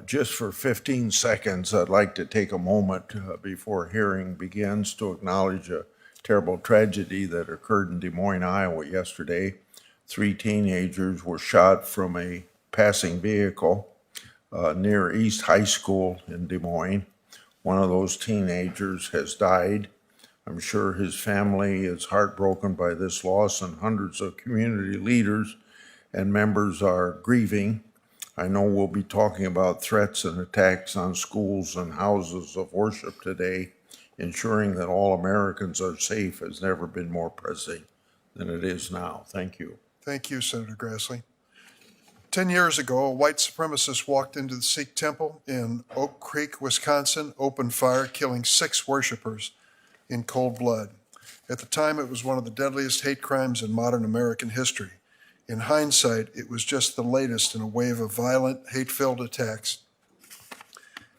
Just for 15 seconds, I'd like to take a moment before hearing begins to acknowledge a terrible tragedy that occurred in Des Moines, Iowa yesterday. 3 teenagers were shot from a passing vehicle near East High School in Des Moines. One of those teenagers has died. I'm sure his family is heartbroken by this loss, and hundreds of community leaders and members are grieving. I know we'll be talking about threats and attacks on schools and houses of worship today. Ensuring that all Americans are safe has never been more pressing than it is now. Thank you. Thank you, Senator Grassley. 10 years ago, a white supremacist walked into the Sikh temple in Oak Creek, Wisconsin, opened fire, killing 6 worshipers in cold blood. At the time, it was one of the deadliest hate crimes in modern American history. In hindsight, it was just the latest in a wave of violent, hate-filled attacks.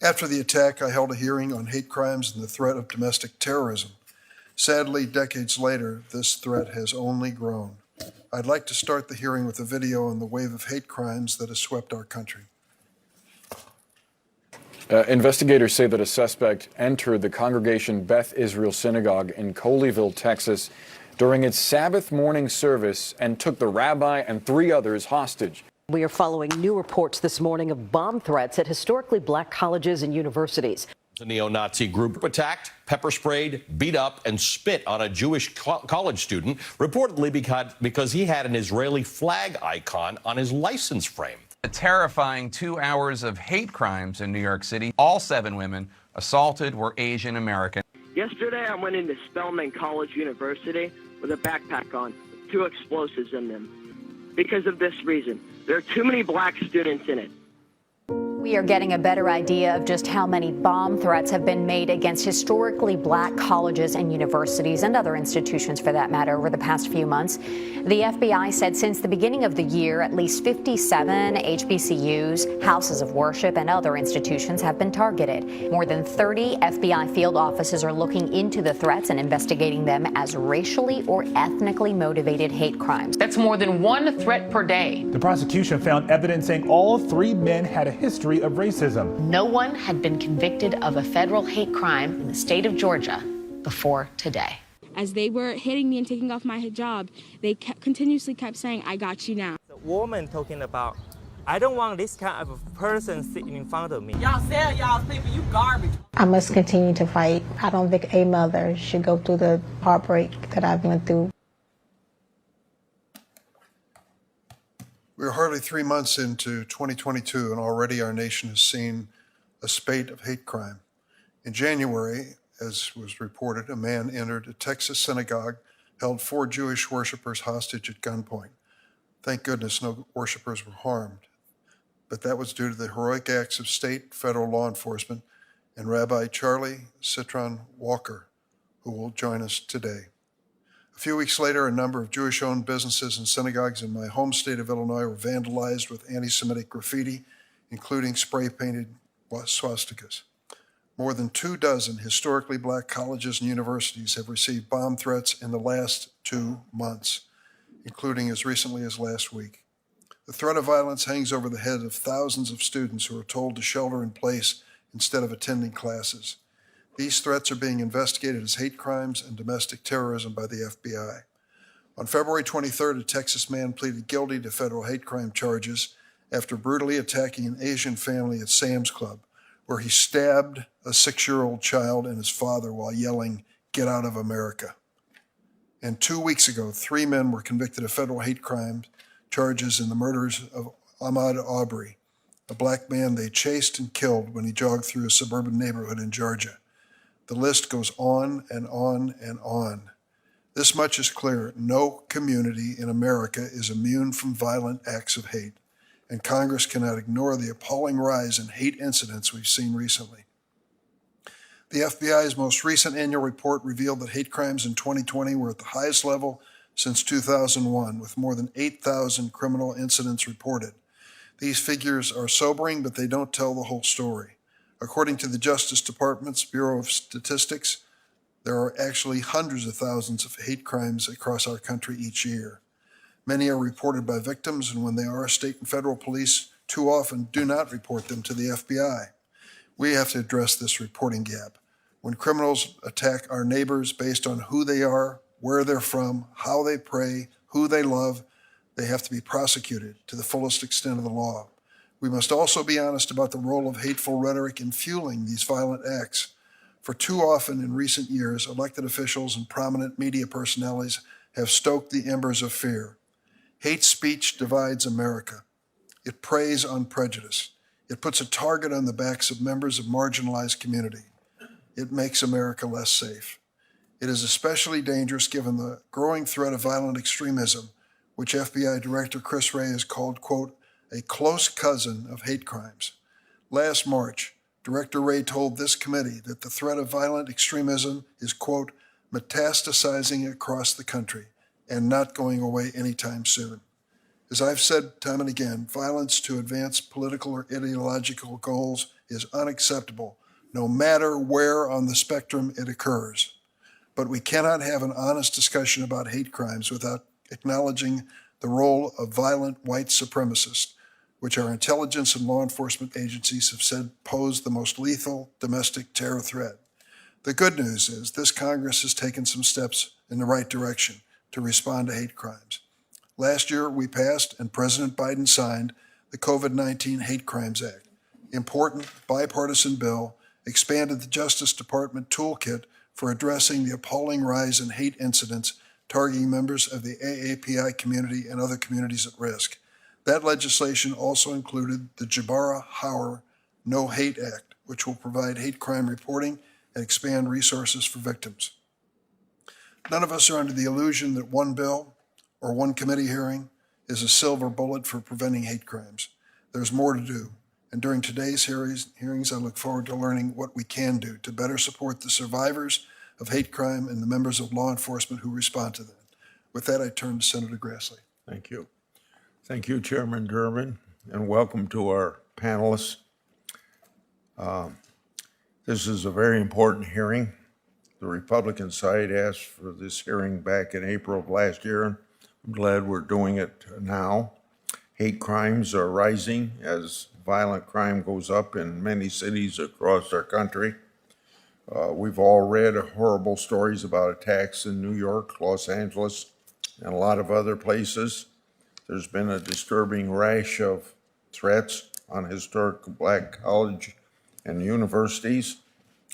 After the attack, I held a hearing on hate crimes and the threat of domestic terrorism. Sadly, decades later, this threat has only grown. I'd like to start the hearing with a video on the wave of hate crimes that has swept our country. Investigators say that a suspect entered the Congregation Beth Israel Synagogue in Colleyville, Texas, during its Sabbath morning service and took the rabbi and 3 others hostage. We are following new reports this morning of bomb threats at historically black colleges and universities. The neo-Nazi group attacked, pepper sprayed, beat up, and spit on a Jewish college student, reportedly because he had an Israeli flag icon on his license frame. A terrifying 2 hours of hate crimes in New York City. All 7 women assaulted were Asian American. Yesterday, I went into Spelman College University with a backpack on, with 2 explosives in them. Because of this reason, there are too many black students in it. We are getting a better idea of just how many bomb threats have been made against historically black colleges and universities and other institutions for that matter over the past few months. The FBI said since the beginning of the year, at least 57 HBCUs, houses of worship, and other institutions have been targeted. More than 30 FBI field offices are looking into the threats and investigating them as racially or ethnically motivated hate crimes. That's more than 1 threat per day. The prosecution found evidence saying all 3 men had a history of racism. No one had been convicted of a federal hate crime in the state of Georgia before today. As they were hitting me and taking off my hijab, they continuously kept saying, "I got you now." The woman talking about, I don't want this kind of person sitting in front of me. Y'all sell y'all's people, you garbage. I must continue to fight. I don't think a mother should go through the heartbreak that I've went through. We're hardly 3 months into 2022, and already our nation has seen a spate of hate crime. In January, as was reported, a man entered a Texas synagogue, held 4 Jewish worshipers hostage at gunpoint. Thank goodness no worshipers were harmed. But that was due to the heroic acts of state, federal law enforcement, and Rabbi Charlie Citron Walker, who will join us today. A few weeks later, a number of Jewish-owned businesses and synagogues in my home state of Illinois were vandalized with anti-Semitic graffiti, including spray-painted swastikas. More than 24 historically black colleges and universities have received bomb threats in the last 2 months, including as recently as last week. The threat of violence hangs over the heads of thousands of students who are told to shelter in place instead of attending classes. These threats are being investigated as hate crimes and domestic terrorism by the FBI. On February 23rd, a Texas man pleaded guilty to federal hate crime charges after brutally attacking an Asian family at Sam's Club, where he stabbed a 6-year-old child and his father while yelling, "Get out of America." And 2 weeks ago, 3 men were convicted of federal hate crime charges in the murders of Ahmaud Arbery, a black man they chased and killed when he jogged through a suburban neighborhood in Georgia. The list goes on and on and on. This much is clear: no community in America is immune from violent acts of hate, and Congress cannot ignore the appalling rise in hate incidents we've seen recently. The FBI's most recent annual report revealed that hate crimes in 2020 were at the highest level since 2001, with more than 8,000 criminal incidents reported. These figures are sobering, but they don't tell the whole story. According to the Justice Department's Bureau of Statistics, there are actually hundreds of thousands of hate crimes across our country each year. Many are reported by victims, and when they are, state and federal police too often do not report them to the FBI. We have to address this reporting gap. When criminals attack our neighbors based on who they are, where they're from, how they pray, who they love, they have to be prosecuted to the fullest extent of the law. We must also be honest about the role of hateful rhetoric in fueling these violent acts. For too often in recent years, elected officials and prominent media personalities have stoked the embers of fear. Hate speech divides America. It preys on prejudice. It puts a target on the backs of members of marginalized community. It makes America less safe. It is especially dangerous given the growing threat of violent extremism, which FBI Director Chris Wray has called, quote, a close cousin of hate crimes. Last March, Director Wray told this committee that the threat of violent extremism is, quote, metastasizing across the country and not going away anytime soon. As I've said time and again, violence to advance political or ideological goals is unacceptable, no matter where on the spectrum it occurs. But we cannot have an honest discussion about hate crimes without acknowledging the role of violent white supremacists, which our intelligence and law enforcement agencies have said pose the most lethal domestic terror threat. The good news is this Congress has taken some steps in the right direction to respond to hate crimes. Last year, we passed and President Biden signed the COVID-19 Hate Crimes Act. Important bipartisan bill expanded the Justice Department toolkit for addressing the appalling rise in hate incidents targeting members of the AAPI community and other communities at risk. That legislation also included the Jabara Hauer No Hate Act, which will provide hate crime reporting and expand resources for victims. None of us are under the illusion that one bill or one committee hearing is a silver bullet for preventing hate crimes. There's more to do, and during today's hearings, I look forward to learning what we can do to better support the survivors of hate crime and the members of law enforcement who respond to them. With that, I turn to Senator Grassley. Thank you. Thank you, Chairman Durbin, and welcome to our panelists. This is a very important hearing. The Republican side asked for this hearing back in April of last year. I'm glad we're doing it now. Hate crimes are rising as violent crime goes up in many cities across our country. We've all read horrible stories about attacks in New York, Los Angeles, and a lot of other places. There's been a disturbing rash of threats on historic Black college and universities.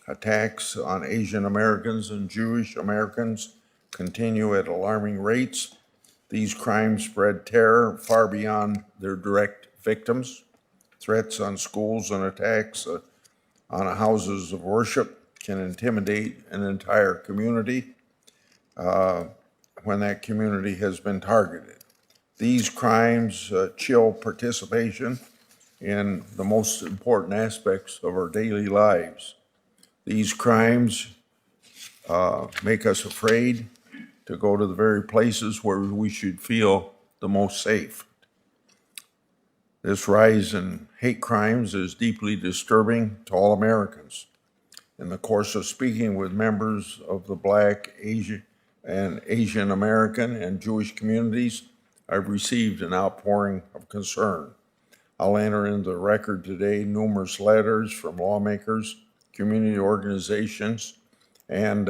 Attacks on Asian Americans and Jewish Americans continue at alarming rates. These crimes spread terror far beyond their direct victims. Threats on schools and attacks on houses of worship can intimidate an entire community when that community has been targeted. These crimes chill participation in the most important aspects of our daily lives. These crimes make us afraid to go to the very places where we should feel the most safe. This rise in hate crimes is deeply disturbing to all Americans. In the course of speaking with members of the Black, Asian American, and Jewish communities, I've received an outpouring of concern. I'll enter into the record today numerous letters from lawmakers, community organizations, and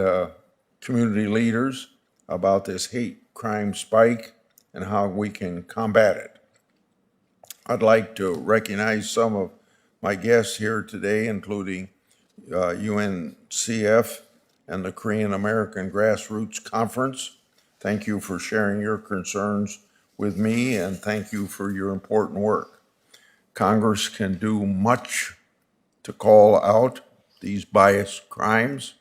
community leaders about this hate crime spike and how we can combat it. I'd like to recognize some of my guests here today, including UNCF and the Korean American Grassroots Conference. Thank you for sharing your concerns with me, and thank you for your important work. Congress can do much to call out these biased crimes.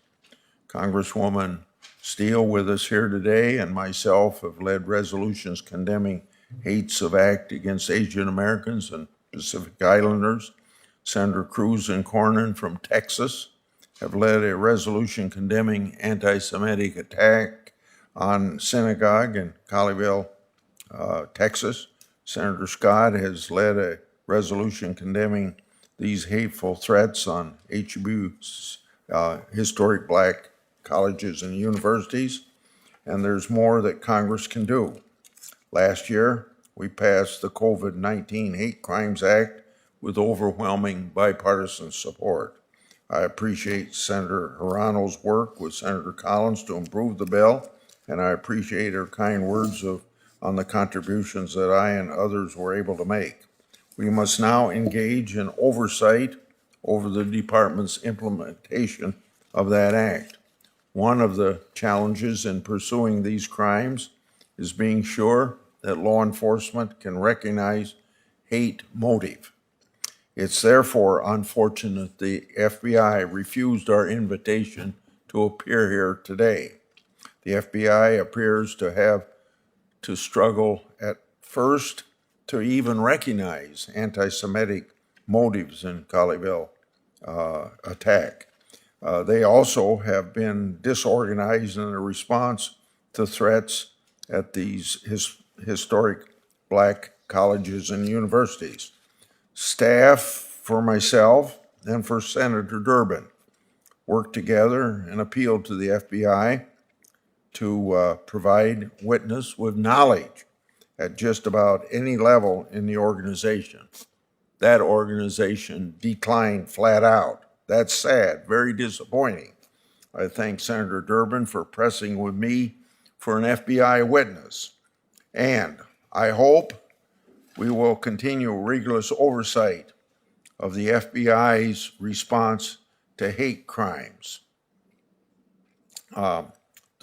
Congresswoman Steele with us here today and myself have led resolutions condemning hates of act against Asian Americans and Pacific Islanders. Senator Cruz and Cornyn from Texas have led a resolution condemning anti-Semitic attack on synagogue in Colleyville, Texas. Senator Scott has led a resolution condemning these hateful threats on Hbcu's historic Black colleges and universities, and there's more that Congress can do. Last year, we passed the COVID-19 Hate Crimes Act with overwhelming bipartisan support. I appreciate Senator Hirano's work with Senator Collins to improve the bill, and I appreciate her kind words on the contributions that I and others were able to make. We must now engage in oversight over the department's implementation of that act. One of the challenges in pursuing these crimes is being sure that law enforcement can recognize hate motive. It's therefore unfortunate the FBI refused our invitation to appear here today. The FBI appears to have to struggle at first to even recognize anti-Semitic motives in Colleyville attack. They also have been disorganized in a response to threats at these historic black colleges and universities. Staff, for myself and for Senator Durbin, worked together and appealed to the FBI to provide witness with knowledge at just about any level in the organization. That organization declined flat out. That's sad, very disappointing. I thank Senator Durbin for pressing with me for an FBI witness. And I hope we will continue rigorous oversight of the FBI's response to hate crimes. The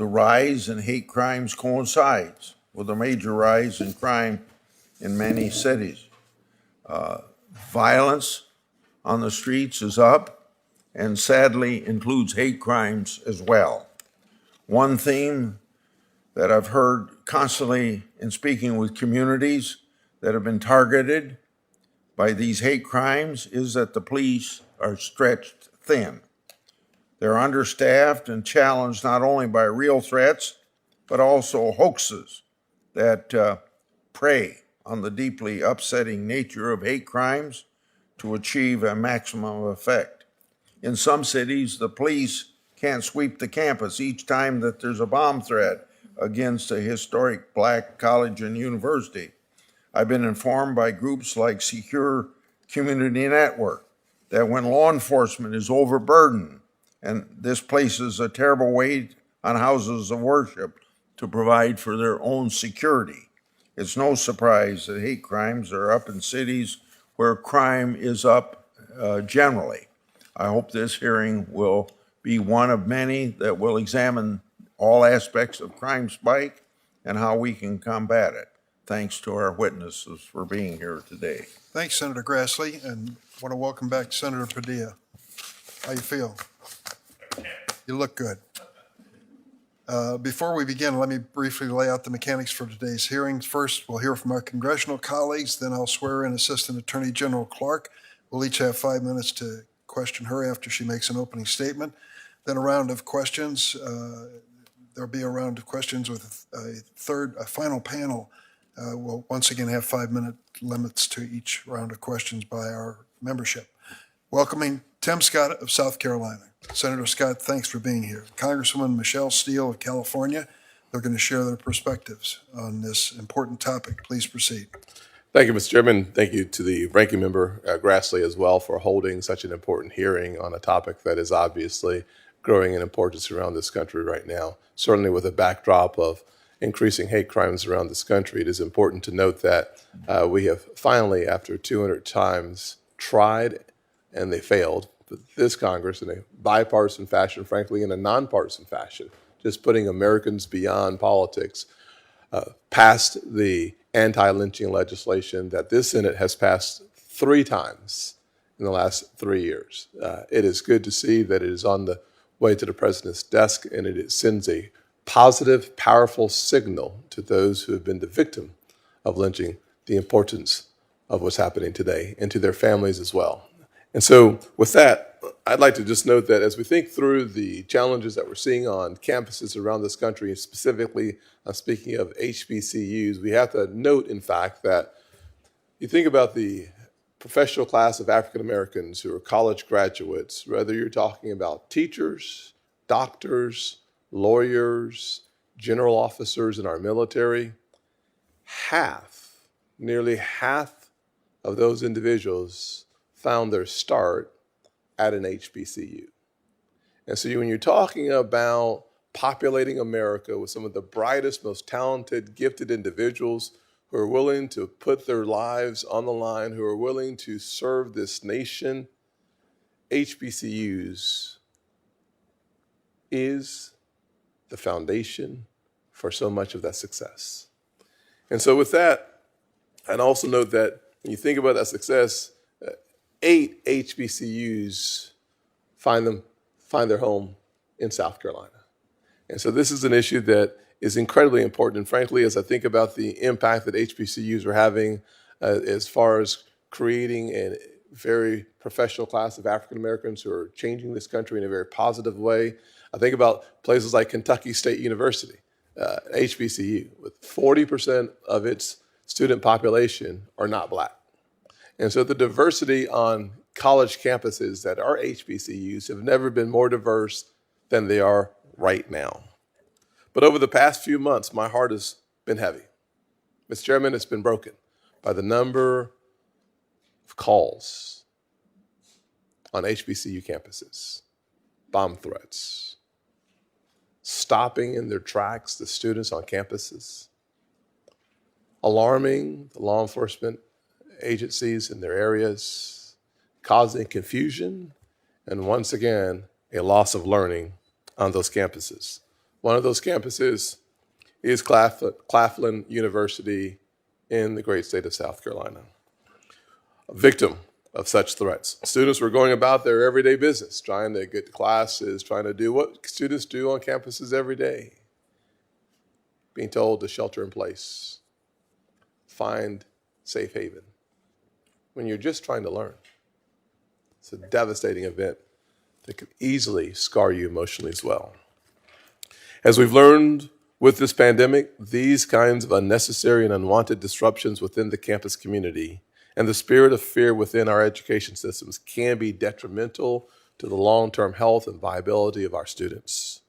rise in hate crimes coincides with a major rise in crime in many cities. Violence on the streets is up and sadly includes hate crimes as well. One theme that I've heard constantly in speaking with communities that have been targeted by these hate crimes is that the police are stretched thin. They're understaffed and challenged not only by real threats, but also hoaxes that prey on the deeply upsetting nature of hate crimes to achieve a maximum effect. In some cities, the police can't sweep the campus each time that there's a bomb threat against a historic black college and university. I've been informed by groups like Secure Community Network that when law enforcement is overburdened, and this places a terrible weight on houses of worship to provide for their own security. It's no surprise that hate crimes are up in cities where crime is up generally. I hope this hearing will be one of many that will examine all aspects of crime spike and how we can combat it. Thanks to our witnesses for being here today. Thanks, Senator Grassley, and want to welcome back Senator Padilla. How you feel? You look good. Before we begin, let me briefly lay out the mechanics for today's hearings. First, we'll hear from our congressional colleagues. Then I'll swear in Assistant Attorney General Clark. We'll each have 5 minutes to question her after she makes an opening statement. Then a round of questions. There'll be a round of questions with a final panel. We'll once again have 5-minute limits to each round of questions by our membership. Welcoming Tim Scott of South Carolina. Senator Scott, thanks for being here. Congresswoman Michelle Steele of California, they're going to share their perspectives on this important topic. Please proceed. Thank you, Mr. Chairman. Thank you to the ranking member, Grassley, as well, for holding such an important hearing on a topic that is obviously growing in importance around this country right now. Certainly with a backdrop of increasing hate crimes around this country, it is important to note that we have finally, after 200 times, tried and they failed. This Congress, in a bipartisan fashion, frankly, in a nonpartisan fashion, just putting Americans beyond politics, passed the anti-lynching legislation that this Senate has passed 3 times in the last 3 years. It is good to see that it is on the way to the president's desk, and it sends a positive, powerful signal to those who have been the victim of lynching, the importance of what's happening today, and to their families as well. And so with that, I'd like to just note that as we think through the challenges that we're seeing on campuses around this country, and specifically speaking of HBCUs, we have to note, in fact, that you think about the professional class of African Americans who are college graduates, whether you're talking about teachers, doctors, lawyers, general officers in our military, half nearly half of those individuals found their start at an HBCU. And so when you're talking about populating America with some of the brightest, most talented, gifted individuals who are willing to put their lives on the line, who are willing to serve this nation, HBCUs is the foundation for so much of that success. And so with that, I'd also note that when you think about that success, 8 HBCUs find their home in South Carolina. And so this is an issue that is incredibly important. And frankly, as I think about the impact that HBCUs are having as far as creating a very professional class of African Americans who are changing this country in a very positive way, I think about places like Kentucky State University, HBCU, with 40% of its student population are not Black. And so the diversity on college campuses that are HBCUs have never been more diverse than they are right now. But over the past few months, my heart has been heavy. Mr. Chairman, it's been broken by the number of calls on HBCU campuses, bomb threats, stopping in their tracks the students on campuses, alarming the law enforcement agencies in their areas, causing confusion, and once again, a loss of learning on those campuses. One of those campuses is Claflin University in the great state of South Carolina. A victim of such threats. Students were going about their everyday business, trying to get to classes, trying to do what students do on campuses every day. Being told to shelter in place, find safe haven, when you're just trying to learn. It's a devastating event that could easily scar you emotionally as well. As we've learned with this pandemic, these kinds of unnecessary and unwanted disruptions within the campus community and the spirit of fear within our education systems can be detrimental to the long-term health and viability of our students.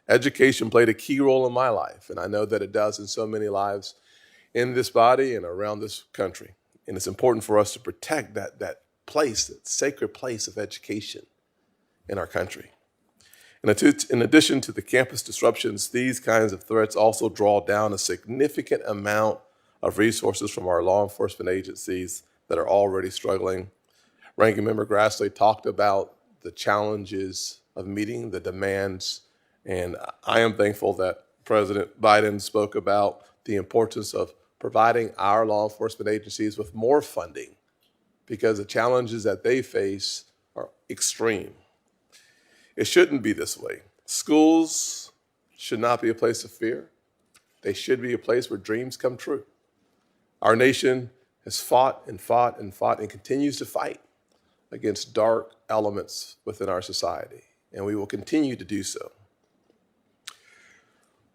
Education played a key role in my life, and I know that it does in so many lives in this body and around this country. And it's important for us to protect that place, that sacred place of education in our country. In addition to the campus disruptions, these kinds of threats also draw down a significant amount of resources from our law enforcement agencies that are already struggling. Ranking Member Grassley talked about the challenges of meeting the demands, and I am thankful that President Biden spoke about the importance of providing our law enforcement agencies with more funding because the challenges that they face are extreme. It shouldn't be this way. Schools should not be a place of fear. They should be a place where dreams come true. Our nation has fought and fought and fought and continues to fight against dark elements within our society, and we will continue to do so.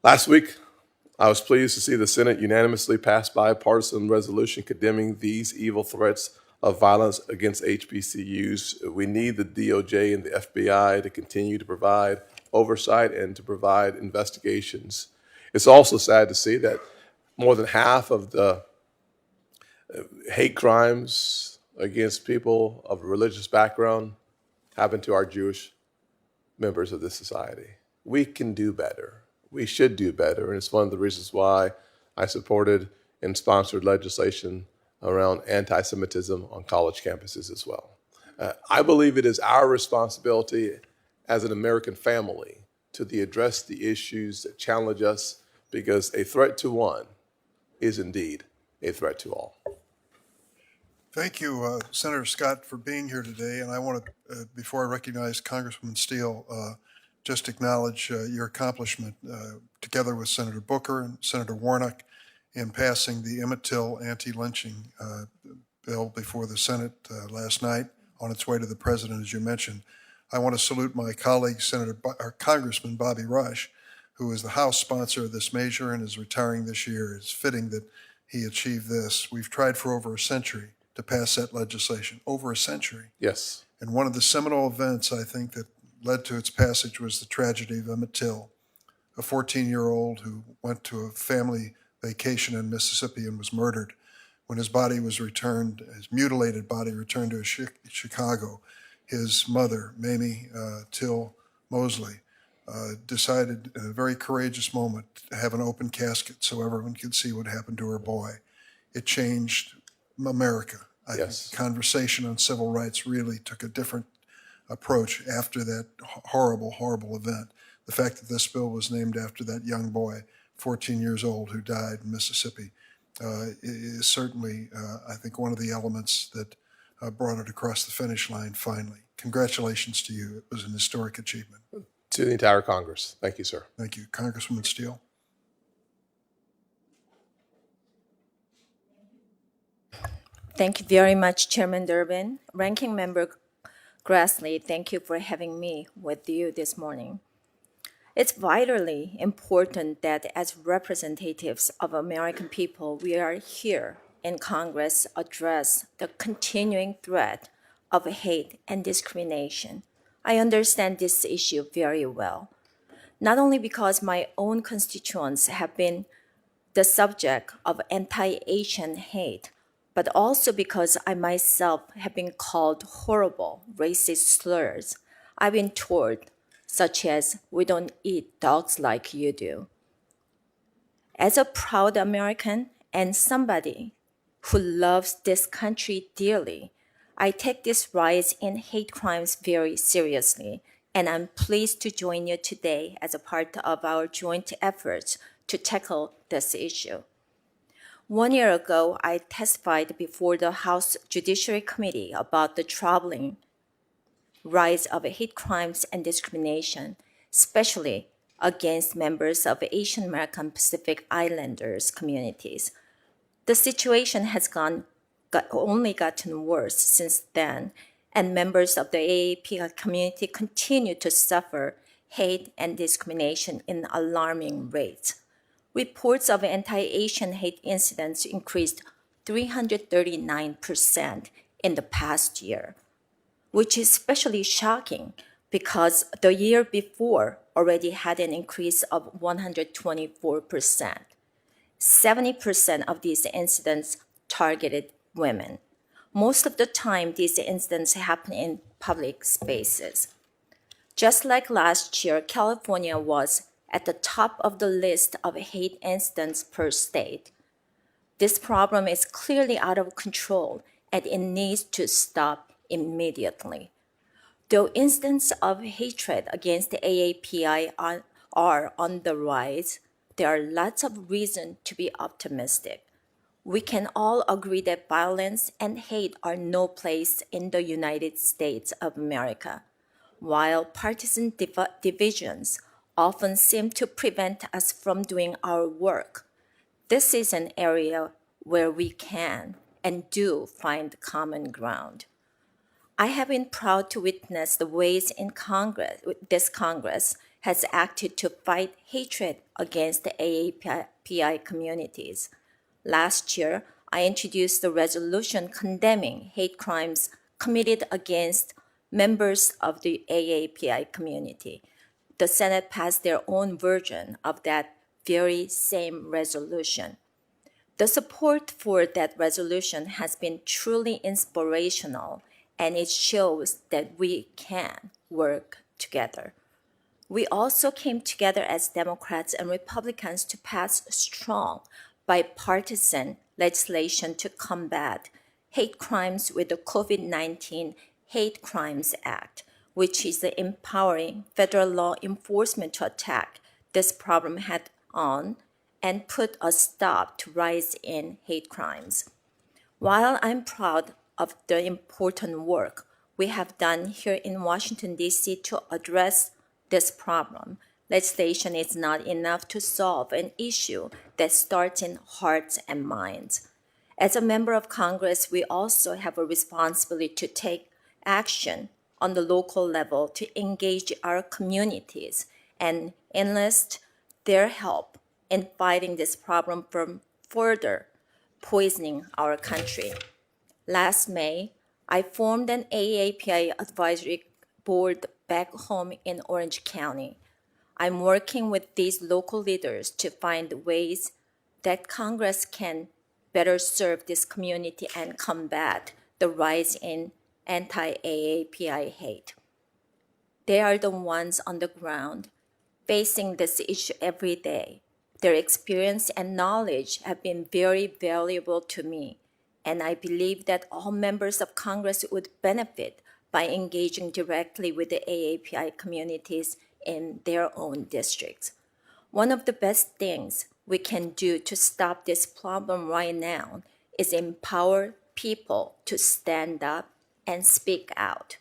Last week, I was pleased to see the Senate unanimously pass bipartisan resolution condemning these evil threats of violence against HBCUs. We need the DOJ and the FBI to continue to provide oversight and to provide investigations. It's also sad to see that more than half of the hate crimes against people of a religious background happen to our Jewish members of this society. We can do better. We should do better, and it's one of the reasons why I supported and sponsored legislation around anti-Semitism on college campuses as well. I believe it is our responsibility as an American family to address the issues that challenge us, because a threat to one is indeed a threat to all. Thank you, Senator Scott, for being here today. And I want to, before I recognize Congressman Steele, just acknowledge your accomplishment together with Senator Booker and Senator Warnock in passing the Emmett Till anti-lynching bill before the Senate last night on its way to the president, as you mentioned. I want to salute my colleague, Congressman Bobby Rush, who is the House sponsor of this measure and is retiring this year. It's fitting that he achieved this. We've tried for over a century to pass that legislation, over a century. Yes. And one of the seminal events, I think, that led to its passage was the tragedy of Emmett Till, a 14-year-old who went to a family vacation in Mississippi and was murdered when his body was returned, his mutilated body returned to Chicago, his mother, Mamie Till Mosley, decided in a very courageous moment to have an open casket so everyone could see what happened to her boy. It changed America. I think the conversation on civil rights really took a different approach after that horrible, horrible event. The fact that this bill was named after that young boy, 14 years old, who died in Mississippi, is certainly, I think, one of the elements that brought it across the finish line finally. Congratulations to you. It was an historic achievement. To the entire Congress. Thank you, sir. Thank you. Congresswoman Steele. Thank you very much, Chairman Durbin. Ranking Member Grassley, thank you for having me with you this morning. It's vitally important that as representatives of American people, we are here in Congress address the continuing threat of hate and discrimination. I understand this issue very well, not only because my own constituents have been the subject of anti-Asian hate, but also because I myself have been called horrible racist slurs. I've been told, such as, "We don't eat dogs like you do." As a proud American and somebody who loves this country dearly, I take this rise in hate crimes very seriously, and I'm pleased to join you today as a part of our joint efforts to tackle this issue. 1 year ago, I testified before the House Judiciary Committee about the troubling rise of hate crimes and discrimination, especially against members of Asian American Pacific Islanders communities. The situation has only gotten worse since then, and members of the AAPI community continue to suffer hate and discrimination in alarming rates. Reports of anti-Asian hate incidents increased 339% in the past year, which is especially shocking because the year before already had an increase of 124%. 70% of these incidents targeted women. Most of the time, these incidents happen in public spaces. Just like last year, California was at the top of the list of hate incidents per state. This problem is clearly out of control and it needs to stop immediately. Though incidents of hatred against the AAPI are on the rise, there are lots of reason to be optimistic. We can all agree that violence and hate are no place in the United States of America. While partisan divisions often seem to prevent us from doing our work, this is an area where we can and do find common ground. I have been proud to witness the ways in this Congress has acted to fight hatred against the AAPI communities. Last year, I introduced the resolution condemning hate crimes committed against members of the AAPI community. The Senate passed their own version of that very same resolution. The support for that resolution has been truly inspirational, and it shows that we can work together. We also came together as Democrats and Republicans to pass strong bipartisan legislation to combat hate crimes with the COVID-19 Hate Crimes Act, which is empowering federal law enforcement to attack this problem head on and put a stop to rise in hate crimes. While I'm proud of the important work we have done here in Washington, D.C. to address this problem, legislation is not enough to solve an issue that starts in hearts and minds. As a member of Congress, we also have a responsibility to take action on the local level to engage our communities and enlist their help in fighting this problem from further poisoning our country. Last May, I formed an AAPI advisory board back home in Orange County. I'm working with these local leaders to find ways that Congress can better serve this community and combat the rise in anti-AAPI hate. They are the ones on the ground facing this issue every day. Their experience and knowledge have been very valuable to me, and I believe that all members of Congress would benefit by engaging directly with the AAPI communities in their own districts. One of the best things we can do to stop this problem right now is empower people to stand up and speak out.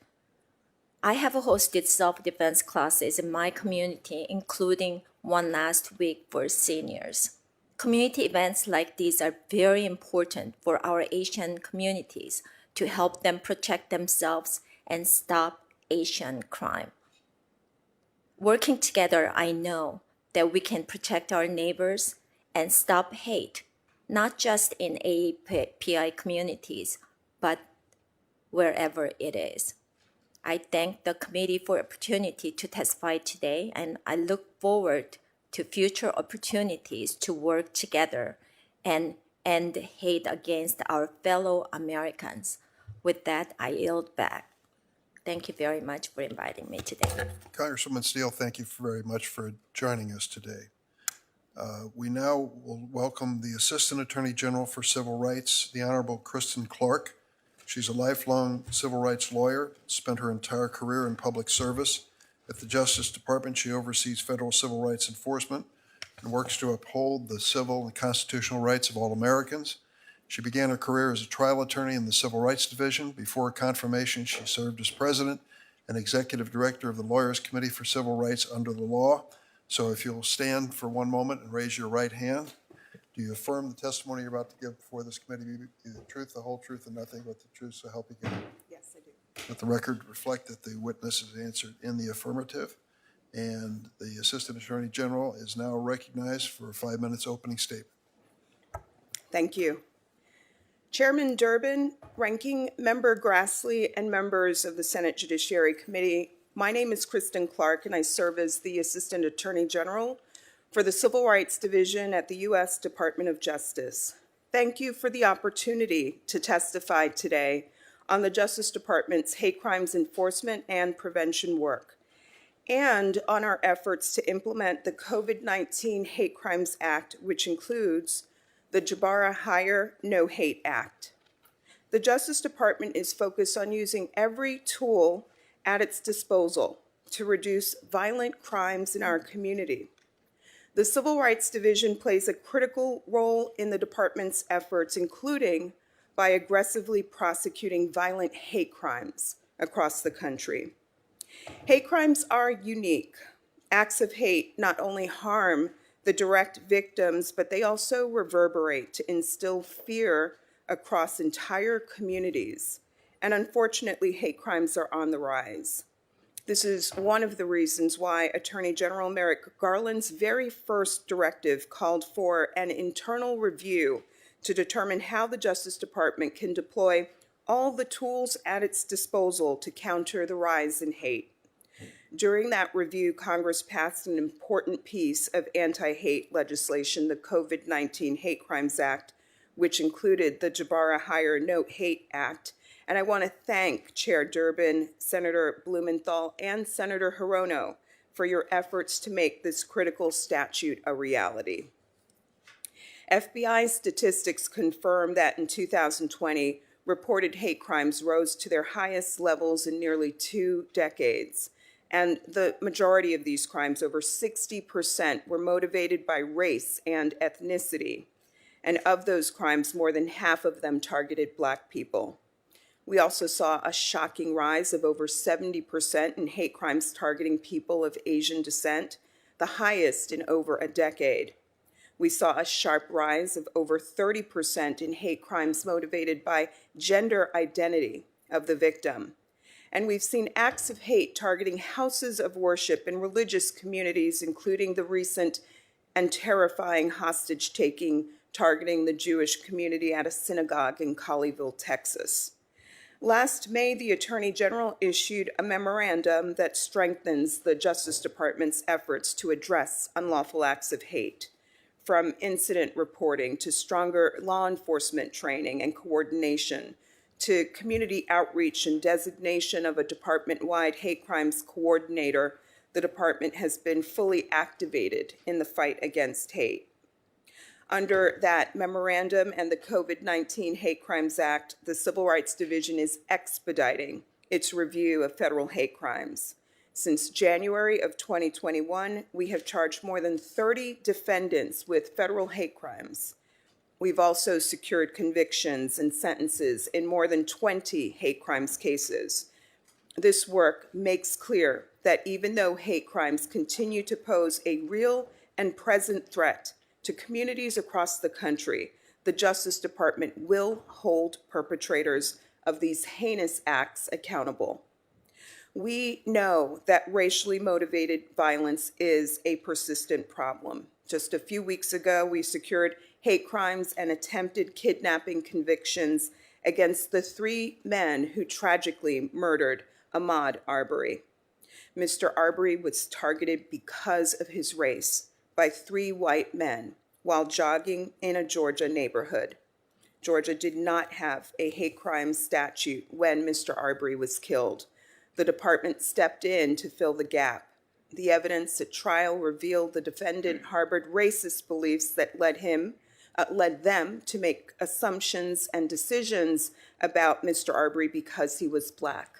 I have hosted self-defense classes in my community, including one last week for seniors. Community events like these are very important for our Asian communities to help them protect themselves and stop Asian crime. Working together, I know that we can protect our neighbors and stop hate, not just in AAPI communities, but wherever it is. I thank the committee for the opportunity to testify today, and I look forward to future opportunities to work together and end hate against our fellow Americans. With that, I yield back. Thank you very much for inviting me today. Congresswoman Steele, thank you very much for joining us today. We now will welcome the Assistant Attorney General for Civil Rights, the Honorable Kristen Clark. She's a lifelong civil rights lawyer, spent her entire career in public service. At the Justice Department, she oversees federal civil rights enforcement and works to uphold the civil and constitutional rights of all Americans. She began her career as a trial attorney in the Civil Rights Division. Before confirmation, she served as president and executive director of the Lawyers Committee for Civil Rights under the law. So if you'll stand for one moment and raise your right hand. Do you affirm the testimony you're about to give before this committee be the truth, the whole truth, and nothing but the truth, so help you God? Yes, I do. Let the record reflect that the witness has answered in the affirmative. And the Assistant Attorney General is now recognized for 5 minutes opening statement. Thank you. Chairman Durbin, Ranking Member Grassley, and members of the Senate Judiciary Committee, my name is Kristen Clark, and I serve as the Assistant Attorney General for the Civil Rights Division at the U.S. Department of Justice. Thank you for the opportunity to testify today on the Justice Department's hate crimes enforcement and prevention work, and on our efforts to implement the COVID-19 Hate Crimes Act, which includes the Jabara Hire No Hate Act. The Justice Department is focused on using every tool at its disposal to reduce violent crimes in our community. The Civil Rights Division plays a critical role in the department's efforts, including by aggressively prosecuting violent hate crimes across the country. Hate crimes are unique. Acts of hate not only harm the direct victims, but they also reverberate to instill fear across entire communities. And unfortunately, hate crimes are on the rise. This is one of the reasons why Attorney General Merrick Garland's very first directive called for an internal review to determine how the Justice Department can deploy all the tools at its disposal to counter the rise in hate. During that review, Congress passed an important piece of anti-hate legislation, the COVID-19 Hate Crimes Act, which included the Jabara Hire No Hate Act. And I want to thank Chair Durbin, Senator Blumenthal, and Senator Hirono for your efforts to make this critical statute a reality. FBI statistics confirm that in 2020, reported hate crimes rose to their highest levels in nearly 2 decades. And the majority of these crimes, over 60%, were motivated by race and ethnicity. And of those crimes, more than half of them targeted Black people. We also saw a shocking rise of over 70% in hate crimes targeting people of Asian descent, the highest in over a decade. We saw a sharp rise of over 30% in hate crimes motivated by gender identity of the victim. And we've seen acts of hate targeting houses of worship in religious communities, including the recent and terrifying hostage-taking targeting the Jewish community at a synagogue in Colleyville, Texas. Last May, the Attorney General issued a memorandum that strengthens the Justice Department's efforts to address unlawful acts of hate. from incident reporting to stronger law enforcement training and coordination, to community outreach and designation of a department-wide hate crimes coordinator, the department has been fully activated in the fight against hate. Under that memorandum and the COVID-19 Hate Crimes Act, the Civil Rights Division is expediting its review of federal hate crimes. Since January of 2021, we have charged more than 30 defendants with federal hate crimes. We've also secured convictions and sentences in more than 20 hate crimes cases. This work makes clear that even though hate crimes continue to pose a real and present threat to communities across the country, the Justice Department will hold perpetrators of these heinous acts accountable. We know that racially motivated violence is a persistent problem. Just a few weeks ago, we secured hate crimes and attempted kidnapping convictions against the 3 men who tragically murdered Ahmaud Arbery. Mr. Arbery was targeted because of his race by 3 white men while jogging in a Georgia neighborhood. Georgia did not have a hate crime statute when Mr. Arbery was killed. The department stepped in to fill the gap. The evidence at trial revealed the defendant harbored racist beliefs that led them to make assumptions and decisions about Mr. Arbery because he was Black.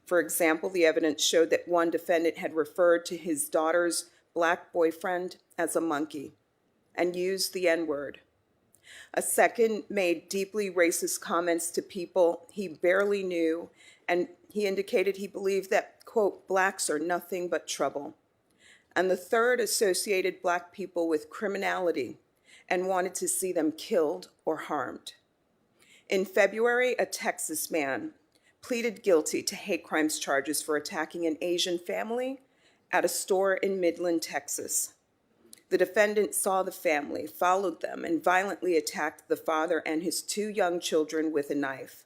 For example, the evidence showed that one defendant had referred to his daughter's Black boyfriend as a monkey and used the N-word. A second made deeply racist comments to people he barely knew, and he indicated he believed that, quote, Blacks are nothing but trouble. And the third associated Black people with criminality and wanted to see them killed or harmed. In February, a Texas man pleaded guilty to hate crimes charges for attacking an Asian family at a store in Midland, Texas. The defendant saw the family, followed them, and violently attacked the father and his 2 young children with a knife.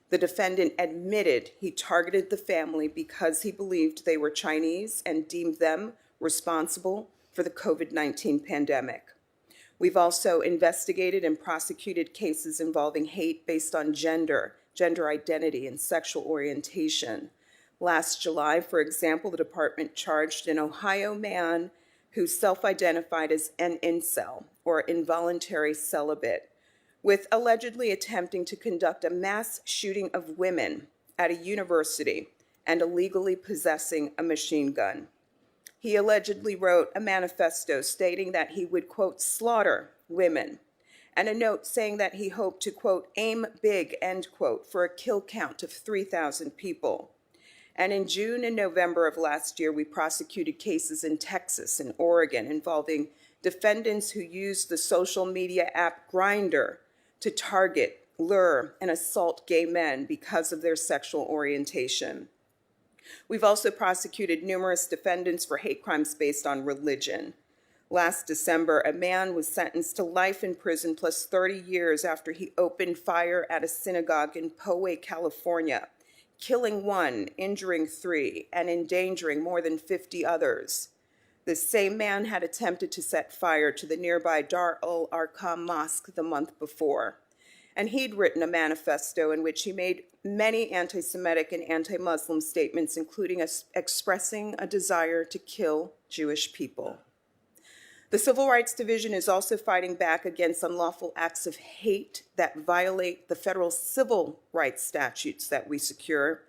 The defendant admitted he targeted the family because he believed they were Chinese and deemed them responsible for the COVID-19 pandemic. We've also investigated and prosecuted cases involving hate based on gender identity, and sexual orientation. Last July, for example, the department charged an Ohio man who self-identified as an incel, or involuntary celibate, with allegedly attempting to conduct a mass shooting of women at a university and illegally possessing a machine gun. He allegedly wrote a manifesto stating that he would, quote, slaughter women, and a note saying that he hoped to, quote, aim big, end quote, for a kill count of 3,000 people. And in June and November of last year, we prosecuted cases in Texas and Oregon involving defendants who used the social media app Grindr to target, lure, and assault gay men because of their sexual orientation. We've also prosecuted numerous defendants for hate crimes based on religion. Last December, a man was sentenced to life in prison plus 30 years after he opened fire at a synagogue in Poway, California, killing 1, injuring 3, and endangering more than 50 others. This same man had attempted to set fire to the nearby Dar al-Arqam Mosque the month before. And he'd written a manifesto in which he made many anti-Semitic and anti-Muslim statements, including expressing a desire to kill Jewish people. The Civil Rights Division is also fighting back against unlawful acts of hate that violate the federal civil rights statutes that we secure.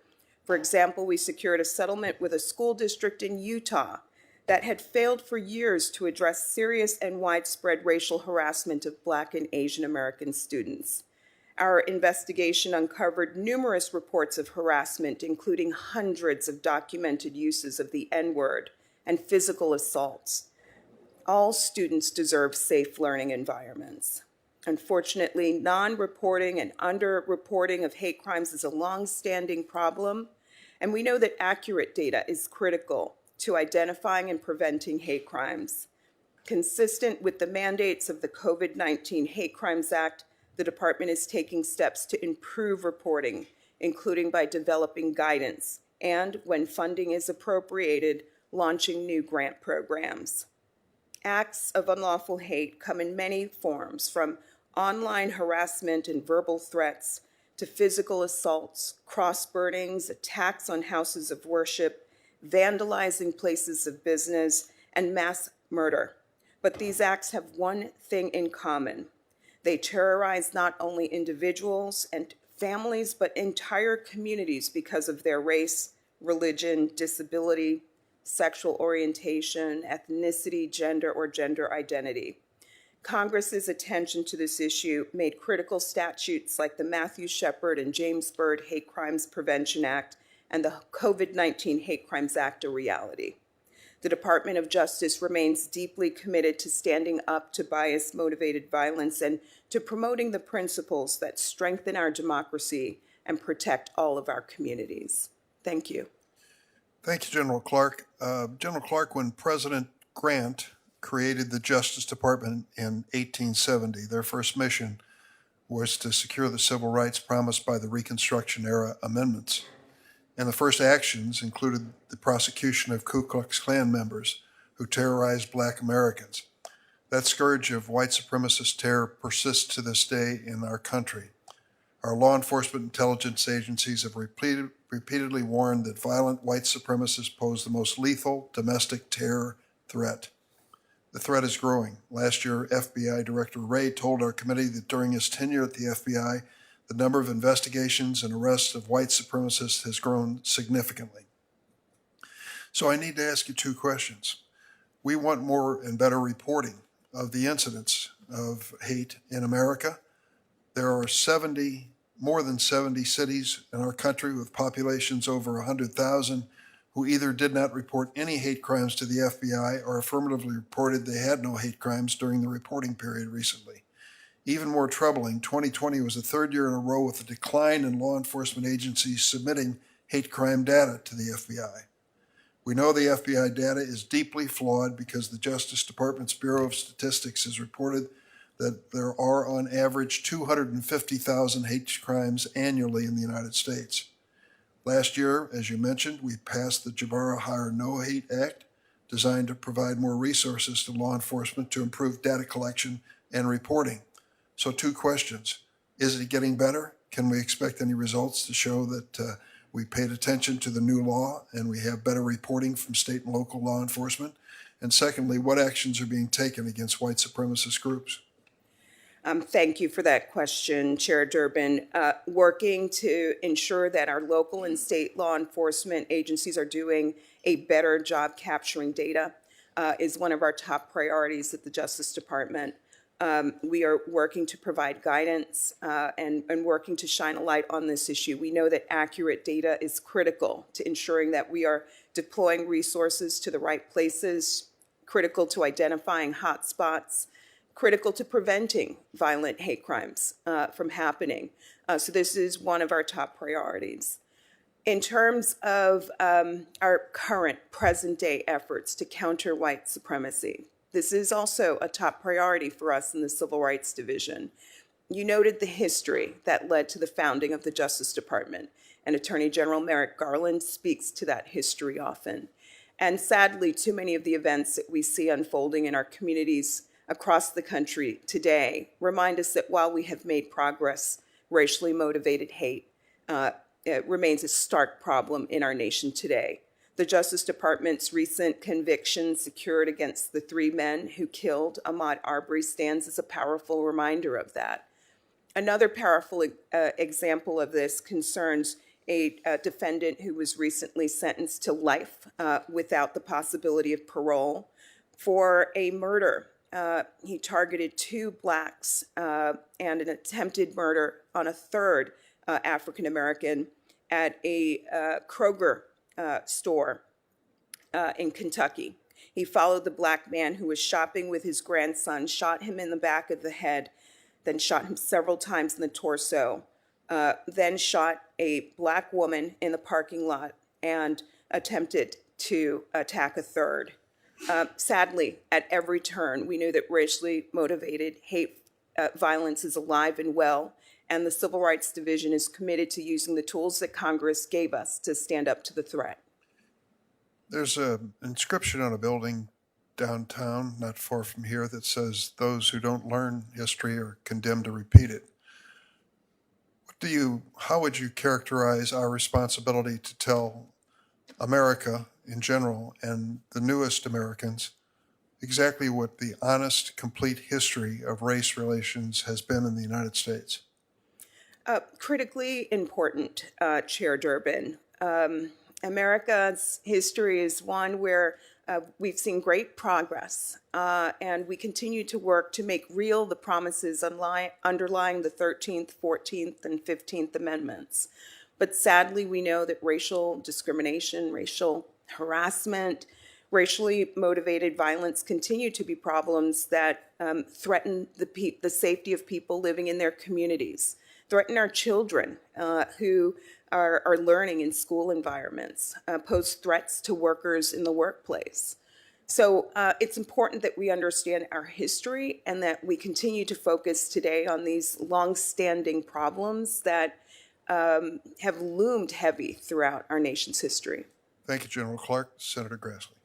For example, we secured a settlement with a school district in Utah that had failed for years to address serious and widespread racial harassment of Black and Asian American students. Our investigation uncovered numerous reports of harassment, including hundreds of documented uses of the N-word and physical assaults. All students deserve safe learning environments. Unfortunately, non-reporting and under-reporting of hate crimes is a long-standing problem, and we know that accurate data is critical to identifying and preventing hate crimes. Consistent with the mandates of the COVID-19 Hate Crimes Act, the department is taking steps to improve reporting, including by developing guidance and, when funding is appropriated, launching new grant programs. Acts of unlawful hate come in many forms, from online harassment and verbal threats to physical assaults, cross burnings, attacks on houses of worship, vandalizing places of business, and mass murder. But these acts have one thing in common. They terrorize not only individuals and families, but entire communities because of their race, religion, disability, sexual orientation, ethnicity, gender, or gender identity. Congress's attention to this issue made critical statutes like the Matthew Shepard and James Byrd Hate Crimes Prevention Act and the COVID-19 Hate Crimes Act a reality. The Department of Justice remains deeply committed to standing up to bias-motivated violence and to promoting the principles that strengthen our democracy and protect all of our communities. Thank you. Thank you, General Clark. General Clark, when President Grant created the Justice Department in 1870, their first mission was to secure the civil rights promised by the Reconstruction-era amendments. And the first actions included the prosecution of Ku Klux Klan members who terrorized Black Americans. That scourge of white supremacist terror persists to this day in our country. Our law enforcement intelligence agencies have repeatedly warned that violent white supremacists pose the most lethal domestic terror threat. The threat is growing. Last year, FBI Director Wray told our committee that during his tenure at the FBI, the number of investigations and arrests of white supremacists has grown significantly. So I need to ask you two questions. We want more and better reporting of the incidents of hate in America. There are more than 70 cities in our country with populations over 100,000 who either did not report any hate crimes to the FBI or affirmatively reported they had no hate crimes during the reporting period recently. Even more troubling, 2020 was the third year in a row with a decline in law enforcement agencies submitting hate crime data to the FBI. We know the FBI data is deeply flawed because the Justice Department's Bureau of Statistics has reported that there are on average 250,000 hate crimes annually in the United States. Last year, as you mentioned, we passed the Jabara Hire No Hate Act, designed to provide more resources to law enforcement to improve data collection and reporting. So two questions. Is it getting better? Can we expect any results to show that we paid attention to the new law and we have better reporting from state and local law enforcement? And secondly, what actions are being taken against white supremacist groups? Thank you for that question, Chair Durbin. Working to ensure that our local and state law enforcement agencies are doing a better job capturing data is one of our top priorities at the Justice Department. We are working to provide guidance and working to shine a light on this issue. We know that accurate data is critical to ensuring that we are deploying resources to the right places, critical to identifying hotspots, critical to preventing violent hate crimes from happening. So this is one of our top priorities. In terms of our current present-day efforts to counter white supremacy, this is also a top priority for us in the Civil Rights Division. You noted the history that led to the founding of the Justice Department, and Attorney General Merrick Garland speaks to that history often. And sadly, too many of the events that we see unfolding in our communities across the country today remind us that while we have made progress, racially motivated hate remains a stark problem in our nation today. The Justice Department's recent conviction secured against the 3 men who killed Ahmaud Arbery stands as a powerful reminder of that. Another powerful example of this concerns a defendant who was recently sentenced to life without the possibility of parole for a murder. He targeted 2 Blacks and an attempted murder on a 3rd African-American at a Kroger store in Kentucky. He followed the Black man who was shopping with his grandson, shot him in the back of the head, then shot him several times in the torso, then shot a Black woman in the parking lot and attempted to attack a 3rd. Sadly, at every turn, we knew that racially motivated hate violence is alive and well, and the Civil Rights Division is committed to using the tools that Congress gave us to stand up to the threat. There's an inscription on a building downtown, not far from here, that says those who don't learn history are condemned to repeat it. How would you characterize our responsibility to tell America in general and the newest Americans exactly what the honest, complete history of race relations has been in the United States? Critically important, Chair Durbin. America's history is one where we've seen great progress, and we continue to work to make real the promises underlying the 13th, 14th, and 15th Amendments. But sadly, we know that racial discrimination, racial harassment, racially motivated violence continue to be problems that threaten the safety of people living in their communities, threaten our children who are learning in school environments, pose threats to workers in the workplace. So it's important that we understand our history and that we continue to focus today on these long-standing problems that have loomed heavy throughout our nation's history. Thank you, General Clark. Senator Grassley.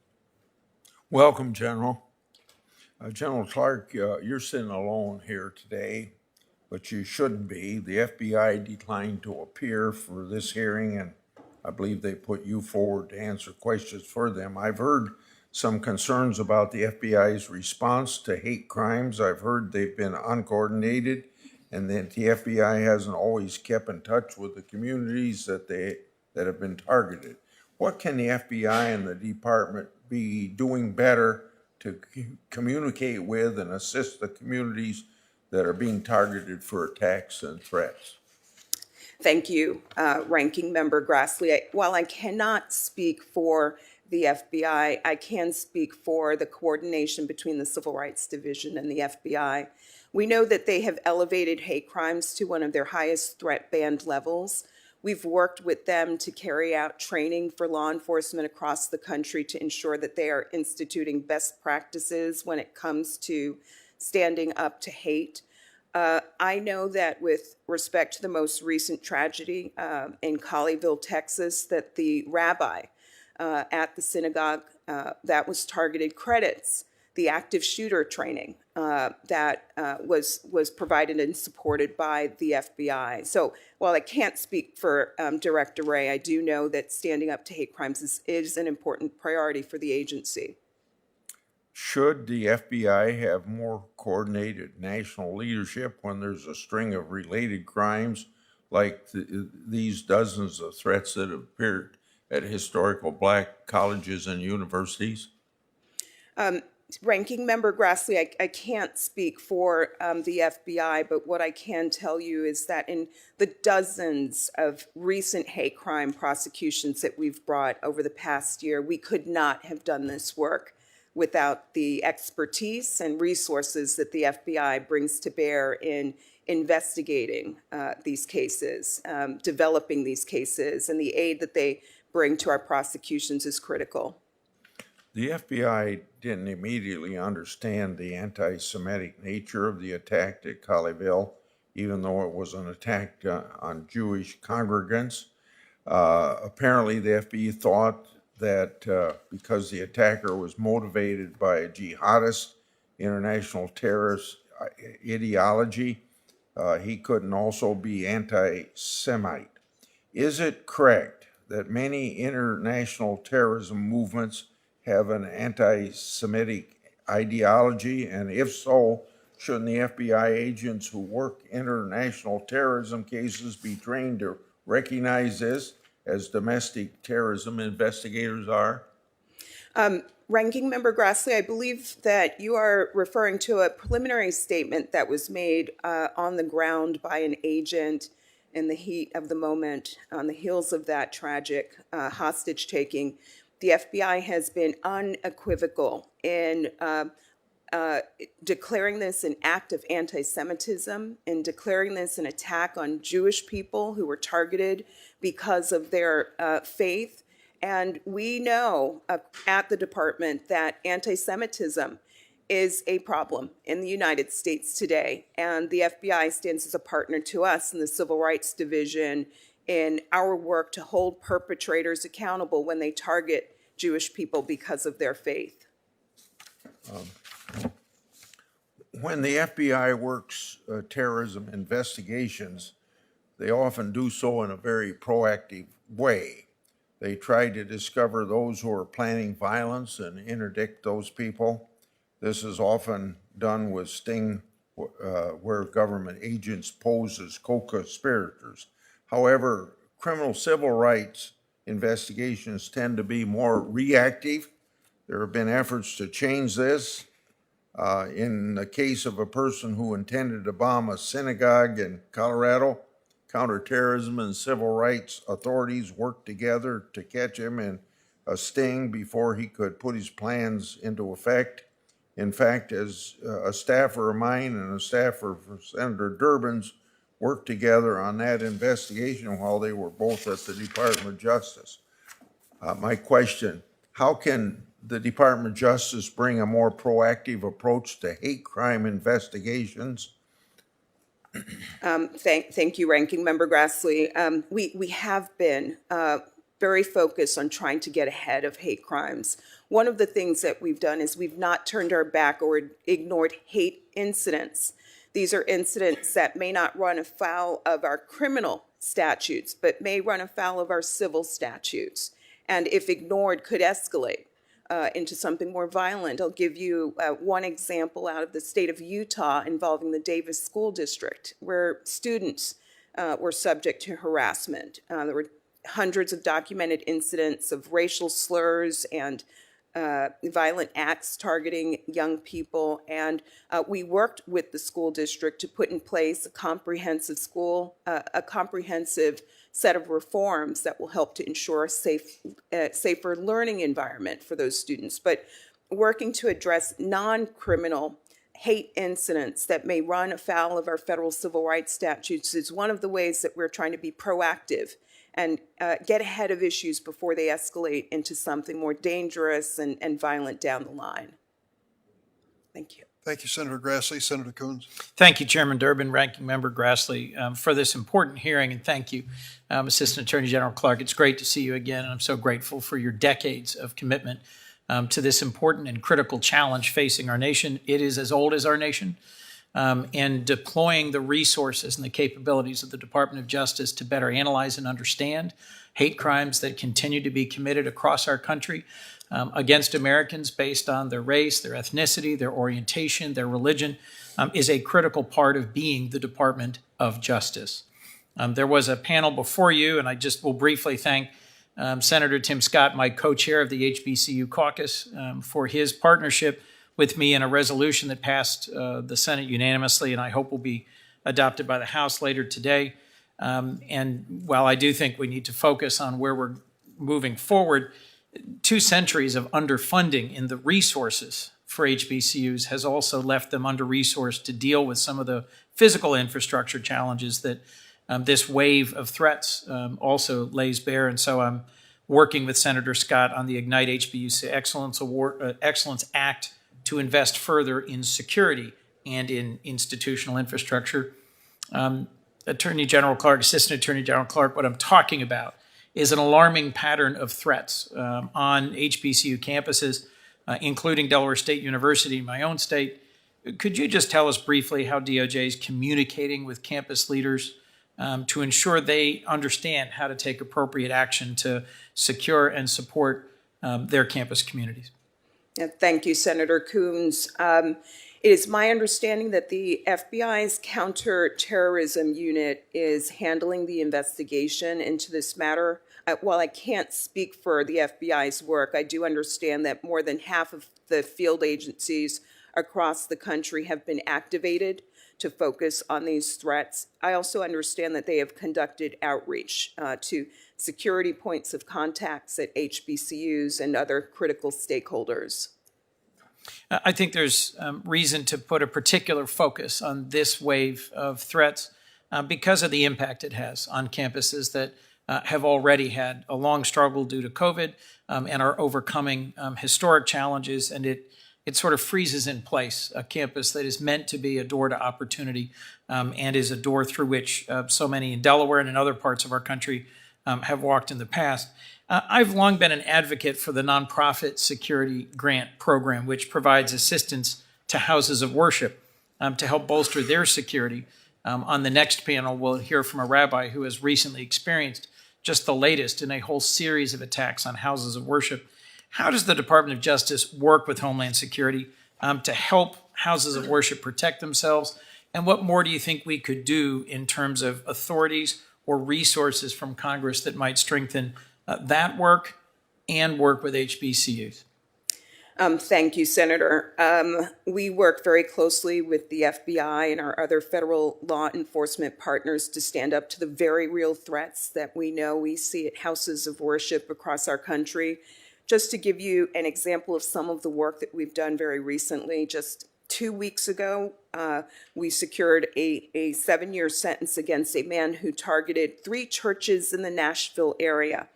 Welcome, General. General Clark, you're sitting alone here today, but you shouldn't be. The FBI declined to appear for this hearing, and I believe they put you forward to answer questions for them. I've heard some concerns about the FBI's response to hate crimes. I've heard they've been uncoordinated and that the FBI hasn't always kept in touch with the communities that have been targeted. What can the FBI and the department be doing better to communicate with and assist the communities that are being targeted for attacks and threats? Thank you, Ranking Member Grassley. While I cannot speak for the FBI, I can speak for the coordination between the Civil Rights Division and the FBI. We know that they have elevated hate crimes to one of their highest threat band levels. We've worked with them to carry out training for law enforcement across the country to ensure that they are instituting best practices when it comes to standing up to hate. I know that with respect to the most recent tragedy in Colleyville, Texas, that the rabbi at the synagogue that was targeted credits the active shooter training that was provided and supported by the FBI. So while I can't speak for Director Wray, I do know that standing up to hate crimes is an important priority for the agency. Should the FBI have more coordinated national leadership when there's a string of related crimes like these dozens of threats that have appeared at historical Black colleges and universities? Ranking Member Grassley, I can't speak for the FBI, but what I can tell you is that in the dozens of recent hate crime prosecutions that we've brought over the past year, we could not have done this work without the expertise and resources that the FBI brings to bear in investigating these cases, developing these cases, and the aid that they bring to our prosecutions is critical. The FBI didn't immediately understand the anti-Semitic nature of the attack at Colleyville, even though it was an attack on Jewish congregants. Apparently, the FBI thought that because the attacker was motivated by a jihadist, international terrorist ideology, he couldn't also be anti-Semite. Is it correct that many international terrorism movements have an anti-Semitic ideology? And if so, shouldn't the FBI agents who work international terrorism cases be trained to recognize this as domestic terrorism investigators are? Ranking Member Grassley, I believe that you are referring to a preliminary statement that was made on the ground by an agent in the heat of the moment on the heels of that tragic hostage taking. The FBI has been unequivocal in declaring this an act of anti-Semitism, in declaring this an attack on Jewish people who were targeted because of their faith. And we know at the department that anti-Semitism is a problem in the United States today. And the FBI stands as a partner to us in the Civil Rights Division in our work to hold perpetrators accountable when they target Jewish people because of their faith. When the FBI works terrorism investigations, they often do so in a very proactive way. They try to discover those who are planning violence and interdict those people. This is often done with sting where government agents pose as co-conspirators. However, criminal civil rights investigations tend to be more reactive. There have been efforts to change this. In the case of a person who intended to bomb a synagogue in Colorado, counterterrorism and civil rights authorities worked together to catch him in a sting before he could put his plans into effect. In fact, as a staffer of mine and a staffer for Senator Durbin's worked together on that investigation while they were both at the Department of Justice. My question, how can the Department of Justice bring a more proactive approach to hate crime investigations? Thank you, Ranking Member Grassley. We have been very focused on trying to get ahead of hate crimes. One of the things that we've done is we've not turned our back or ignored hate incidents. These are incidents that may not run afoul of our criminal statutes, but may run afoul of our civil statutes, and if ignored, could escalate into something more violent. I'll give you one example out of the state of Utah involving the Davis School District, where students were subject to harassment. There were hundreds of documented incidents of racial slurs and violent acts targeting young people, and we worked with the school district to put in place a comprehensive set of reforms that will help to ensure a safer learning environment for those students. But working to address non-criminal hate incidents that may run afoul of our federal civil rights statutes is one of the ways that we're trying to be proactive and get ahead of issues before they escalate into something more dangerous and violent down the line. Thank you. Thank you, Senator Grassley. Senator Coons. Thank you, Chairman Durbin, Ranking Member Grassley, for this important hearing, and thank you, Assistant Attorney General Clark. It's great to see you again, and I'm so grateful for your decades of commitment to this important and critical challenge facing our nation. It is as old as our nation, and deploying the resources and the capabilities of the Department of Justice to better analyze and understand hate crimes that continue to be committed across our country against Americans based on their race, their ethnicity, their orientation, their religion, is a critical part of being the Department of Justice. There was a panel before you, and I just will briefly thank Senator Tim Scott, my co-chair of the HBCU caucus, for his partnership with me in a resolution that passed the Senate unanimously, and I hope will be adopted by the House later today. And while I do think we need to focus on where we're moving forward, 2 centuries of underfunding in the resources for HBCUs has also left them under-resourced to deal with some of the physical infrastructure challenges that this wave of threats also lays bare. And so I'm working with Senator Scott on the Ignite HBCU Excellence Act to invest further in security and in institutional infrastructure. Attorney General Clark, Assistant Attorney General Clark, what I'm talking about is an alarming pattern of threats on HBCU campuses, including Delaware State University, my own state. Could you just tell us briefly how DOJ is communicating with campus leaders to ensure they understand how to take appropriate action to secure and support their campus communities? Thank you, Senator Coons. It is my understanding that the FBI's counterterrorism unit is handling the investigation into this matter. While I can't speak for the FBI's work, I do understand that more than half of the field agencies across the country have been activated to focus on these threats. I also understand that they have conducted outreach to security points of contacts at HBCUs and other critical stakeholders. I think there's reason to put a particular focus on this wave of threats because of the impact it has on campuses that have already had a long struggle due to COVID and are overcoming historic challenges, and it sort of freezes in place a campus that is meant to be a door to opportunity and is a door through which so many in Delaware and in other parts of our country have walked in the past. I've long been an advocate for the nonprofit security grant program, which provides assistance to houses of worship to help bolster their security. On the next panel, we'll hear from a rabbi who has recently experienced just the latest in a whole series of attacks on houses of worship. How does the Department of Justice work with Homeland Security to help houses of worship protect themselves? And what more do you think we could do in terms of authorities or resources from Congress that might strengthen that work and work with HBCUs? Thank you, Senator. We work very closely with the FBI and our other federal law enforcement partners to stand up to the very real threats that we know we see at houses of worship across our country. Just to give you an example of some of the work that we've done very recently, just 2 weeks ago, we secured a 7-year sentence against a man who targeted 3 churches in the Nashville area,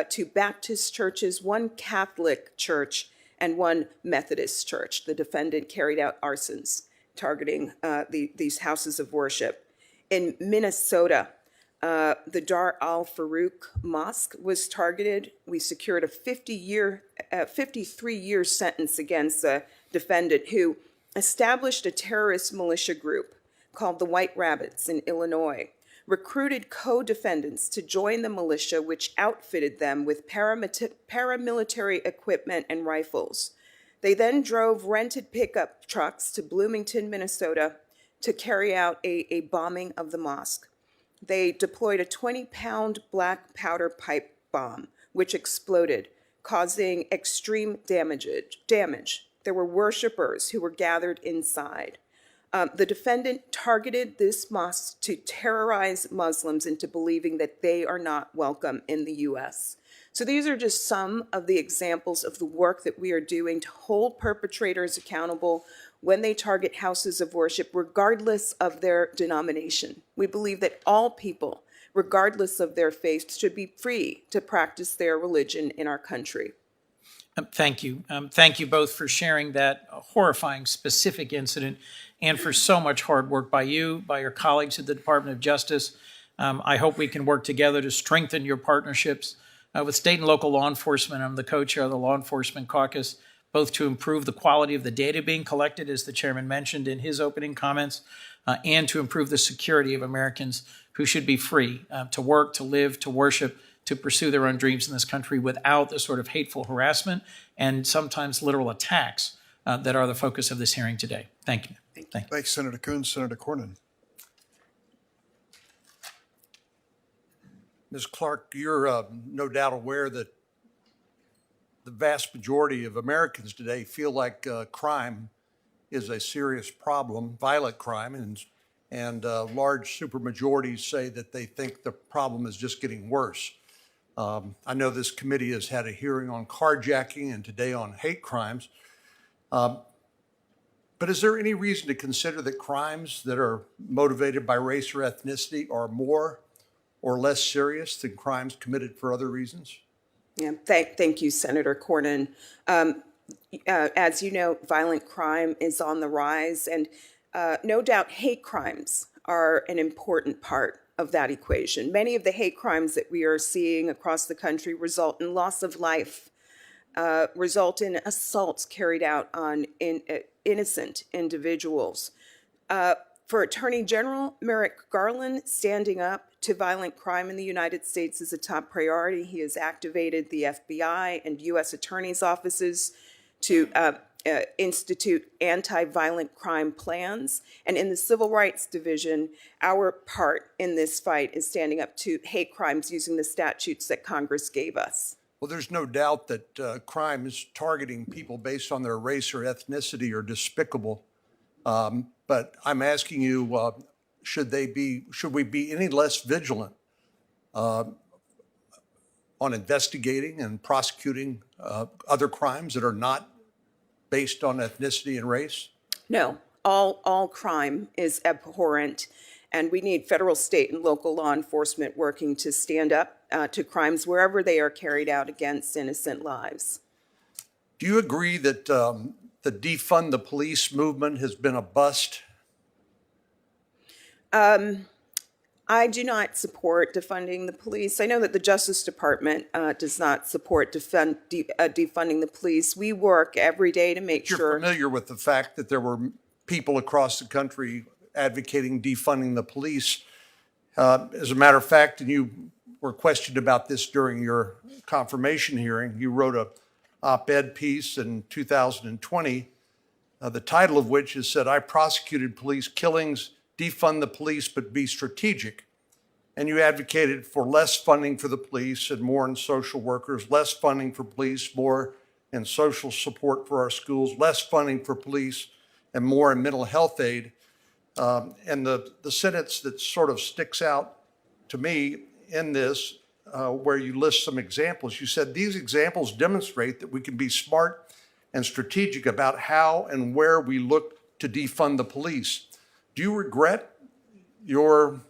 2 Baptist churches, 1 Catholic church, and 1 Methodist church. The defendant carried out arsons targeting these houses of worship. In Minnesota, the Dar al-Farouk Mosque was targeted. We secured a 53-year sentence against a defendant who established a terrorist militia group called the White Rabbits in Illinois, recruited co-defendants to join the militia, which outfitted them with paramilitary equipment and rifles. They then drove rented pickup trucks to Bloomington, Minnesota, to carry out a bombing of the mosque. They deployed a 20-pound black powder pipe bomb, which exploded, causing extreme damage. There were worshipers who were gathered inside. The defendant targeted this mosque to terrorize Muslims into believing that they are not welcome in the U.S. So these are just some of the examples of the work that we are doing to hold perpetrators accountable when they target houses of worship, regardless of their denomination. We believe that all people, regardless of their faith, should be free to practice their religion in our country. Thank you. Thank you both for sharing that horrifying specific incident and for so much hard work by you, by your colleagues at the Department of Justice. I hope we can work together to strengthen your partnerships with state and local law enforcement. I'm the co-chair of the Law Enforcement Caucus, both to improve the quality of the data being collected, as the chairman mentioned in his opening comments, and to improve the security of Americans who should be free to work, to live, to worship, to pursue their own dreams in this country without the sort of hateful harassment and sometimes literal attacks that are the focus of this hearing today. Thank you. Thanks, Senator Coons. Senator Cornyn. Ms. Clark, you're no doubt aware that the vast majority of Americans today feel like crime is a serious problem, violent crime, and large supermajorities say that they think the problem is just getting worse. I know this committee has had a hearing on carjacking and today on hate crimes. But is there any reason to consider that crimes that are motivated by race or ethnicity are more or less serious than crimes committed for other reasons? Yeah, thank you, Senator Cornyn. As you know, violent crime is on the rise, and no doubt hate crimes are an important part of that equation. Many of the hate crimes that we are seeing across the country result in loss of life, result in assaults carried out on innocent individuals. For Attorney General Merrick Garland, standing up to violent crime in the United States is a top priority. He has activated the FBI and U.S. attorneys' offices to institute anti-violent crime plans. And in the Civil Rights Division, our part in this fight is standing up to hate crimes using the statutes that Congress gave us. Well, there's no doubt that crimes targeting people based on their race or ethnicity are despicable. But I'm asking you, should we be any less vigilant on investigating and prosecuting other crimes that are not based on ethnicity and race? No, all crime is abhorrent, and we need federal, state, and local law enforcement working to stand up to crimes wherever they are carried out against innocent lives. Do you agree that the defund the police movement has been a bust? I do not support defunding the police. I know that the Justice Department does not support defunding the police. We work every day to make You're sure. familiar with the fact that there were people across the country advocating defunding the police. As a matter of fact, and you were questioned about this during your confirmation hearing, you wrote a op-ed piece in 2020, the title of which is said, "I prosecuted police killings, defund the police, but be strategic." And you advocated for less funding for the police and more in social workers, less funding for police, more in social support for our schools, less funding for police, and more in mental health aid. And the sentence that sort of sticks out to me in this, where you list some examples, you said, "These examples demonstrate that we can be smart and strategic about how and where we look to defund the police." Do you regret your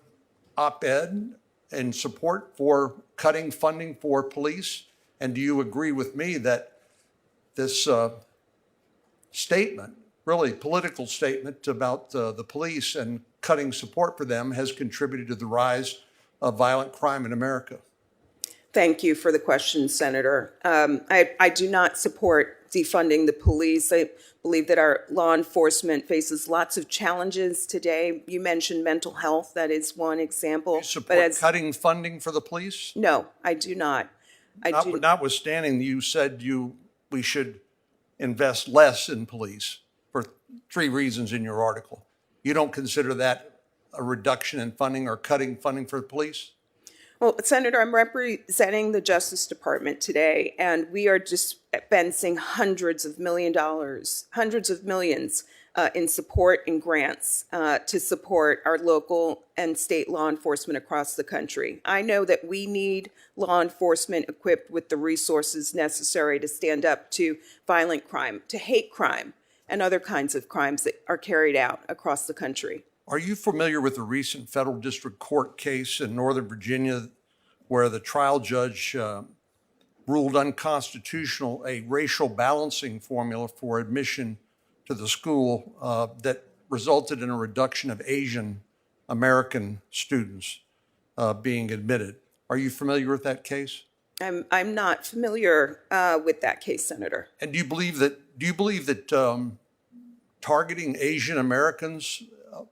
op-ed and support for cutting funding for police? And do you agree with me that this statement, really political statement about the police and cutting support for them, has contributed to the rise of violent crime in America? Thank you for the question, Senator. I do not support defunding the police. I believe that our law enforcement faces lots of challenges today. You mentioned mental health. That is one example. Do you support cutting funding for the police? No, I do not. Notwithstanding, you said we should invest less in police for 3 reasons in your article. You don't consider that a reduction in funding or cutting funding for the police? Well, Senator, I'm representing the Justice Department today, and we are dispensing hundreds of millions in support and grants to support our local and state law enforcement across the country. I know that we need law enforcement equipped with the resources necessary to stand up to violent crime, to hate crime, and other kinds of crimes that are carried out across the country. Are you familiar with the recent federal district court case in Northern Virginia where the trial judge ruled unconstitutional a racial balancing formula for admission to the school that resulted in a reduction of Asian American students being admitted? Are you familiar with that case? I'm not familiar with that case, Senator. And do you believe that targeting Asian Americans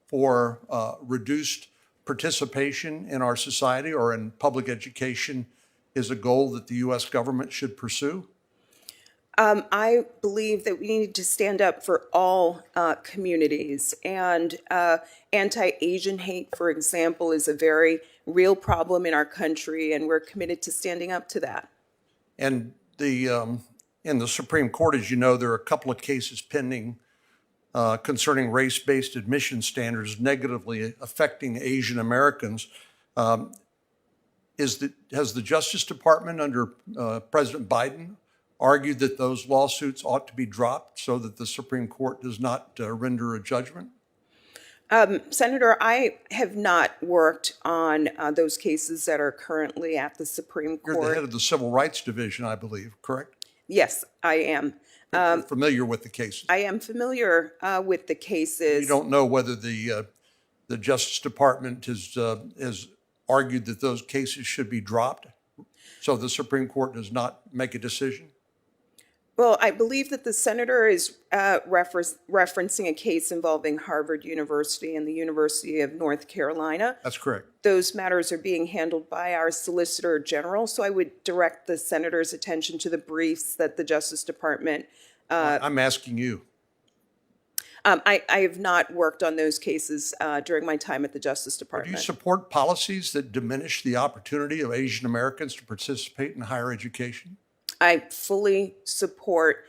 for reduced participation in our society or in public education is a goal that the U.S. government should pursue? I believe that we need to stand up for all communities, and anti-Asian hate, for example, is a very real problem in our country, and we're committed to standing up to that. And in the Supreme Court, as you know, there are a couple of cases pending concerning race-based admission standards negatively affecting Asian Americans. Has the Justice Department under President Biden argued that those lawsuits ought to be dropped so that the Supreme Court does not render a judgment? Senator, I have not worked on those cases that are currently at the Supreme Court. You're the head of the Civil Rights Division, I believe, correct? Yes, I am. You're familiar with the cases? I am familiar with the cases. You don't know whether the Justice Department has argued that those cases should be dropped so the Supreme Court does not make a decision? Well, I believe that the senator is referencing a case involving Harvard University and the University of North Carolina. That's correct. Those matters are being handled by our Solicitor General, so I would direct the senator's attention to the briefs that the Justice Department. I'm asking you. I have not worked on those cases during my time at the Justice Department. Do you support policies that diminish the opportunity of Asian Americans to participate in higher education? I fully support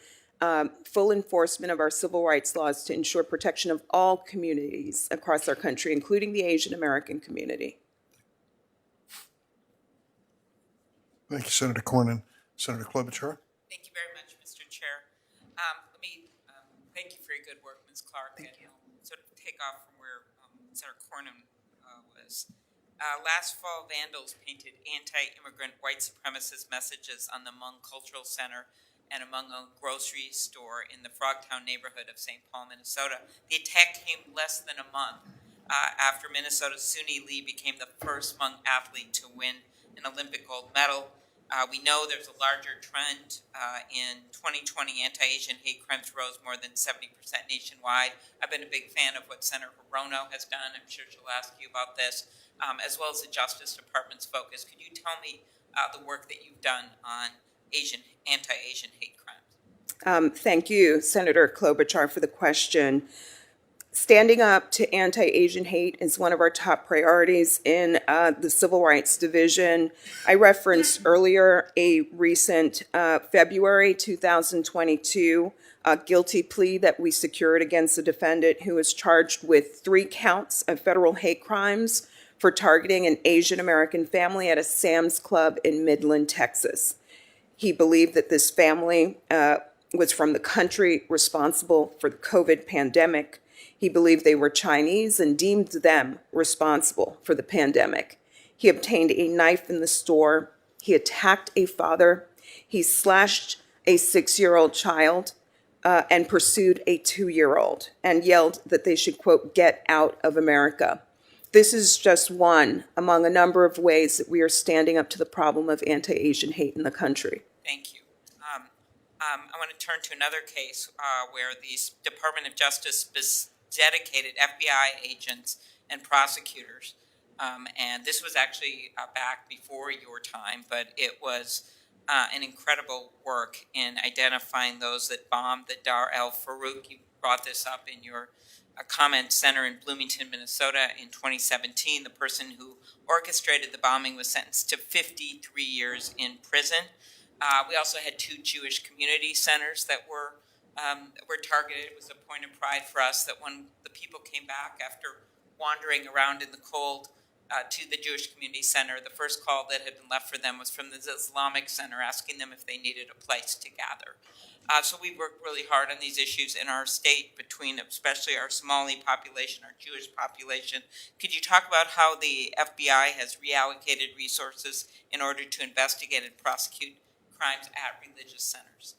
full enforcement of our civil rights laws to ensure protection of all communities across our country, including the Asian American community. Thank you, Senator Cornyn. Senator Klobuchar. Thank you very much, Mr. Chair. Let me thank you for your good work, Ms. Clark, and sort of take off from where Senator Cornyn was. Last fall, vandals painted anti-immigrant white supremacist messages on the Hmong Cultural Center and among a grocery store in the Frogtown neighborhood of St. Paul, Minnesota. The attack came less than a month after Minnesota's Suni Lee became the first Hmong athlete to win an Olympic gold medal. We know there's a larger trend. In 2020, anti-Asian hate crimes rose more than 70% nationwide. I've been a big fan of what Senator Hirono has done. I'm sure she'll ask you about this, as well as the Justice Department's focus. Could you tell me the work that you've done on anti-Asian hate crimes? Thank you, Senator Klobuchar, for the question. Standing up to anti-Asian hate is one of our top priorities in the Civil Rights Division. I referenced earlier a recent February 2022 guilty plea that we secured against a defendant who was charged with 3 counts of federal hate crimes for targeting an Asian American family at a Sam's Club in Midland, Texas. He believed that this family was from the country responsible for the COVID pandemic. He believed they were Chinese and deemed them responsible for the pandemic. He obtained a knife in the store. He attacked a father. He slashed a 6-year-old child and pursued a 2-year-old and yelled that they should, quote, get out of America. This is just one among a number of ways that we are standing up to the problem of anti-Asian hate in the country. Thank you. I want to turn to another case where the Department of Justice dedicated FBI agents and prosecutors, and this was actually back before your time, but it was an incredible work in identifying those that bombed the Dar el-Farouk. You brought this up in your comment center in Bloomington, Minnesota in 2017. The person who orchestrated the bombing was sentenced to 53 years in prison. We also had 2 Jewish community centers that were targeted. It was a point of pride for us that when the people came back after wandering around in the cold to the Jewish Community Center, the first call that had been left for them was from the Islamic Center asking them if they needed a place to gather. So we worked really hard on these issues in our state, between especially our Somali population, our Jewish population. Could you talk about how the FBI has reallocated resources in order to investigate and prosecute crimes at religious centers?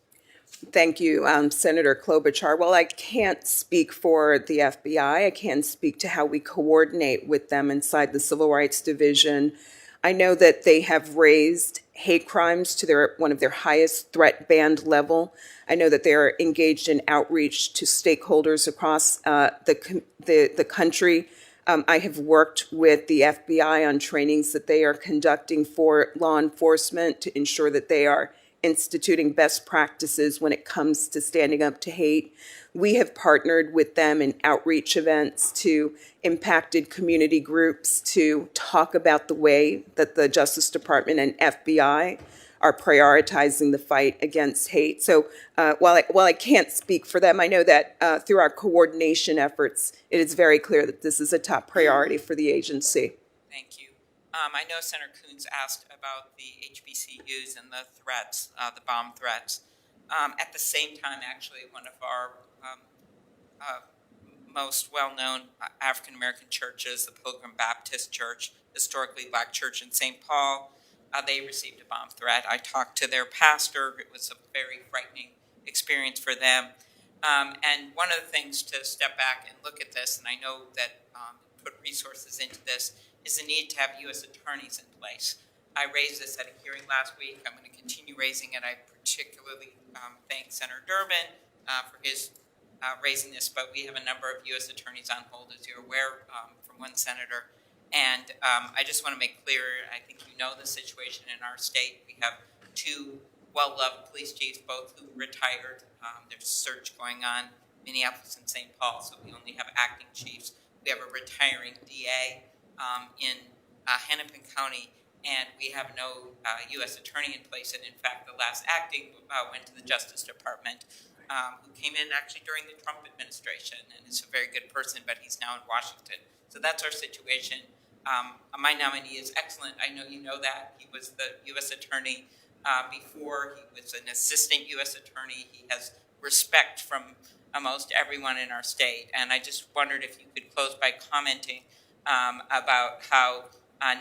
Thank you, Senator Klobuchar. Well, I can't speak for the FBI. I can speak to how we coordinate with them inside the Civil Rights Division. I know that they have raised hate crimes to one of their highest threat band level. I know that they are engaged in outreach to stakeholders across the country. I have worked with the FBI on trainings that they are conducting for law enforcement to ensure that they are instituting best practices when it comes to standing up to hate. We have partnered with them in outreach events to impacted community groups to talk about the way that the Justice Department and FBI are prioritizing the fight against hate. So while I can't speak for them, I know that through our coordination efforts, it is very clear that this is a top priority for the agency. Thank you. I know Senator Coons asked about the HBCUs and the threats, the bomb threats. At the same time, actually, one of our most well-known African-American churches, the Pilgrim Baptist Church, historically black church in St. Paul, they received a bomb threat. I talked to their pastor. It was a very frightening experience for them. And one of the things to step back and look at this, and I know that put resources into this, is the need to have U.S. attorneys in place. I raised this at a hearing last week. I'm going to continue raising it. I particularly thank Senator Durbin for his raising this, but we have a number of U.S. attorneys on hold, as you're aware, from one senator. And I just want to make clear, I think you know the situation in our state. We have 2 well-loved police chiefs, both who retired. There's a search going on, Minneapolis and St. Paul, so we only have acting chiefs. We have a retiring DA in Hennepin County, and we have no U.S. attorney in place. And in fact, the last acting went to the Justice Department, who came in actually during the Trump administration, and is a very good person, but he's now in Washington. So that's our situation. My nominee is excellent. I know you know that. He was the U.S. attorney before. He was an assistant U.S. attorney. He has respect from almost everyone in our state. And I just wondered if you could close by commenting about how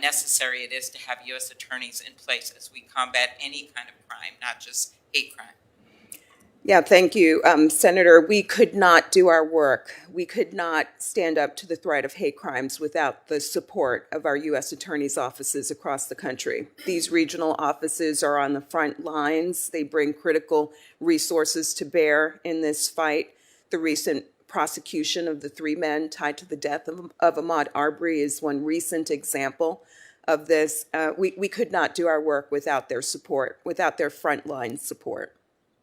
necessary it is to have U.S. attorneys in place as we combat any kind of crime, not just hate crime. Yeah, thank you, Senator. We could not do our work. We could not stand up to the threat of hate crimes without the support of our U.S. attorneys' offices across the country. These regional offices are on the front lines. They bring critical resources to bear in this fight. The recent prosecution of the 3 men tied to the death of Ahmaud Arbery is one recent example of this. We could not do our work without their support, without their frontline support.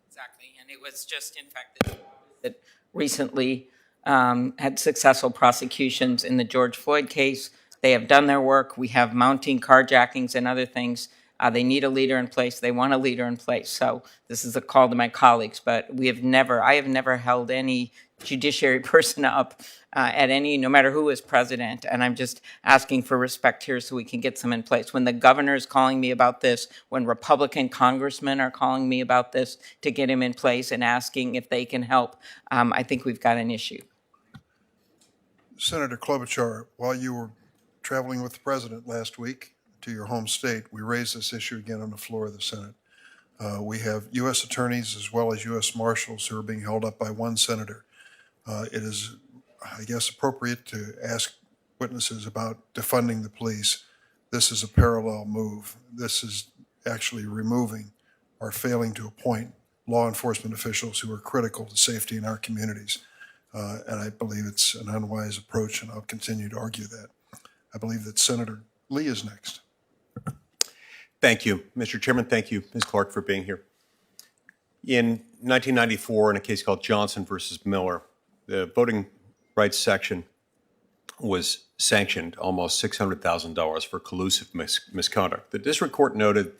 Exactly, and it was just, in fact, that recently had successful prosecutions in the George Floyd case. They have done their work. We have mounting carjackings and other things. They need a leader in place. They want a leader in place. So this is a call to my colleagues, but I have never held any judiciary person up at any, no matter who is president. And I'm just asking for respect here so we can get some in place. When the governor is calling me about this, when Republican congressmen are calling me about this to get him in place and asking if they can help, I think we've got an issue. Senator Klobuchar, while you were traveling with the president last week to your home state, we raised this issue again on the floor of the Senate. We have U.S. attorneys as well as U.S. marshals who are being held up by one senator. It is, I guess, appropriate to ask witnesses about defunding the police. This is a parallel move. This is actually removing or failing to appoint law enforcement officials who are critical to safety in our communities. And I believe it's an unwise approach, and I'll continue to argue that. I believe that Senator Lee is next. Thank you, Mr. Chairman. Thank you, Ms. Clark, for being here. In 1994, in a case called Johnson versus Miller, the voting rights section was sanctioned almost $600,000 for collusive misconduct. The district court noted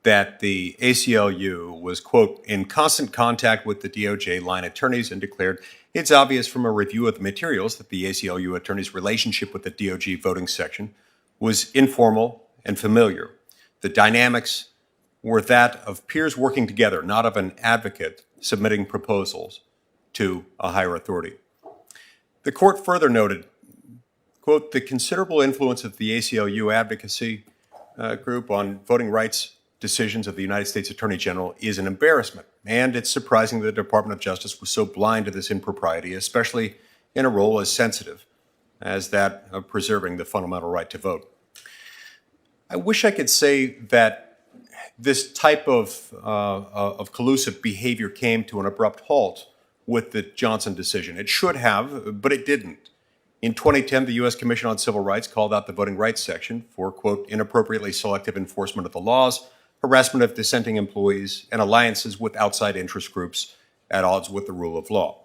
that the ACLU was, quote, in constant contact with the DOJ line attorneys and declared it's obvious from a review of the materials that the ACLU attorney's relationship with the DOJ voting section was informal and familiar. The dynamics were that of peers working together, not of an advocate submitting proposals to a higher authority. The court further noted, quote, the considerable influence of the ACLU advocacy group on voting rights decisions of the United States Attorney General is an embarrassment, and it's surprising that the Department of Justice was so blind to this impropriety, especially in a role as sensitive as that of preserving the fundamental right to vote. I wish I could say that this type of collusive behavior came to an abrupt halt with the Johnson decision. It should have, but it didn't. In 2010, the U.S. Commission on Civil Rights called out the voting rights section for, quote, inappropriately selective enforcement of the laws, harassment of dissenting employees, and alliances with outside interest groups at odds with the rule of law.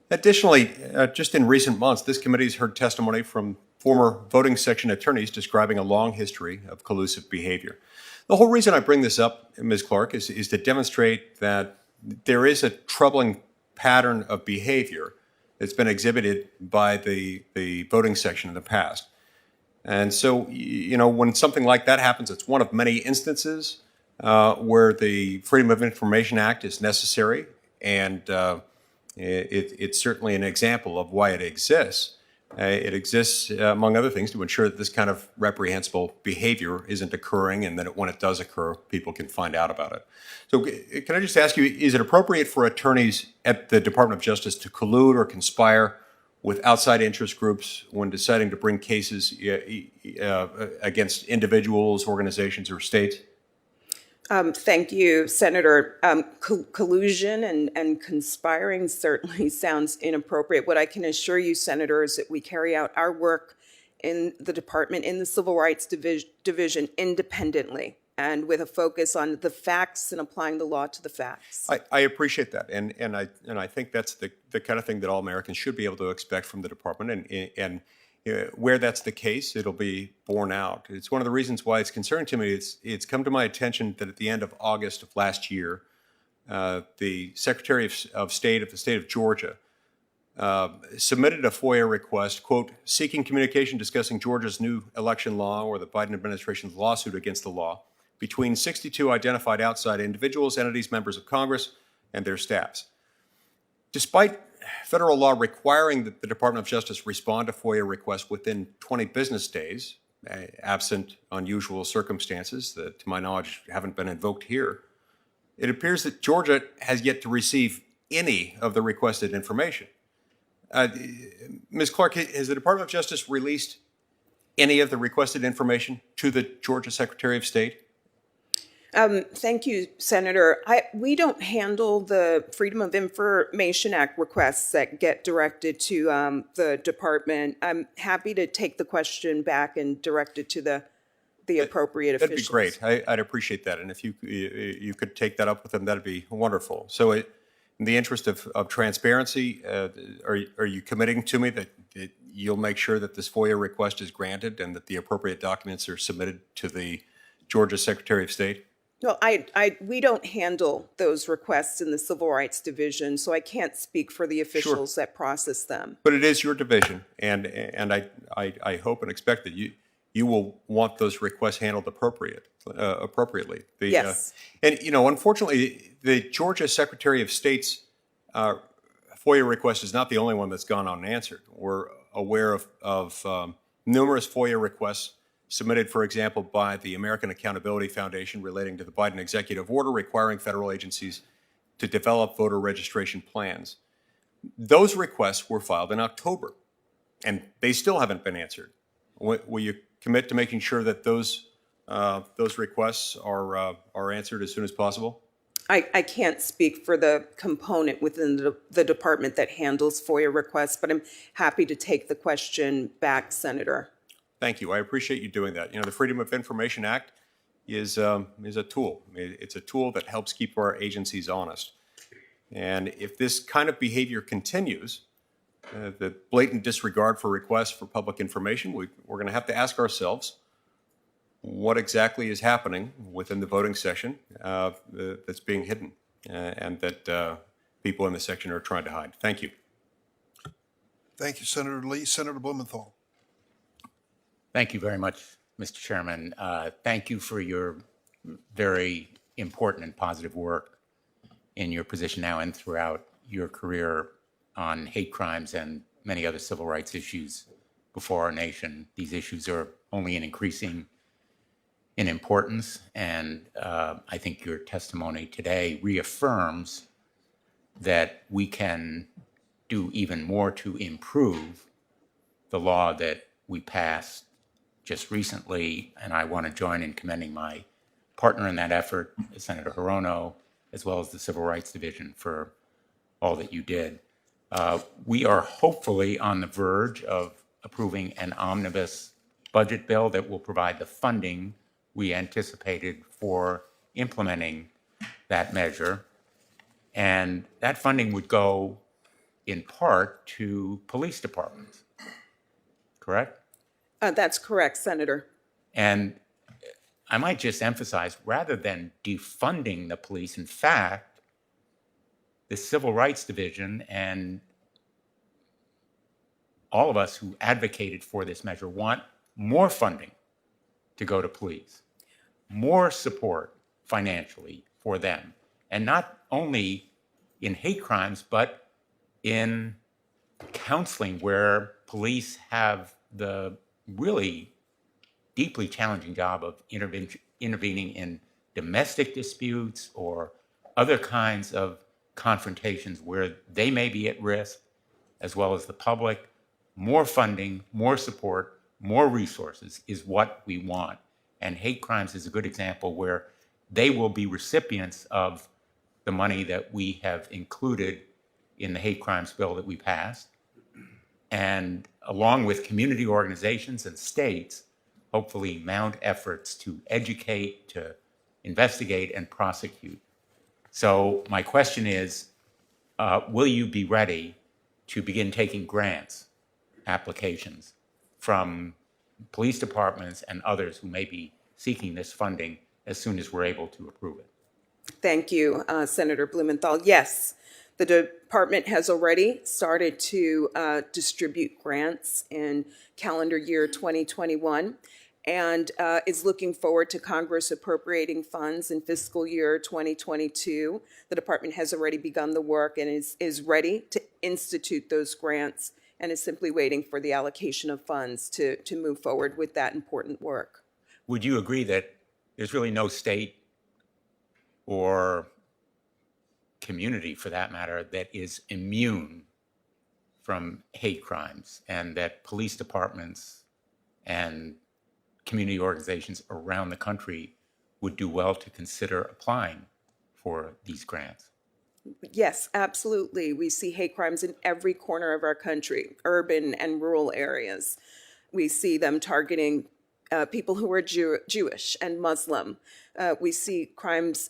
Additionally, just in recent months, this committee has heard testimony from former voting section attorneys describing a long history of collusive behavior. The whole reason I bring this up, Ms. Clark, is to demonstrate that there is a troubling pattern of behavior that's been exhibited by the voting section in the past. And so, you know, when something like that happens, it's one of many instances where the Freedom of Information Act is necessary, and it's certainly an example of why it exists. It exists, among other things, to ensure that this kind of reprehensible behavior isn't occurring, and that when it does occur, people can find out about it. So can I just ask you, is it appropriate for attorneys at the Department of Justice to collude or conspire with outside interest groups when deciding to bring cases against individuals, organizations, or states? Thank you, Senator. Collusion and conspiring certainly sounds inappropriate. What I can assure you, Senator, is that we carry out our work in the department, in the Civil Rights Division, independently and with a focus on the facts and applying the law to the facts. I appreciate that, and I think that's the kind of thing that all Americans should be able to expect from the department, and where that's the case, it'll be borne out. It's one of the reasons why it's concerning to me. It's come to my attention that at the end of August of last year, the Secretary of State of the state of Georgia submitted a FOIA request, quote, seeking communication discussing Georgia's new election law or the Biden administration's lawsuit against the law between 62 identified outside individuals, entities, members of Congress, and their staffs. Despite federal law requiring that the Department of Justice respond to FOIA requests within 20 business days, absent unusual circumstances that, to my knowledge, haven't been invoked here, it appears that Georgia has yet to receive any of the requested information. Ms. Clark, has the Department of Justice released any of the requested information to the Georgia Secretary of State? Thank you, Senator. We don't handle the Freedom of Information Act requests that get directed to the department. I'm happy to take the question back and direct it to the appropriate officials. That'd be great. I'd appreciate that. And if you could take that up with them, that'd be wonderful. So in the interest of transparency, are you committing to me that you'll make sure that this FOIA request is granted and that the appropriate documents are submitted to the Georgia Secretary of State? No, we don't handle those requests in the Civil Rights Division, so I can't speak for the officials that process them. But it is your division, and I hope and expect that you will want those requests handled appropriately. Yes. And unfortunately, the Georgia Secretary of State's FOIA request is not the only one that's gone unanswered. We're aware of numerous FOIA requests submitted, for example, by the American Accountability Foundation relating to the Biden executive order requiring federal agencies to develop voter registration plans. Those requests were filed in October, and they still haven't been answered. Will you commit to making sure that those requests are answered as soon as possible? I can't speak for the component within the department that handles FOIA requests, but I'm happy to take the question back, Senator. Thank you. I appreciate you doing that. The Freedom of Information Act is a tool. It's a tool that helps keep our agencies honest. And if this kind of behavior continues, the blatant disregard for requests for public information, we're going to have to ask ourselves what exactly is happening within the voting session that's being hidden and that people in the section are trying to hide. Thank you. Thank you, Senator Lee. Senator Blumenthal. Thank you very much, Mr. Chairman. Thank you for your very important and positive work in your position now and throughout your career on hate crimes and many other civil rights issues before our nation. These issues are only increasing in importance, and I think your testimony today reaffirms that we can do even more to improve the law that we passed just recently, and I want to join in commending my partner in that effort, Senator Hirono, as well as the Civil Rights Division for all that you did. We are hopefully on the verge of approving an omnibus budget bill that will provide the funding we anticipated for implementing that measure. And that funding would go in part to police departments, correct? That's correct, Senator. And I might just emphasize, rather than defunding the police, in fact, the Civil Rights Division and all of us who advocated for this measure want more funding to go to police, more support financially for them, and not only in hate crimes, but in counseling where police have the really deeply challenging job of intervening in domestic disputes or other kinds of confrontations where they may be at risk, as well as the public. More funding, more support, more resources is what we want. And hate crimes is a good example where they will be recipients of the money that we have included in the hate crimes bill that we passed. And along with community organizations and states, hopefully mount efforts to educate, to investigate, and prosecute. So my question is, will you be ready to begin taking grants, applications from police departments and others who may be seeking this funding as soon as we're able to approve it? Thank you, Senator Blumenthal. Yes, the department has already started to distribute grants in calendar year 2021 and is looking forward to Congress appropriating funds in fiscal year 2022. The department has already begun the work and is ready to institute those grants and is simply waiting for the allocation of funds to move forward with that important work. Would you agree that there's really no state or community, for that matter, that is immune from hate crimes, and that police departments and community organizations around the country would do well to consider applying for these grants. Yes, absolutely. We see hate crimes in every corner of our country, urban and rural areas. We see them targeting people who are Jewish and Muslim. We see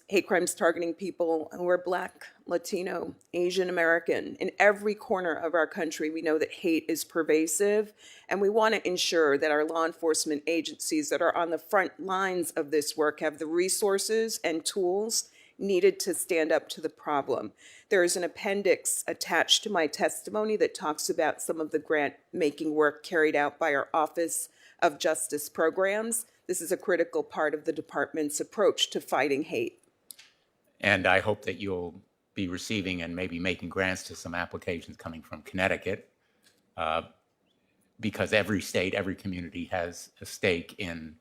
hate crimes targeting people who are Black, Latino, Asian American. In every corner of our country, we know that hate is pervasive, and we want to ensure that our law enforcement agencies that are on the front lines of this work have the resources and tools needed to stand up to the problem. There is an appendix attached to my testimony that talks about some of the grant-making work carried out by our Office of Justice Programs. This is a critical part of the department's approach to fighting hate. And I hope that you'll be receiving and maybe making grants to some applications coming from Connecticut, because every state, every community has a stake in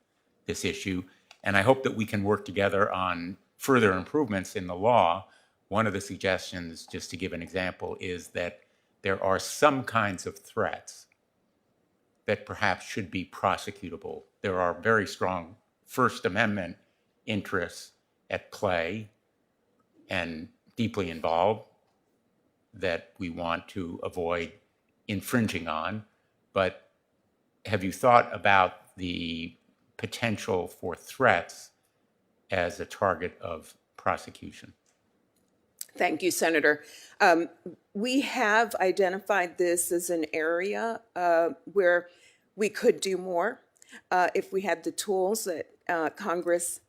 this issue. And I hope that we can work together on further improvements in the law. One of the suggestions, just to give an example, is that there are some kinds of threats that perhaps should be prosecutable. There are very strong First Amendment interests at play and deeply involved that we want to avoid infringing on. But have you thought about the potential for threats as a target of prosecution? Thank you, Senator. We have identified this as an area where we could do more if we had the tools that Congress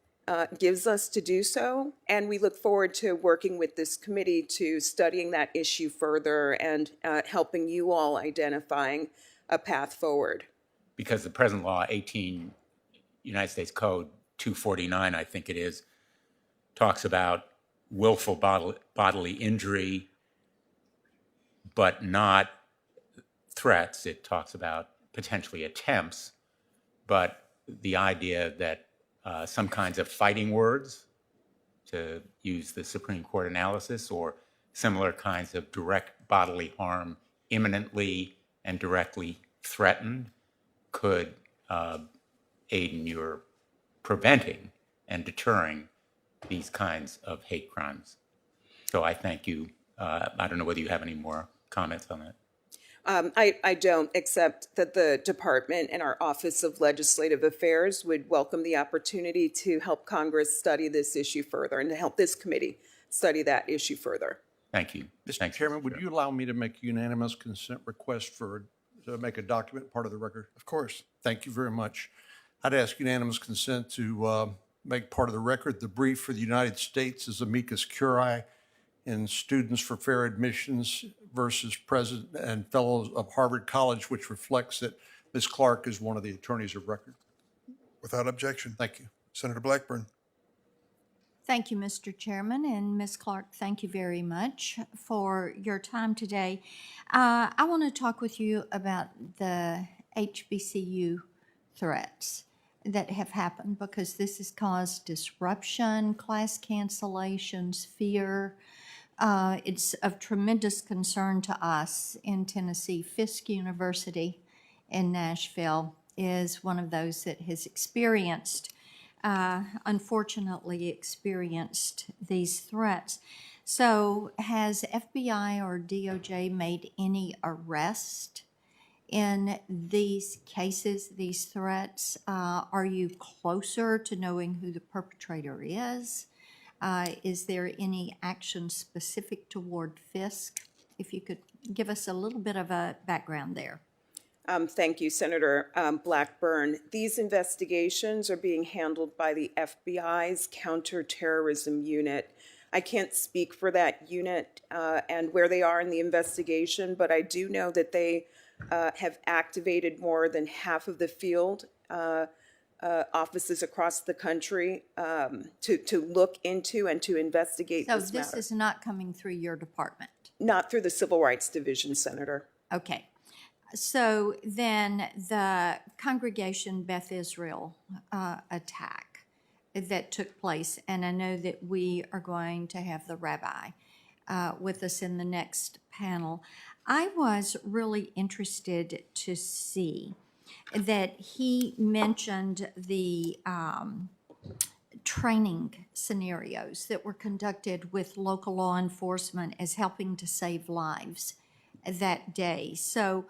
gives us to do so. And we look forward to working with this committee to studying that issue further and helping you all identifying a path forward. Because the present law, 18 United States Code 249, I think it is, talks about willful bodily injury, but not threats. It talks about potentially attempts, but the idea that some kinds of fighting words, to use the Supreme Court analysis, or similar kinds of direct bodily harm, imminently and directly threatened, could aid in your preventing and deterring these kinds of hate crimes. So I thank you. I don't know whether you have any more comments on that. I don't, except that the department and our Office of Legislative Affairs would welcome the opportunity to help Congress study this issue further and to help this committee study that issue further. Thank you. Mr. Chairman, would you allow me to make a unanimous consent request to make a document part of the record? Of course. Thank you very much. I'd ask unanimous consent to make part of the record the brief for the United States as amicus curiae in Students for Fair Admissions versus President and Fellows of Harvard College, which reflects that Ms. Clark is one of the attorneys of record. Without objection. Thank you. Senator Blackburn. Thank you, Mr. Chairman, and Ms. Clark, thank you very much for your time today. I want to talk with you about the Hbcu threats that have happened, because this has caused disruption, class cancellations, fear. It's of tremendous concern to us in Tennessee. Fisk University in Nashville is one of those that has unfortunately experienced these threats. So has FBI or DOJ made any arrest in these cases, these threats? Are you closer to knowing who the perpetrator is? Is there any action specific toward Fisk? If you could give us a little bit of a background there. Thank you, Senator Blackburn. These investigations are being handled by the FBI's Counterterrorism Unit. I can't speak for that unit and where they are in the investigation, but I do know that they have activated more than half of the field offices across the country to look into and to investigate this matter. So this is not coming through your department? Not through the Civil Rights Division, Senator. Okay. So then the Congregation Beth Israel attack that took place, and I know that we are going to have the rabbi with us in the next panel. I was really interested to see that he mentioned the training scenarios that were conducted with local law enforcement as helping to save lives that day. So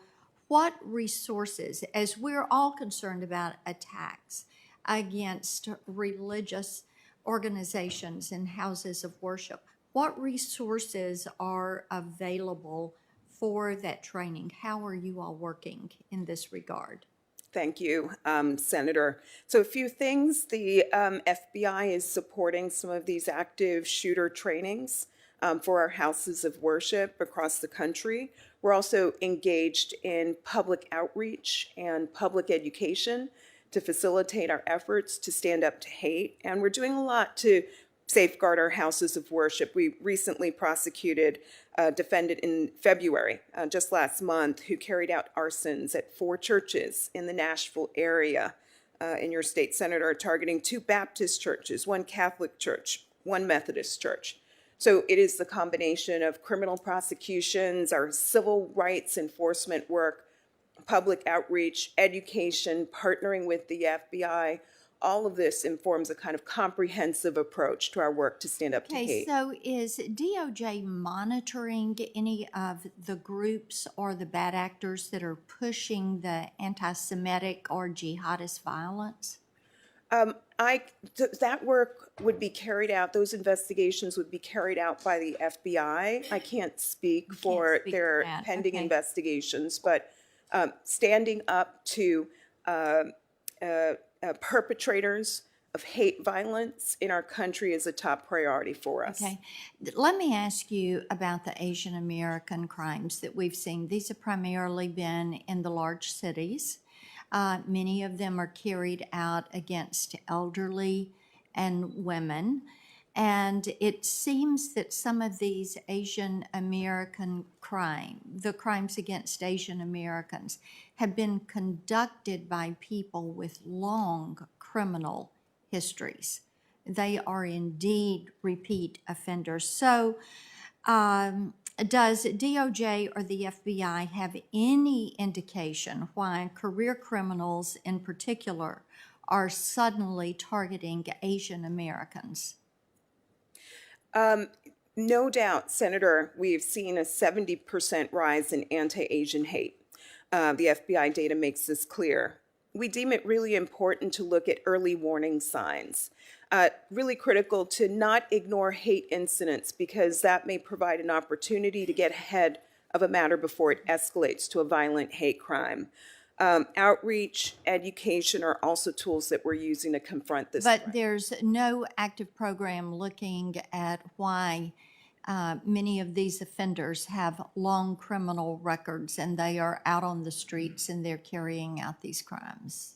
what resources, as we're all concerned about attacks against religious organizations and houses of worship, what resources are available for that training? How are you all working in this regard? Thank you, Senator. So a few things. The FBI is supporting some of these active shooter trainings for our houses of worship across the country. We're also engaged in public outreach and public education to facilitate our efforts to stand up to hate. And we're doing a lot to safeguard our houses of worship. We recently prosecuted a defendant in February, just last month, who carried out arsons at 4 churches in the Nashville area in your state, Senator, targeting 2 Baptist churches, 1 Catholic church, 1 Methodist church. So it is the combination of criminal prosecutions, our civil rights enforcement work, public outreach, education, partnering with the FBI. All of this informs a kind of comprehensive approach to our work to stand up to Okay, hate. so is DOJ monitoring any of the groups or the bad actors that are pushing the anti-Semitic or jihadist violence? That work would be carried out, those investigations would be carried out by the FBI. I can't speak for their pending investigations, but standing up to perpetrators of hate violence in our country is a top priority for us. Okay. Let me ask you about the Asian American crimes that we've seen. These have primarily been in the large cities. Many of them are carried out against elderly and women. And it seems that some of these Asian American the crimes against Asian Americans, have been conducted by people with long criminal histories. They are indeed repeat offenders. So, does DOJ or the FBI have any indication why career criminals in particular are suddenly targeting Asian Americans? No doubt, Senator, we've seen a 70% rise in anti-Asian hate. The FBI data makes this clear. We deem it really important to look at early warning signs. Really critical to not ignore hate incidents because that may provide an opportunity to get ahead of a matter before it escalates to a violent hate crime. Outreach, education are also tools that we're using to confront this. But there's no active program looking at why many of these offenders have long criminal records and they are out on the streets and they're carrying out these crimes.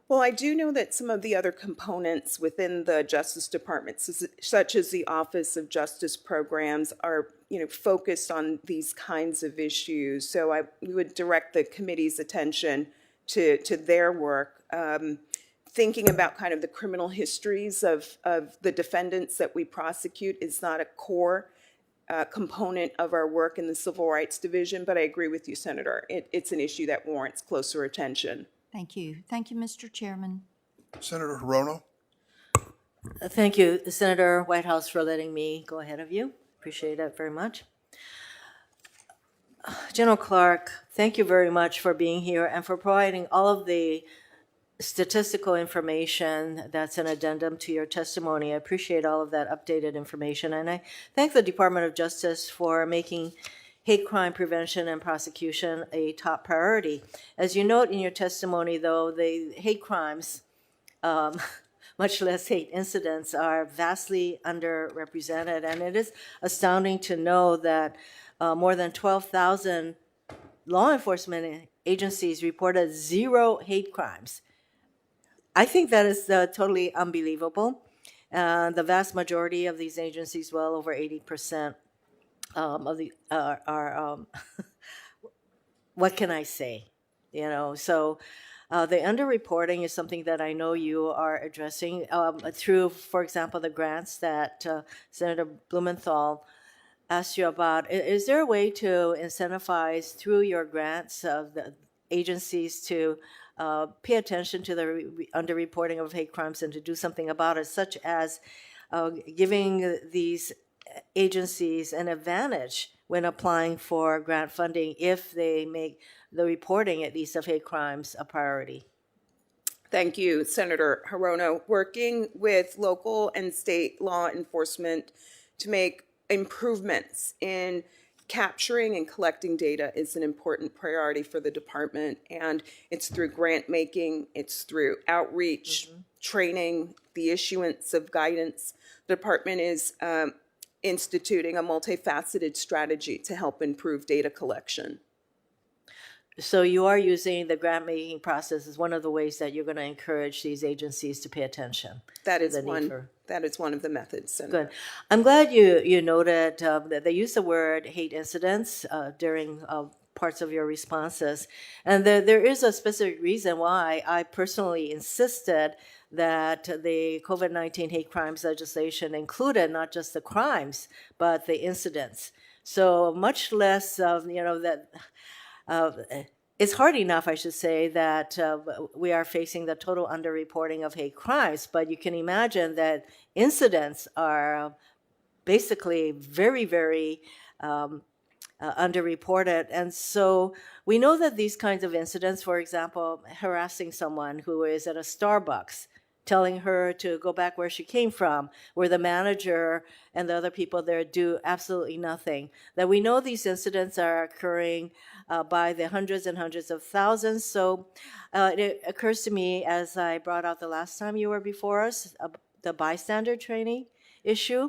Well, I do know that some of the other components within the Justice Department, such as the Office of Justice Programs, are focused on these kinds of issues. So we would direct the committee's attention to their work, thinking about kind of the criminal histories of the defendants that we prosecute is not a core component of our work in the Civil Rights Division, but I agree with you, Senator. It's an issue that warrants closer attention. Thank you. Thank you, Mr. Chairman. Senator Hirono. Thank you, Senator Whitehouse, for letting me go ahead of you. Appreciate that very much. General Clark, thank you very much for being here and for providing all of the statistical information that's an addendum to your testimony. I appreciate all of that updated information, and I thank the Department of Justice for making hate crime prevention and prosecution a top priority. As you note in your testimony, though, the hate crimes, much less hate incidents, are vastly underrepresented, and it is astounding to know that more than 12,000 law enforcement agencies reported 0 hate crimes. I think that is totally unbelievable. The vast majority of these agencies, well over 80%, of the are what can I say? So the underreporting is something that I know you are addressing through, for example, the grants that Senator Blumenthal ask you about, is there a way to incentivize through your grants of the agencies to pay attention to the underreporting of hate crimes and to do something about it, such as giving these agencies an advantage when applying for grant funding if they make the reporting, at least of hate crimes, a priority? Thank you, Senator Hirono. Working with local and state law enforcement to make improvements in capturing and collecting data is an important priority for the department. And it's through grant making, it's through outreach, training, the issuance of guidance. The department is instituting a multifaceted strategy to help improve data collection. So you are using the grant-making process as one of the ways that you're going to encourage these agencies to pay attention. That is to the need one. for- That is one of the methods, Senator. Good. I'm glad you noted that they use the word hate incidents during parts of your responses. And there is a specific reason why I personally insisted that the COVID-19 hate crimes legislation included not just the crimes, but the incidents. So much less of, that it's hard enough, I should say, that we are facing the total underreporting of hate crimes, but you can imagine that incidents are basically very, very underreported. And so we know that these kinds of incidents, for example, harassing someone who is at a Starbucks, telling her to go back where she came from, where the manager and the other people there do absolutely nothing. That we know these incidents are occurring by the hundreds and hundreds of thousands. So it occurs to me, as I brought out the last time you were before us, the bystander training issue.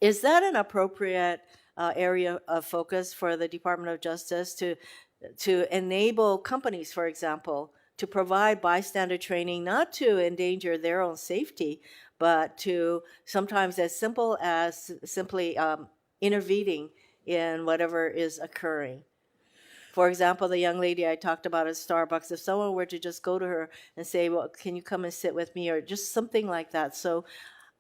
Is that an appropriate area of focus for the Department of Justice to enable companies, for example, to provide bystander training, not to endanger their own safety, but to sometimes as simple as simply intervening in whatever is occurring? For example, the young lady I talked about at Starbucks, if someone were to just go to her and say, well, can you come and sit with me, or just something like that. So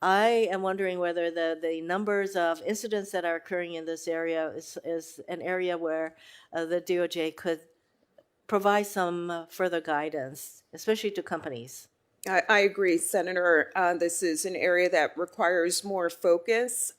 I am wondering whether the numbers of incidents that are occurring in this area is an area where the DOJ could provide some further guidance, especially to companies. I agree, Senator. This is an area that requires more focus,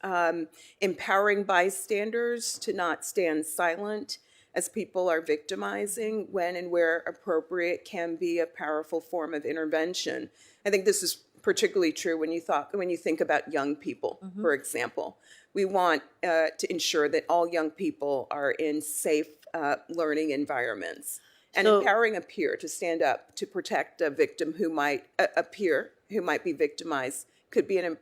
empowering bystanders to not stand silent as people are victimizing, when and where appropriate, can be a powerful form of intervention. I think this is particularly true when you think about young people, for example. We want to ensure that all young people are in safe learning environments. And empowering a peer to stand up to protect a victim who might, a peer who might be victimized, could be an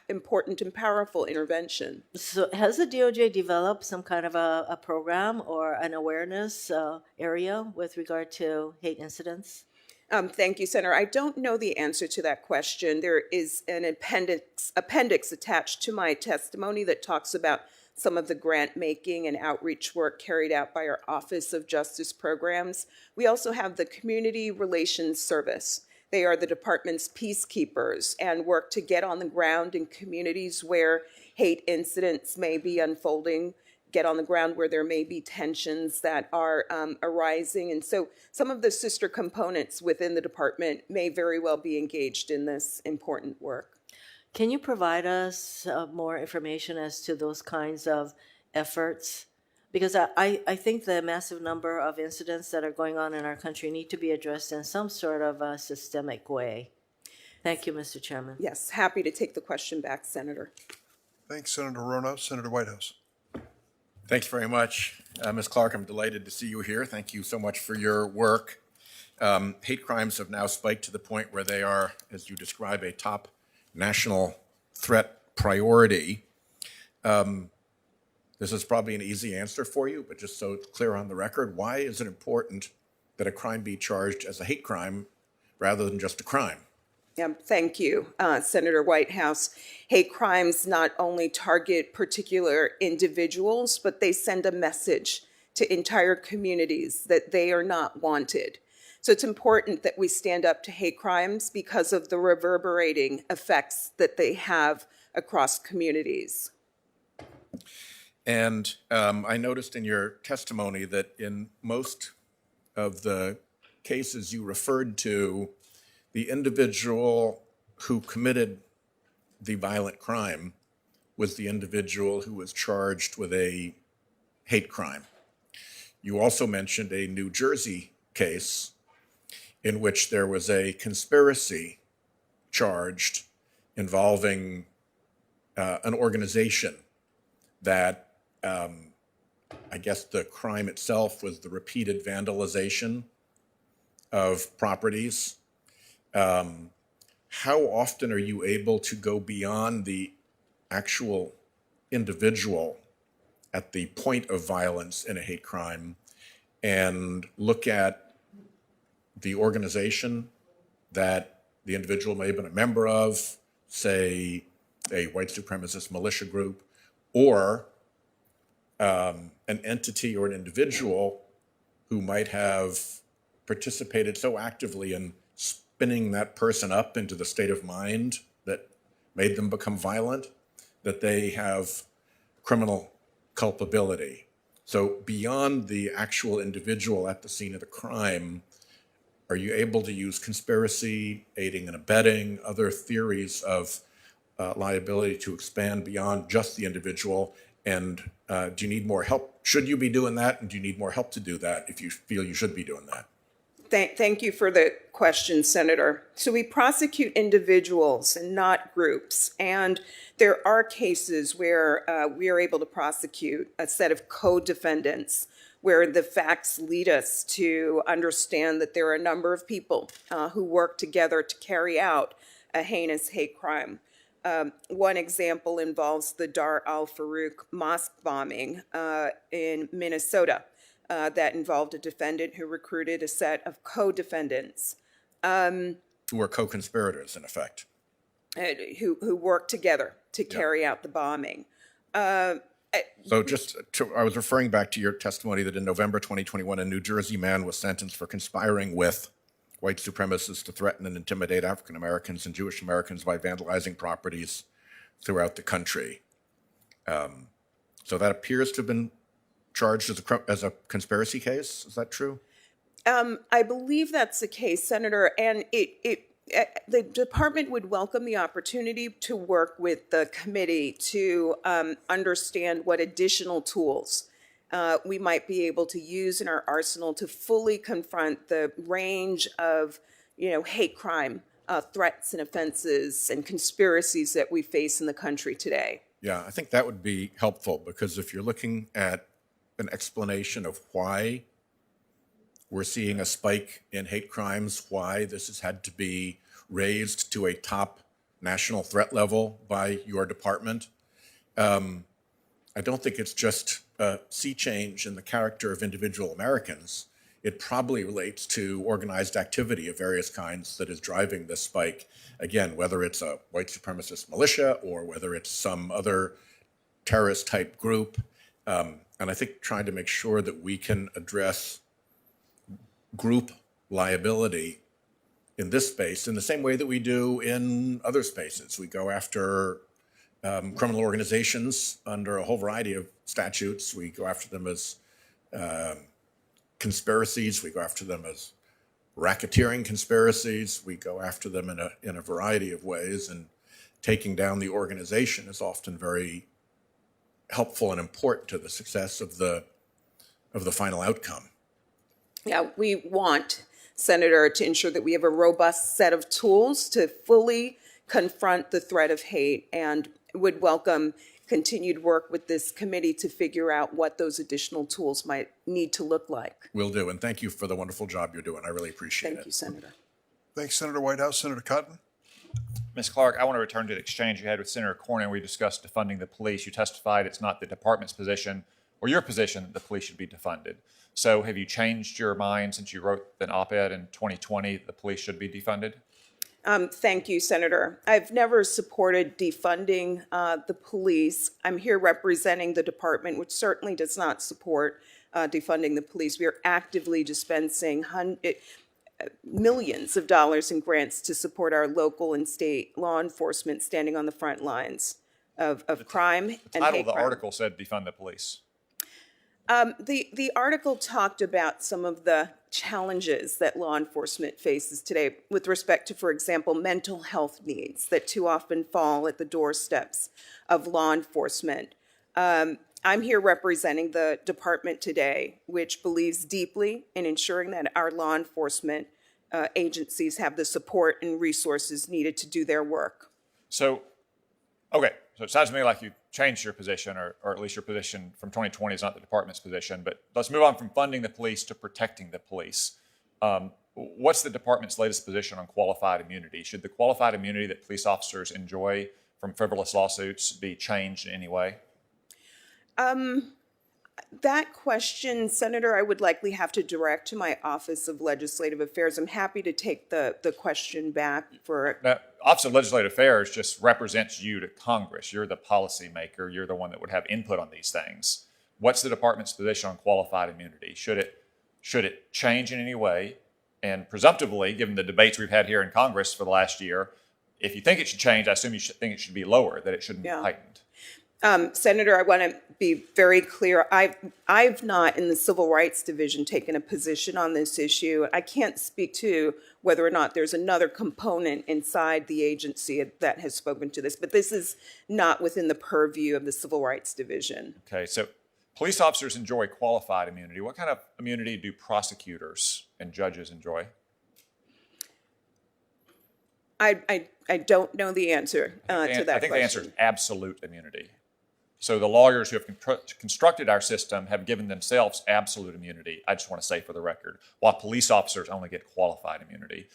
important and powerful intervention. So has the DOJ developed some kind of a program or an awareness area with regard to hate incidents? Thank you, Senator. I don't know the answer to that question. There is an appendix attached to my testimony that talks about some of the grant making and outreach work carried out by our Office of Justice Programs. We also have the Community Relations Service. They are the department's peacekeepers and work to get on the ground in communities where hate incidents may be unfolding, get on the ground where there may be tensions that are arising. And so some of the sister components within the department may very well be engaged in this important work. Can you provide us more information as to those kinds of efforts? Because I think the massive number of incidents that are going on in our country need to be addressed in some sort of a systemic way. Thank you, Mr. Chairman. Yes, happy to take the question back, Senator. Thanks, Senator Rono. Senator Whitehouse. Thanks very much. Ms. Clark, I'm delighted to see you here. Thank you so much for your work. Hate crimes have now spiked to the point where they are, as you describe, a top national threat priority. This is probably an easy answer for you, but just so it's clear on the record, why is it important that a crime be charged as a hate crime rather than just a crime? Thank you, Senator Whitehouse. Hate crimes not only target particular individuals, but they send a message to entire communities that they are not wanted. So it's important that we stand up to hate crimes because of the reverberating effects that they have across communities. And I noticed in your testimony that in most of the cases you referred to, the individual who committed the violent crime was the individual who was charged with a hate crime. You also mentioned a New Jersey case in which there was a conspiracy charged involving an organization that I guess the crime itself was the repeated vandalization of properties. How often are you able to go beyond the actual individual at the point of violence in a hate crime and look at the organization that the individual may have been a member of, say, a white supremacist militia group, or an entity or an individual who might have participated so actively in spinning that person up into the state of mind that made them become violent, that they have criminal culpability. So beyond the actual individual at the scene of the crime, are you able to use conspiracy, aiding and abetting, other theories of liability to expand beyond just the individual? And do you need more help? Should you be doing that? And do you need more help to do that if you feel you should be doing that? Thank you for the question, Senator. So we prosecute individuals and not groups. And there are cases where we are able to prosecute a set of co-defendants where the facts lead us to understand that there are a number of people who work together to carry out a heinous hate crime. One example involves the Dar al-Farouk mosque bombing in Minnesota. That involved a defendant who recruited a set of co-defendants. Who were co-conspirators, in effect. Who worked together to carry out the bombing. So I was referring back to your testimony that in November 2021, a New Jersey man was sentenced for conspiring with white supremacists to threaten and intimidate African Americans and Jewish Americans by vandalizing properties throughout the country. So that appears to have been charged as a conspiracy case. Is that true? I believe that's the case, Senator, and the department would welcome the opportunity to work with the committee to understand what additional tools we might be able to use in our arsenal to fully confront the range of, hate crime threats and offenses and conspiracies that we face in the country today. Yeah, I think that would be helpful, because if you're looking at an explanation of why we're seeing a spike in hate crimes, why this has had to be raised to a top national threat level by your department. I don't think it's just a sea change in the character of individual Americans. It probably relates to organized activity of various kinds that is driving this spike. Again, whether it's a white supremacist militia or whether it's some other terrorist type group. And I think trying to make sure that we can address group liability in this space in the same way that we do in other spaces. We go after criminal organizations under a whole variety of statutes. We go after them as conspiracies. We go after them as racketeering conspiracies. We go after them in a variety of ways. And taking down the organization is often very helpful and important to the success of the final outcome. Yeah, we want, Senator, to ensure that we have a robust set of tools to fully confront the threat of hate, and would welcome continued work with this committee to figure out what those additional tools might need to look like. Will do, and thank you for the wonderful job you're doing. I really appreciate it. Thank you, Senator. Thanks, Senator Whitehouse. Senator Cotton. Ms. Clark, I want to return to the exchange you had with Senator Cornyn where you discussed defunding the police. You testified it's not the department's position or your position that the police should be defunded. So have you changed your mind since you wrote an op-ed in 2020 that the police should be defunded? Thank you, Senator. I've never supported defunding the police. I'm here representing the department, which certainly does not support defunding the police. We are actively dispensing millions of dollars in grants to support our local and state law enforcement standing on the front lines. of crime and The title hate of the crime. article said defund the police. The article talked about some of the challenges that law enforcement faces today with respect to, for example, mental health needs that too often fall at the doorsteps of law enforcement. I'm here representing the department today, which believes deeply in ensuring that our law enforcement agencies have the support and resources needed to do their work. So, okay, so it sounds to me like you changed your position, or at least your position from 2020 is not the department's position, but let's move on from funding the police to protecting the police. What's the department's latest position on qualified immunity? Should the qualified immunity that police officers enjoy from frivolous lawsuits be changed in any way? That question, Senator, I would likely have to direct to my Office of Legislative Affairs. I'm happy to take the question back for. Now, Office of Legislative Affairs just represents you to Congress. You're the policymaker. You're the one that would have input on these things. What's the department's position on qualified immunity? Should it change in any way? And presumptively, given the debates we've had here in Congress for the last year, if you think it should change, I assume you should think it should be lower, that it shouldn't be heightened. Senator, I want to be very clear. I've not, in the Civil Rights Division, taken a position on this issue. I can't speak to whether or not there's another component inside the agency that has spoken to this, but this is not within the purview of the Civil Rights Division. Okay, so police officers enjoy qualified immunity. What kind of immunity do prosecutors and judges enjoy? I don't know the answer to that question. I think the answer is absolute immunity. So the lawyers who have constructed our system have given themselves absolute immunity, I just want to say for the record, while police officers only get qualified immunity.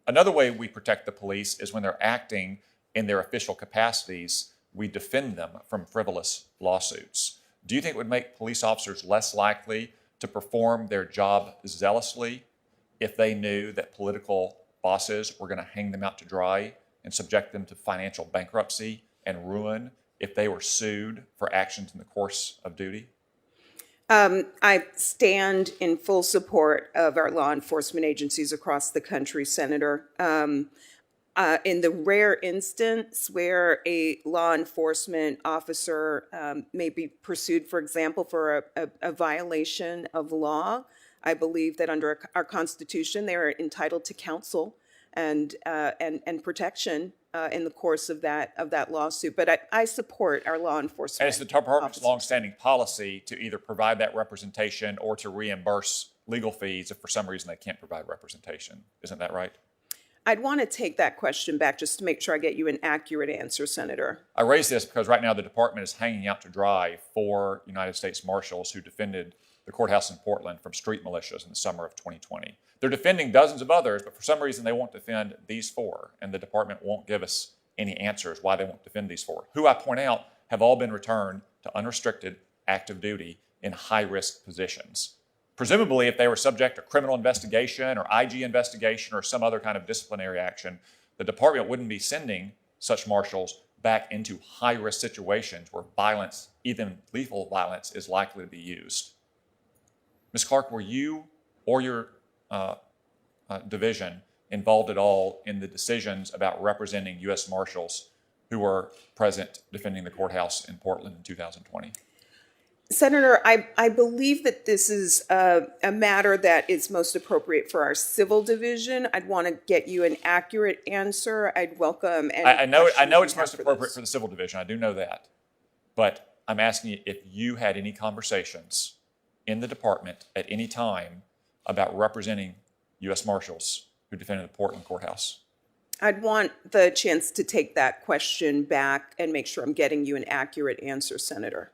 Another way we protect the police is when they're acting in their official capacities, we defend them from frivolous lawsuits. Do you think it would make police officers less likely to perform their job zealously if they knew that political bosses were going to hang them out to dry and subject them to financial bankruptcy and ruin if they were sued for actions in the course of duty? I stand in full support of our law enforcement agencies across the country, Senator. In the rare instance where a law enforcement officer may be pursued, for example, for a violation of law, I believe that under our Constitution, they are entitled to counsel and protection in the course of that lawsuit. But I support our law enforcement. And it's the department's longstanding policy to either provide that representation or to reimburse legal fees if for some reason they can't provide representation. Isn't that right? I'd want to take that question back just to make sure I get you an accurate answer, Senator. I raise this because right now the department is hanging out to dry 4 United States Marshals who defended the courthouse in Portland from street militias in the summer of 2020. They're defending dozens of others, but for some reason they won't defend these 4, and the department won't give us any answers why they won't defend these 4, who I point out have all been returned to unrestricted active duty in high-risk positions. Presumably, if they were subject to criminal investigation or IG investigation or some other kind of disciplinary action, the department wouldn't be sending such marshals back into high-risk situations where violence, even lethal violence, is likely to be used. Ms. Clark, were you or your division involved at all in the decisions about representing U.S. Marshals who were present defending the courthouse in Portland in 2020? Senator, I believe that this is a matter that is most appropriate for our civil division. I'd want to get you an accurate answer. I'd welcome any I know it's questions most you have appropriate this. for the civil division. I do know that. But I'm asking you if you had any conversations in the department at any time about representing U.S. Marshals who defended the Portland courthouse. I'd want the chance to take that question back and make sure I'm getting you an accurate answer, Senator.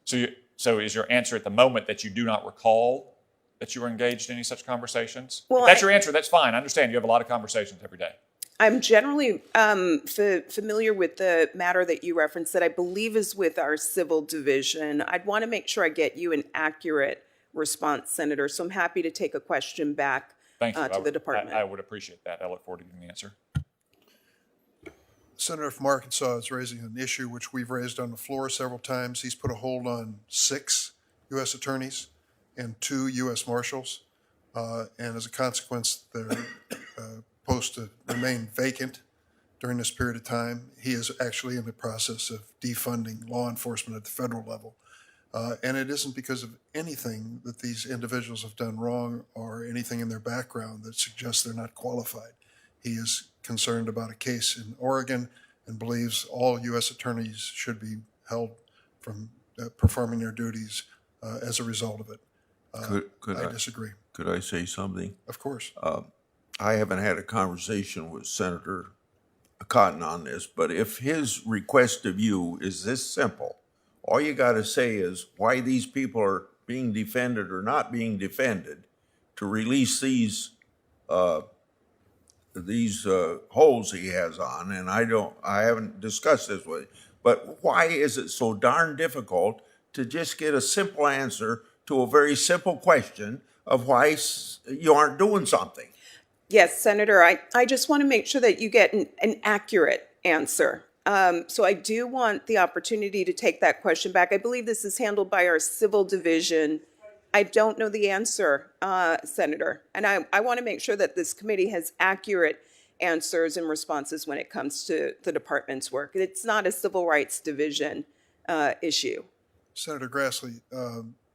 So is your answer at the moment that you do not recall that you were engaged in any such conversations? Well, if that's your answer, that's fine. I understand you have a lot of conversations every day. I'm generally familiar with the matter that you referenced that I believe is with our civil division. I'd want to make sure I get you an accurate response, Senator. So I'm happy to take a question back Thank you. to the department. I would appreciate that. I look forward to getting the answer. Senator from Arkansas is raising an issue which we've raised on the floor several times. He's put a hold on 6 U.S. attorneys and 2 U.S. Marshals. And as a consequence, their posts remain vacant. during this period of time. He is actually in the process of defunding law enforcement at the federal level. And it isn't because of anything that these individuals have done wrong or anything in their background that suggests they're not qualified. He is concerned about a case in Oregon and believes all U.S. attorneys should be held from performing their duties as a result of it. I disagree. Could I say something? Of course. I haven't had a conversation with Senator Cotton on this, but if his request of you is this simple, all you got to say is why these people are being defended or not being defended to release these holes he has on, and I haven't discussed this with you, but why is it so darn difficult to just get a simple answer to a very simple question of why you aren't doing something? Yes, Senator, I just want to make sure that you get an accurate answer. So I do want the opportunity to take that question back. I believe this is handled by our civil division. I don't know the answer, Senator. And I want to make sure that this committee has accurate answers and responses when it comes to the department's work. It's not a civil rights division issue. Senator Grassley,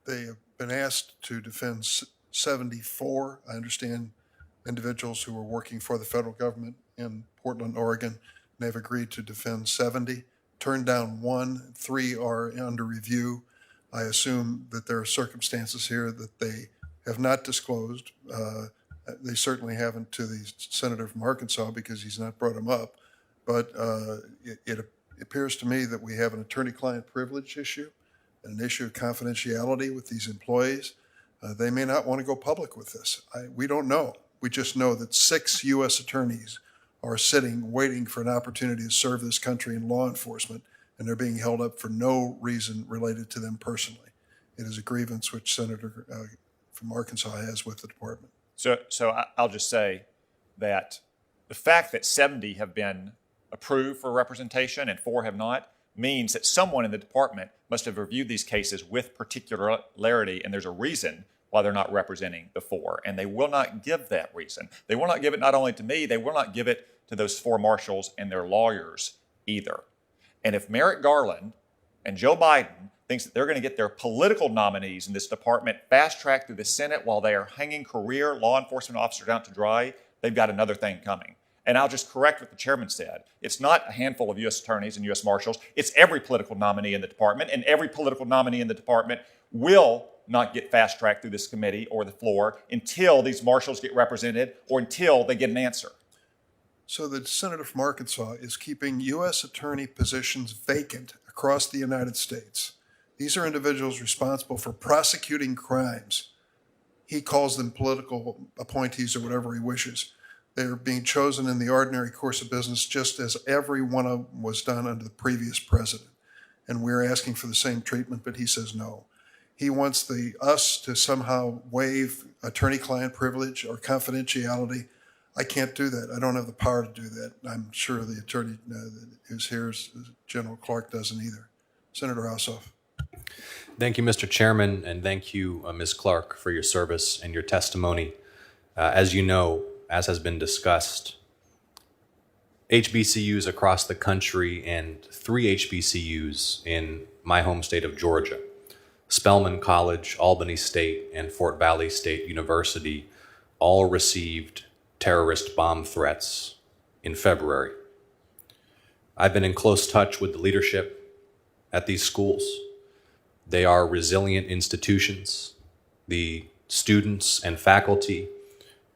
they have been asked to defend 74, I understand, individuals who are working for the federal government in Portland, Oregon. They've agreed to defend 70, turned down 1, 3 are under review. I assume that there are circumstances here that they have not disclosed. They certainly haven't to the senator from Arkansas because he's not brought them up. But it appears to me that we have an attorney-client privilege issue and an issue of confidentiality with these employees. They may not want to go public with this. We don't know. We just know that 6 U.S. attorneys are sitting waiting for an opportunity to serve this country in law enforcement, and they're being held up for no reason related to them personally. It is a grievance which Senator from Arkansas has with the department. So I'll just say that the fact that 70 have been approved for representation and 4 have not means that someone in the department must have reviewed these cases with particularity, and there's a reason why they're not representing the 4, and they will not give that reason. They will not give it not only to me, they will not give it to those 4 marshals and their lawyers either. And if Merrick Garland and Joe Biden thinks that they're going to get their political nominees in this department fast-tracked through the Senate while they are hanging career law enforcement officers out to dry, they've got another thing coming. And I'll just correct what the chairman said. It's not a handful of U.S. attorneys and U.S. marshals. It's every political nominee in the department, and every political nominee in the department will not get fast-tracked through this committee or the floor until these marshals get represented or until they get an answer. So the senator from Arkansas is keeping U.S. attorney positions vacant across the United States. These are individuals responsible for prosecuting crimes. He calls them political appointees or whatever he wishes. They're being chosen in the ordinary course of business, just as every one of them was done under the previous president. And we're asking for the same treatment, but he says no. He wants us to somehow waive attorney-client privilege or confidentiality. I can't do that. I don't have the power to do that. I'm sure the attorney who's here, General Clark, doesn't either. Senator Ossoff. Thank you, Mr. Chairman, and thank you, Ms. Clark, for your service and your testimony. As you know, as has been discussed, HBCUs across the country and 3 HBCUs in my home state of Georgia, Spelman College, Albany State, and Fort Valley State University, all received terrorist bomb threats in February. I've been in close touch with the leadership at these schools. They are resilient institutions. The students and faculty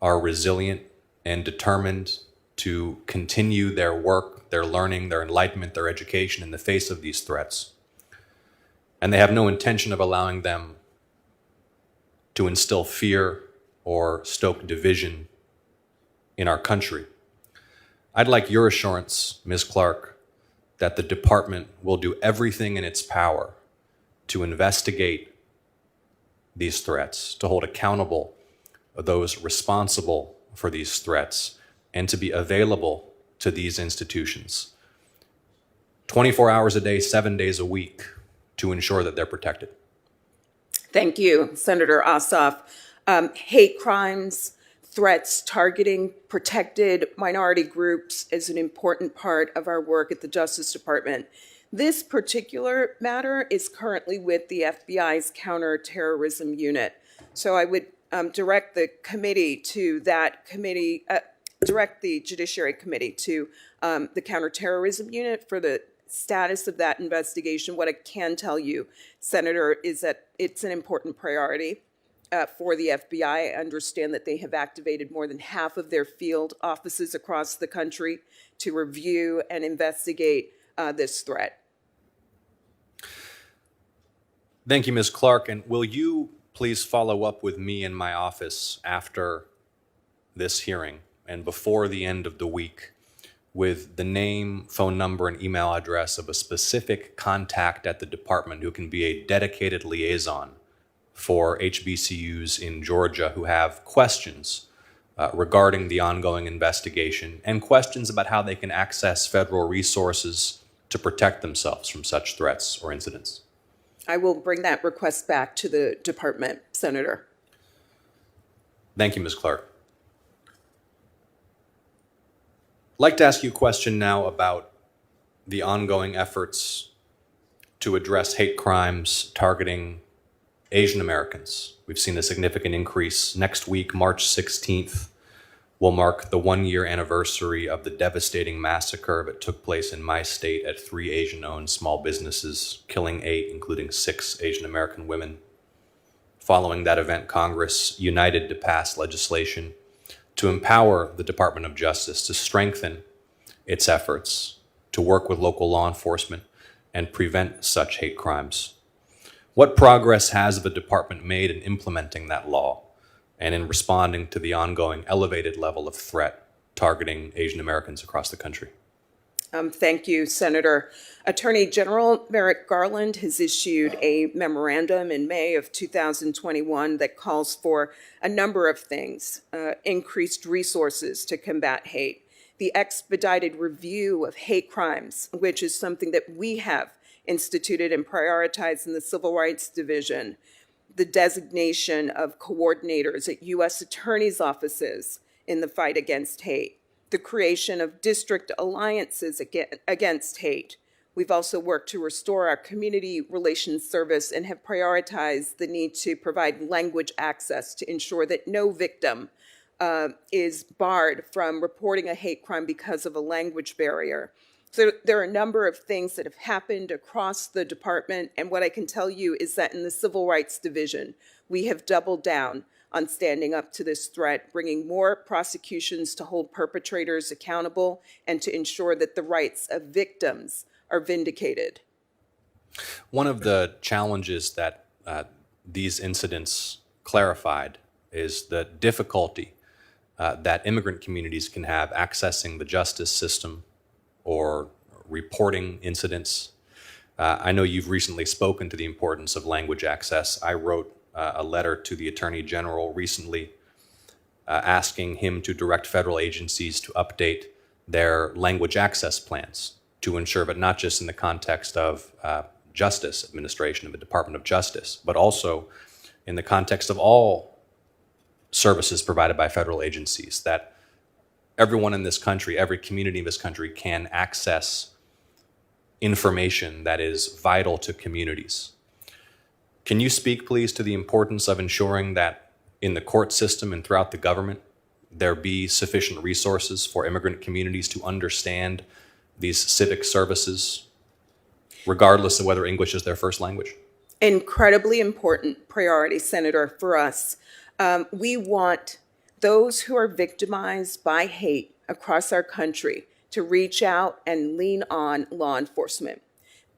are resilient and determined to continue their work, their learning, their enlightenment, their education in the face of these threats. And they have no intention of allowing them to instill fear or stoke division in our country. I'd like your assurance, Ms. Clark, that the department will do everything in its power to investigate these threats, to hold accountable those responsible for these threats, and to be available to these institutions 24 hours a day, 7 days a week, to ensure that they're protected. Thank you, Senator Ossoff. Hate crimes, threats targeting protected minority groups is an important part of our work at the Justice Department. This particular matter is currently with the FBI's Counterterrorism Unit. So I would direct the committee to that committee, direct the Judiciary Committee to the Counterterrorism Unit for the status of that investigation. What I can tell you, Senator, is that it's an important priority for the FBI. I understand that they have activated more than half of their field offices across the country to review and investigate this threat. Thank you, Ms. Clark. And will you please follow up with me in my office after this hearing and before the end of the week with the name, phone number, and email address of a specific contact at the department who can be a dedicated liaison for HBCUs in Georgia who have questions regarding the ongoing investigation and questions about how they can access federal resources to protect themselves from such threats or incidents? I will bring that request back to the department, Senator. Thank you, Ms. Clark. I'd like to ask you a question now about the ongoing efforts to address hate crimes targeting Asian Americans. We've seen a significant increase. Next week, March 16th, will mark the one-year anniversary of the devastating massacre that took place in my state at 3 Asian-owned small businesses, killing 8, including 6 Asian American women. Following that event, Congress united to pass legislation to empower the Department of Justice to strengthen its efforts to work with local law enforcement and prevent such hate crimes. What progress has the department made in implementing that law and in responding to the ongoing elevated level of threat targeting Asian Americans across the country? Thank you, Senator. Attorney General Merrick Garland has issued a memorandum in May of 2021 that calls for a number of things: increased resources to combat hate, the expedited review of hate crimes, which is something that we have instituted and prioritized in the Civil Rights Division, the designation of coordinators at U.S. attorneys' offices in the fight against hate, the creation of district alliances against hate. We've also worked to restore our community relations service and have prioritized the need to provide language access to ensure that no victim is barred from reporting a hate crime because of a language barrier. So there are a number of things that have happened across the department, and what I can tell you is that in the Civil Rights Division, we have doubled down on standing up to this threat, bringing more prosecutions to hold perpetrators accountable and to ensure that the rights of victims are vindicated. One of the challenges that these incidents clarified is the difficulty that immigrant communities can have accessing the justice system or reporting incidents. I know you've recently spoken to the importance of language access. I wrote a letter to the Attorney General recently asking him to direct federal agencies to update their language access plans to ensure that not just in the context of justice administration of the Department of Justice, but also in the context of all services provided by federal agencies, that everyone in this country, every community in this country can access information that is vital to communities. Can you speak, please, to the importance of ensuring that in the court system and throughout the government, there be sufficient resources for immigrant communities to understand these civic services, regardless of whether English is their first language? Incredibly important priority, Senator, for us. We want those who are victimized by hate across our country to reach out and lean on law enforcement,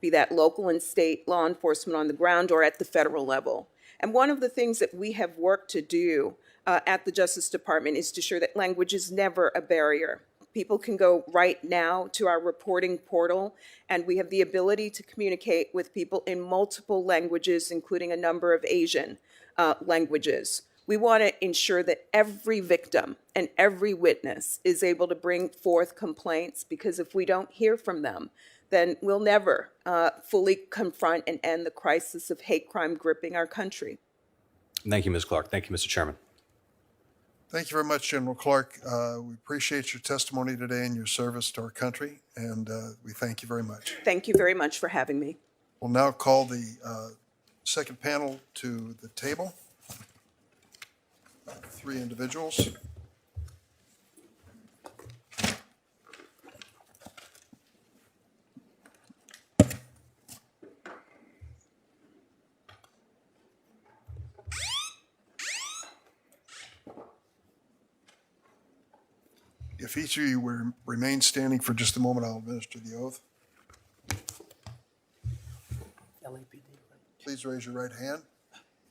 be that local and state law enforcement on the ground or at the federal level. And one of the things that we have worked to do at the Justice Department is to ensure that language is never a barrier. People can go right now to our reporting portal, and we have the ability to communicate with people in multiple languages, including a number of Asian languages. We want to ensure that every victim and every witness is able to bring forth complaints, because if we don't hear from them, then we'll never fully confront and end the crisis of hate crime gripping our country. Thank you, Ms. Clark. Thank you, Mr. Chairman. Thank you very much, General Clark. We appreciate your testimony today and your service to our country, and we thank you very much. Thank you very much for having me. We'll now call the second panel to the table. 3 individuals. If each of you will remain standing for just a moment, I'll administer the oath. Please raise your right hand.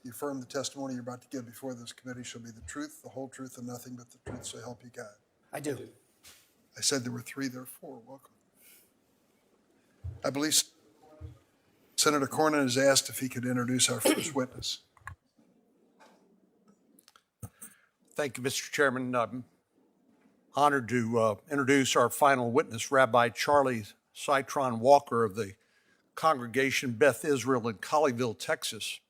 You affirm the testimony you're about to give before this committee shall be the truth, the whole truth, and nothing but the truth, so help you God. I do. I said there were 3, there are 4. Welcome. I believe Senator Cornyn has asked if he could introduce our first witness. Thank you, Mr. Chairman. I'm honored to introduce our final witness, Rabbi Charlie Citron Walker of the Congregation Beth Israel in Colleyville, Texas.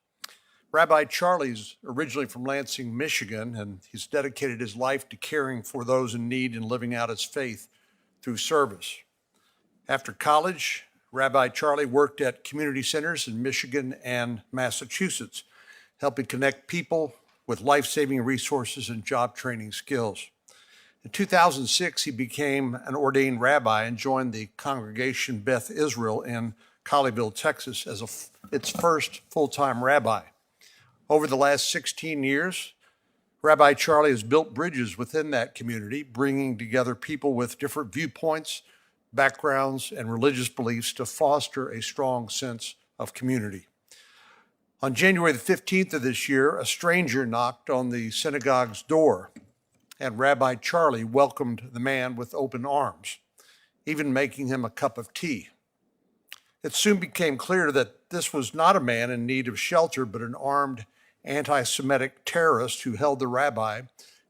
Rabbi Charlie's originally from Lansing, Michigan, and he's dedicated his life to caring for those in need and living out his faith through service. After college, Rabbi Charlie worked at community centers in Michigan and Massachusetts, helping connect people with life-saving resources and job training skills. In 2006, he became an ordained rabbi and joined the Congregation Beth Israel in Colleyville, Texas, as its first full-time rabbi. Over the last 16 years, Rabbi Charlie has built bridges within that community, bringing together people with different viewpoints, backgrounds, and religious beliefs to foster a strong sense of community. On January the 15th of this year, a stranger knocked on the synagogue's door, and Rabbi Charlie welcomed the man with open arms, even making him a cup of tea. It soon became clear that this was not a man in need of shelter, but an armed anti-Semitic terrorist who held the rabbi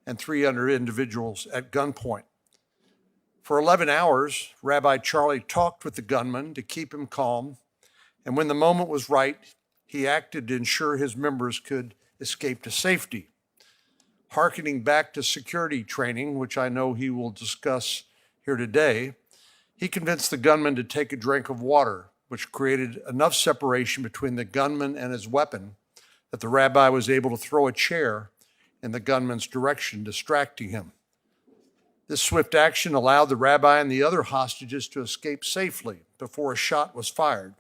and 3 other individuals at gunpoint. For 11 hours, Rabbi Charlie talked with the gunman to keep him calm, and when the moment was right, he acted to ensure his members could escape to safety. Harkening back to security training, which I know he will discuss here today, he convinced the gunman to take a drink of water, which created enough separation between the gunman and his weapon that the rabbi was able to throw a chair in the gunman's direction, distracting him. This swift action allowed the rabbi and the other hostages to escape safely before a shot was fired.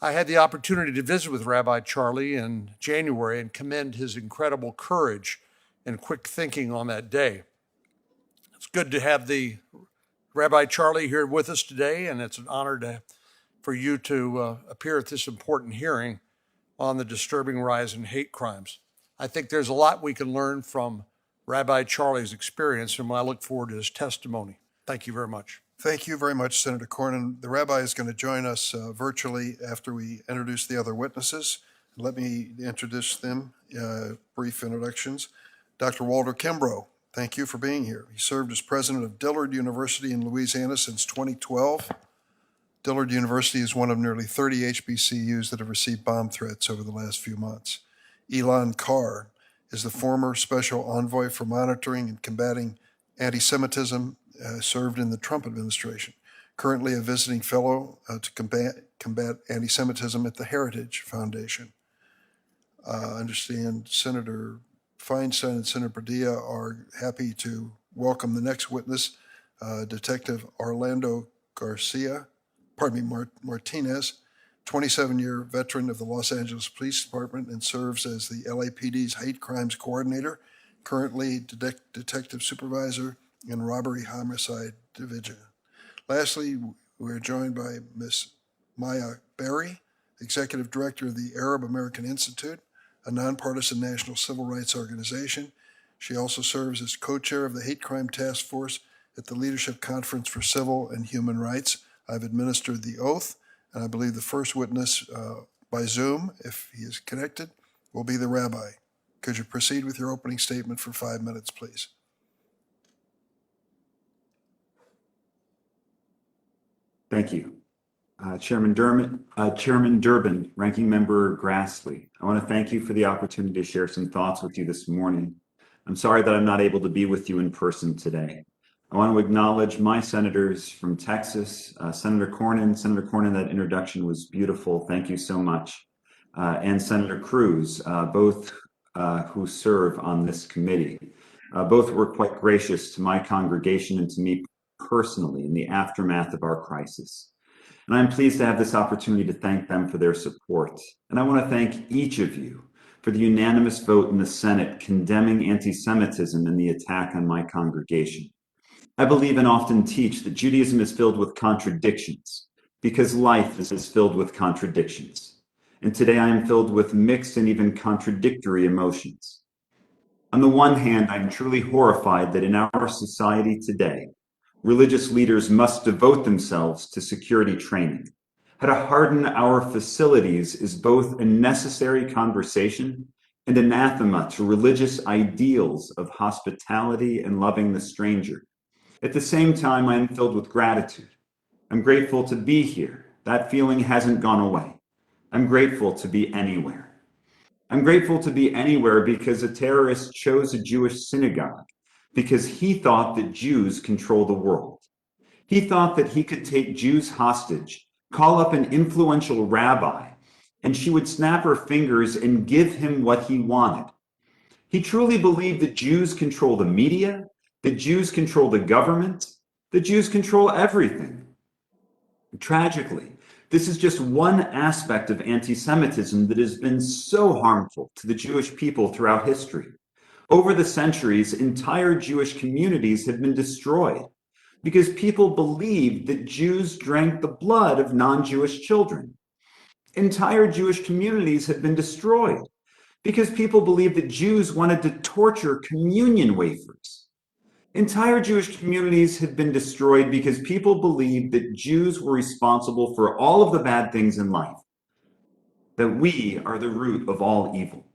I had the opportunity to visit with Rabbi Charlie in January and commend his incredible courage and quick thinking on that day. It's good to have the Rabbi Charlie here with us today, and it's an honor for you to appear at this important hearing on the disturbing rise in hate crimes. I think there's a lot we can learn from Rabbi Charlie's experience, and I look forward to his testimony. Thank you very much. Thank you very much, Senator Cornyn. The rabbi is going to join us virtually after we introduce the other witnesses. Let me introduce them, brief introductions. Dr. Walter Kimbrough, thank you for being here. He served as president of Dillard University in Louisiana since 2012. Dillard University is one of nearly 30 HBCUs that have received bomb threats over the last few months. Elon Carr is the former special envoy for monitoring and combating anti-Semitism, served in the Trump administration. Currently a visiting fellow to combat anti-Semitism at the Heritage Foundation. I understand Senator Feinstein and Senator Padilla are happy to welcome the next witness, Detective Orlando Martinez, 27-year veteran of the Los Angeles Police Department and serves as the LAPD's hate crimes coordinator, currently detective supervisor in robbery homicide division. Lastly, we're joined by Ms. Maya Berry, executive director of the Arab American Institute, a nonpartisan national civil rights organization. She also serves as co-chair of the Hate Crime Task Force at the Leadership Conference for Civil and Human Rights. I've administered the oath, and I believe the first witness by Zoom, if he is connected, will be the rabbi. Could you proceed with your opening statement for 5 minutes, please? Thank you. Chairman Durbin, Ranking Member Grassley, I want to thank you for the opportunity to share some thoughts with you this morning. I'm sorry that I'm not able to be with you in person today. I want to acknowledge my senators from Texas, Senator Cornyn. Senator Cornyn, that introduction was beautiful. Thank you so much. And Senator Cruz, both who serve on this committee. Both were quite gracious to my congregation and to me personally in the aftermath of our crisis. And I'm pleased to have this opportunity to thank them for their support. And I want to thank each of you for the unanimous vote in the Senate condemning anti-Semitism and the attack on my congregation. I believe and often teach that Judaism is filled with contradictions because life is filled with contradictions. And today I am filled with mixed and even contradictory emotions. On the one hand, I'm truly horrified that in our society today, religious leaders must devote themselves to security training. How to harden our facilities is both a necessary conversation and anathema to religious ideals of hospitality and loving the stranger. At the same time, I am filled with gratitude. I'm grateful to be here. That feeling hasn't gone away. I'm grateful to be anywhere. I'm grateful to be anywhere because a terrorist chose a Jewish synagogue because he thought that Jews control the world. He thought that he could take Jews hostage, call up an influential rabbi, and she would snap her fingers and give him what he wanted. He truly believed that Jews control the media, that Jews control the government, that Jews control everything. Tragically, this is just one aspect of anti-Semitism that has been so harmful to the Jewish people throughout history. Over the centuries, entire Jewish communities have been destroyed because people believed that Jews drank the blood of non-Jewish children. Entire Jewish communities have been destroyed because people believed that Jews wanted to torture communion wafers. Entire Jewish communities have been destroyed because people believed that Jews were responsible for all of the bad things in life, that we are the root of all evil.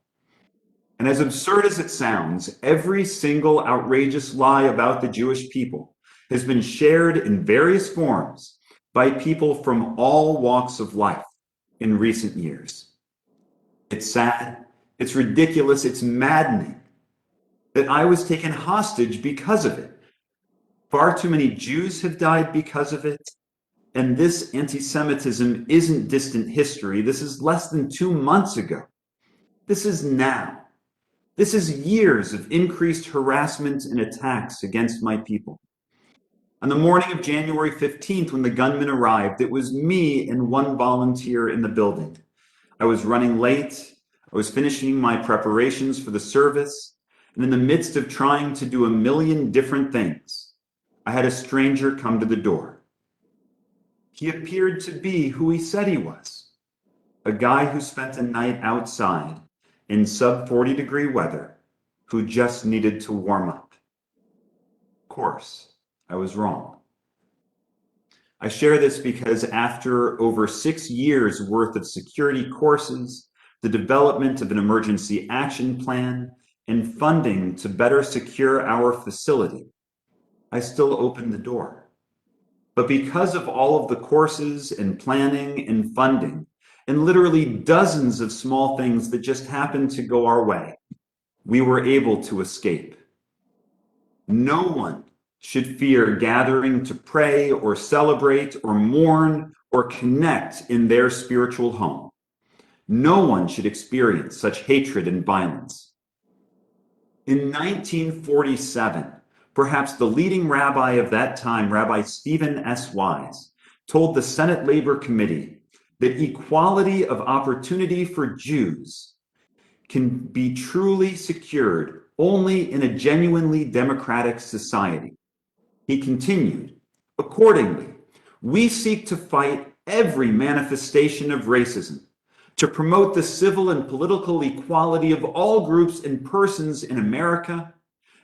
And as absurd as it sounds, every single outrageous lie about the Jewish people has been shared in various forms by people from all walks of life in recent years. It's sad, it's ridiculous, it's maddening that I was taken hostage because of it. Far too many Jews have died because of it. And this anti-Semitism isn't distant history. This is less than 2 months ago. This is now. This is years of increased harassment and attacks against my people. On the morning of January 15th, when the gunman arrived, it was me and one volunteer in the building. I was running late. I was finishing my preparations for the service. And in the midst of trying to do a million different things, I had a stranger come to the door. He appeared to be who he said he was, a guy who spent a night outside in sub-40-degree weather who just needed to warm up. Of course, I was wrong. I share this because after over 6 years worth of security courses, the development of an emergency action plan, and funding to better secure our facility, I still opened the door. But because of all of the courses and planning and funding, and literally dozens of small things that just happened to go our way, we were able to escape. No one should fear gathering to pray or celebrate or mourn or connect in their spiritual home. No one should experience such hatred and violence. In 1947, perhaps the leading rabbi of that time, Rabbi Stephen S. Wise, told the Senate Labor Committee that equality of opportunity for Jews can be truly secured only in a genuinely democratic society. He continued, accordingly, we seek to fight every manifestation of racism, to promote the civil and political equality of all groups and persons in America,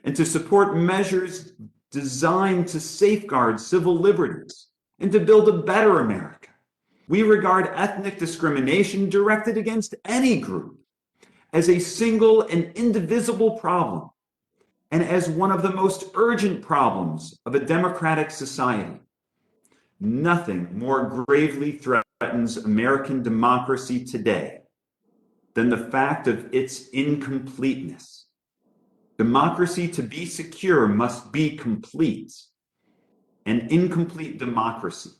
and to support measures designed to safeguard civil liberties and to build a better America. We regard ethnic discrimination directed against any group as a single and indivisible problem and as one of the most urgent problems of a democratic society. Nothing more gravely threatens American democracy today than the fact of its incompleteness. Democracy, to be secure, must be complete. An incomplete democracy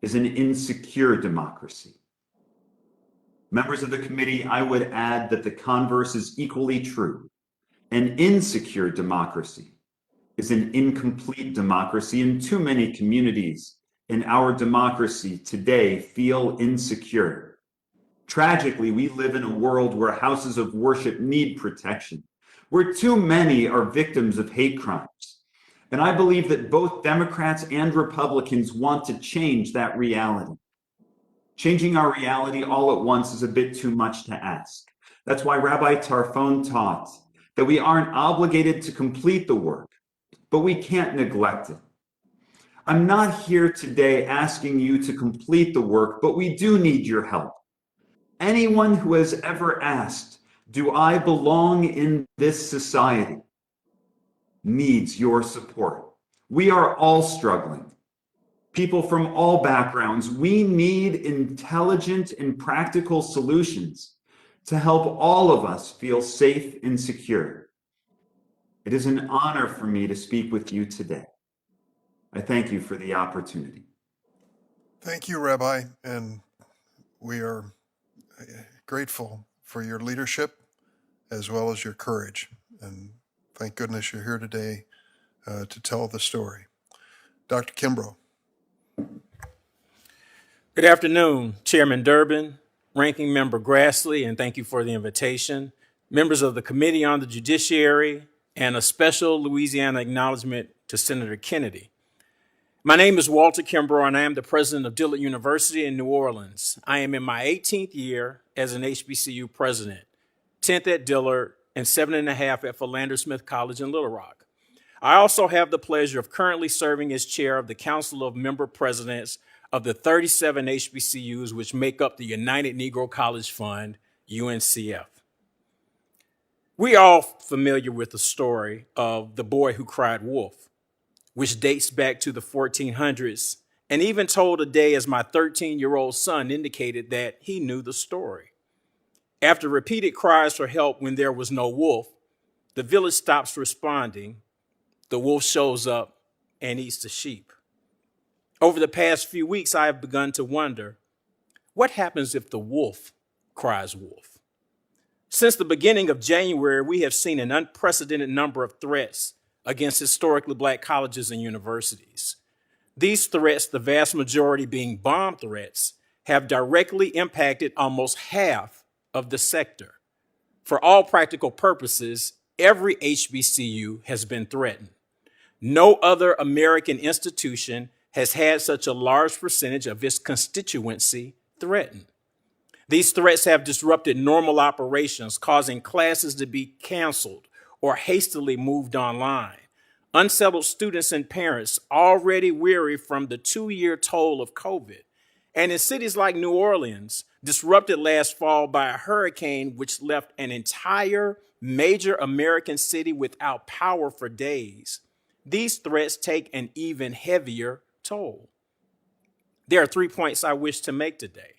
is an insecure democracy. Members of the committee, I would add that the converse is equally true. An insecure democracy is an incomplete democracy, and too many communities in our democracy today feel insecure. Tragically, we live in a world where houses of worship need protection, where too many are victims of hate crimes. And I believe that both Democrats and Republicans want to change that reality. Changing our reality all at once is a bit too much to ask. That's why Rabbi Tarfon taught that we aren't obligated to complete the work, but we can't neglect it. I'm not here today asking you to complete the work, but we do need your help. Anyone who has ever asked, do I belong in this society, needs your support. We are all struggling. People from all backgrounds, we need intelligent and practical solutions to help all of us feel safe and secure. It is an honor for me to speak with you today. I thank you for the opportunity. Thank you, Rabbi, and we are grateful for your leadership as well as your courage. And thank goodness you're here today to tell the story. Dr. Kimbrough. Good afternoon, Chairman Durbin, Ranking Member Grassley, and thank you for the invitation, members of the Committee on the Judiciary, and a special Louisiana acknowledgement to Senator Kennedy. My name is Walter Kimbrough, and I am the president of Dillard University in New Orleans. I am in my 18th year as an HBCU president, 10th at Dillard, and 7.5 at Philander Smith College in Little Rock. I also have the pleasure of currently serving as chair of the Council of Member Presidents of the 37 HBCUs which make up the United Negro College Fund, UNCF. We are all familiar with the story of the boy who cried wolf, which dates back to the 1400s, and even told a day as my 13-year-old son indicated that he knew the story. After repeated cries for help when there was no wolf, the village stops responding, the wolf shows up and eats the sheep. Over the past few weeks, I have begun to wonder, what happens if the wolf cries wolf? Since the beginning of January, we have seen an unprecedented number of threats against historically Black colleges and universities. These threats, the vast majority being bomb threats, have directly impacted almost half of the sector. For all practical purposes, every HBCU has been threatened. No other American institution has had such a large percentage of its constituency threatened. These threats have disrupted normal operations, causing classes to be canceled or hastily moved online. Unsettled students and parents already weary from the 2-year toll of COVID. And in cities like New Orleans, disrupted last fall by a hurricane which left an entire major American city without power for days, these threats take an even heavier toll. There are 3 points I wish to make today.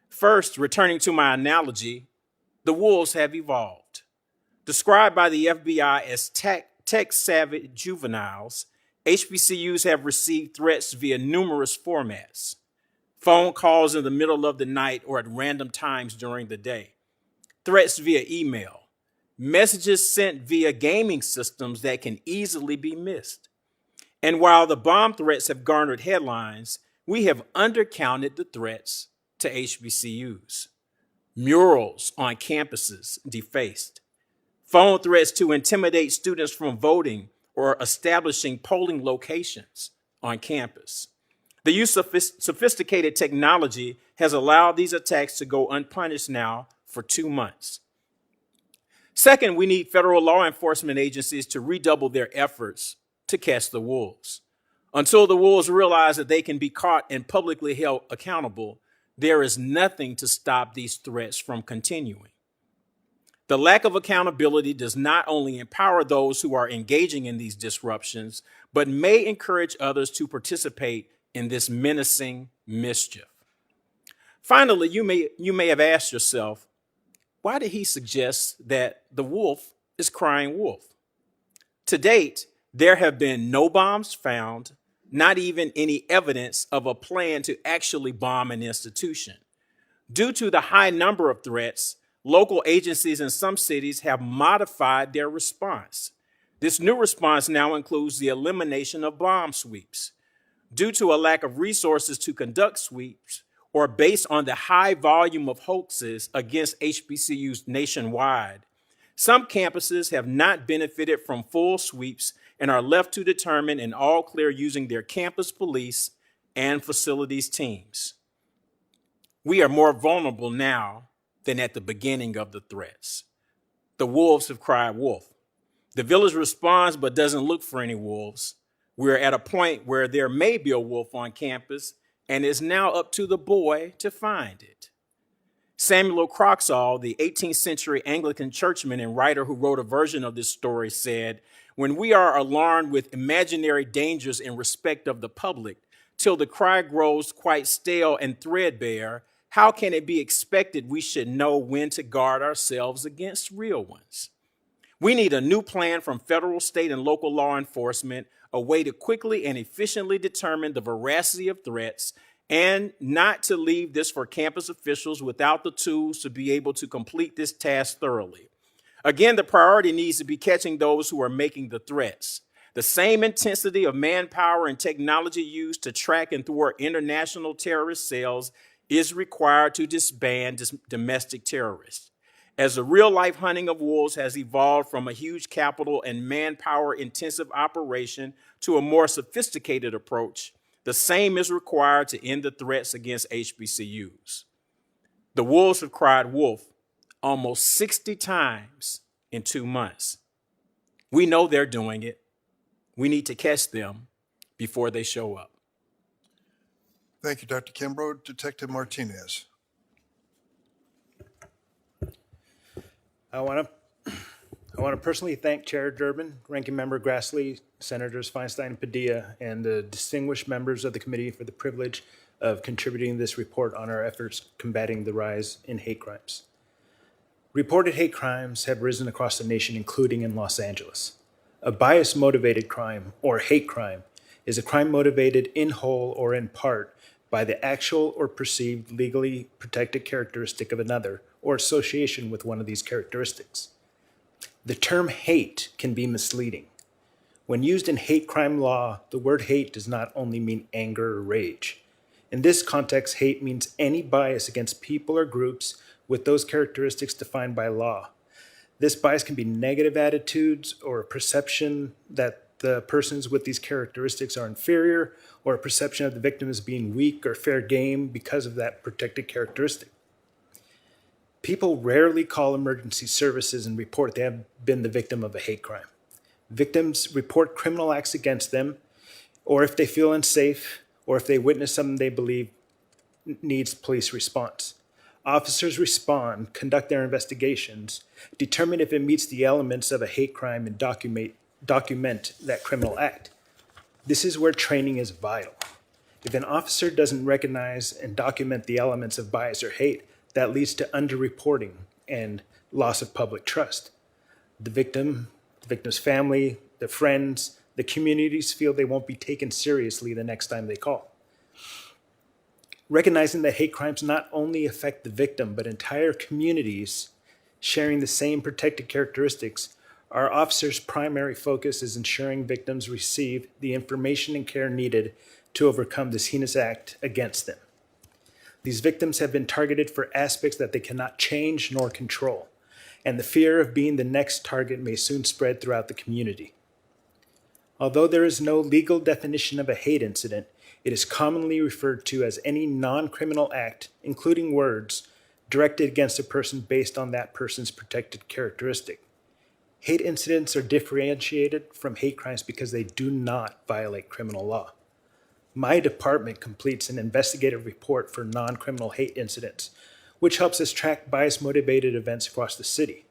First, returning to my analogy, the wolves have evolved. Described by the FBI as tech-savvy juveniles, HBCUs have received threats via numerous formats. Phone calls in the middle of the night or at random times during the day. Threats via email. Messages sent via gaming systems that can easily be missed. And while the bomb threats have garnered headlines, we have undercounted the threats to HBCUs. Murals on campuses defaced. Phone threats to intimidate students from voting or establishing polling locations on campus. The use of sophisticated technology has allowed these attacks to go unpunished now for 2 months. Second, we need federal law enforcement agencies to redouble their efforts to catch the wolves. Until the wolves realize that they can be caught and publicly held accountable, there is nothing to stop these threats from continuing. The lack of accountability does not only empower those who are engaging in these disruptions, but may encourage others to participate in this menacing mischief. Finally, you may have asked yourself, why did he suggest that the wolf is crying wolf? To date, there have been no bombs found, not even any evidence of a plan to actually bomb an institution. Due to the high number of threats, local agencies in some cities have modified their response. This new response now includes the elimination of bomb sweeps. Due to a lack of resources to conduct sweeps, or based on the high volume of hoaxes against HBCUs nationwide, some campuses have not benefited from full sweeps and are left to determine an all clear using their campus police and facilities teams. We are more vulnerable now than at the beginning of the threats. The wolves have cried wolf. The village responds but doesn't look for any wolves. We're at a point where there may be a wolf on campus, and it's now up to the boy to find it. Samuel Croxall, the 18th century Anglican churchman and writer who wrote a version of this story, said, "When we are alarmed with imaginary dangers in respect of the public, till the cry grows quite stale and threadbare, how can it be expected we should know when to guard ourselves against real ones?" We need a new plan from federal, state, and local law enforcement, a way to quickly and efficiently determine the veracity of threats, and not to leave this for campus officials without the tools to be able to complete this task thoroughly. Again, the priority needs to be catching those who are making the threats. The same intensity of manpower and technology used to track and thwart international terrorist cells is required to disband domestic terrorists. As the real-life hunting of wolves has evolved from a huge capital and manpower-intensive operation to a more sophisticated approach, the same is required to end the threats against HBCUs. The wolves have cried wolf almost 60 times in 2 months. We know they're doing it. We need to catch them before they show up. Thank you, Dr. Kimbrough. Detective Martinez. I want to personally thank Chair Durbin, Ranking Member Grassley, Senators Feinstein and Padilla, and the distinguished members of the committee for the privilege of contributing this report on our efforts combating the rise in hate crimes. Reported hate crimes have risen across the nation, including in Los Angeles. A bias-motivated crime, or hate crime, is a crime motivated in whole or in part by the actual or perceived legally protected characteristic of another, or association with one of these characteristics. The term hate can be misleading. When used in hate crime law, the word hate does not only mean anger or rage. In this context, hate means any bias against people or groups with those characteristics defined by law. This bias can be negative attitudes or a perception that the persons with these characteristics are inferior, or a perception of the victim as being weak or fair game because of that protected characteristic. People rarely call emergency services and report they have been the victim of a hate crime. Victims report criminal acts against them, or if they feel unsafe, or if they witness something they believe needs police response. Officers respond, conduct their investigations, determine if it meets the elements of a hate crime, and document that criminal act. This is where training is vital. If an officer doesn't recognize and document the elements of bias or hate, that leads to underreporting and loss of public trust. The victim's family, the friends, the communities feel they won't be taken seriously the next time they call. Recognizing that hate crimes not only affect the victim, but entire communities sharing the same protected characteristics, our officers' primary focus is ensuring victims receive the information and care needed to overcome this heinous act against them. These victims have been targeted for aspects that they cannot change nor control, and the fear of being the next target may soon spread throughout the community. Although there is no legal definition of a hate incident, it is commonly referred to as any non-criminal act, including words, directed against a person based on that person's protected characteristic. Hate incidents are differentiated from hate crimes because they do not violate criminal law. My department completes an investigative report for non-criminal hate incidents, which helps us track bias-motivated events across the city.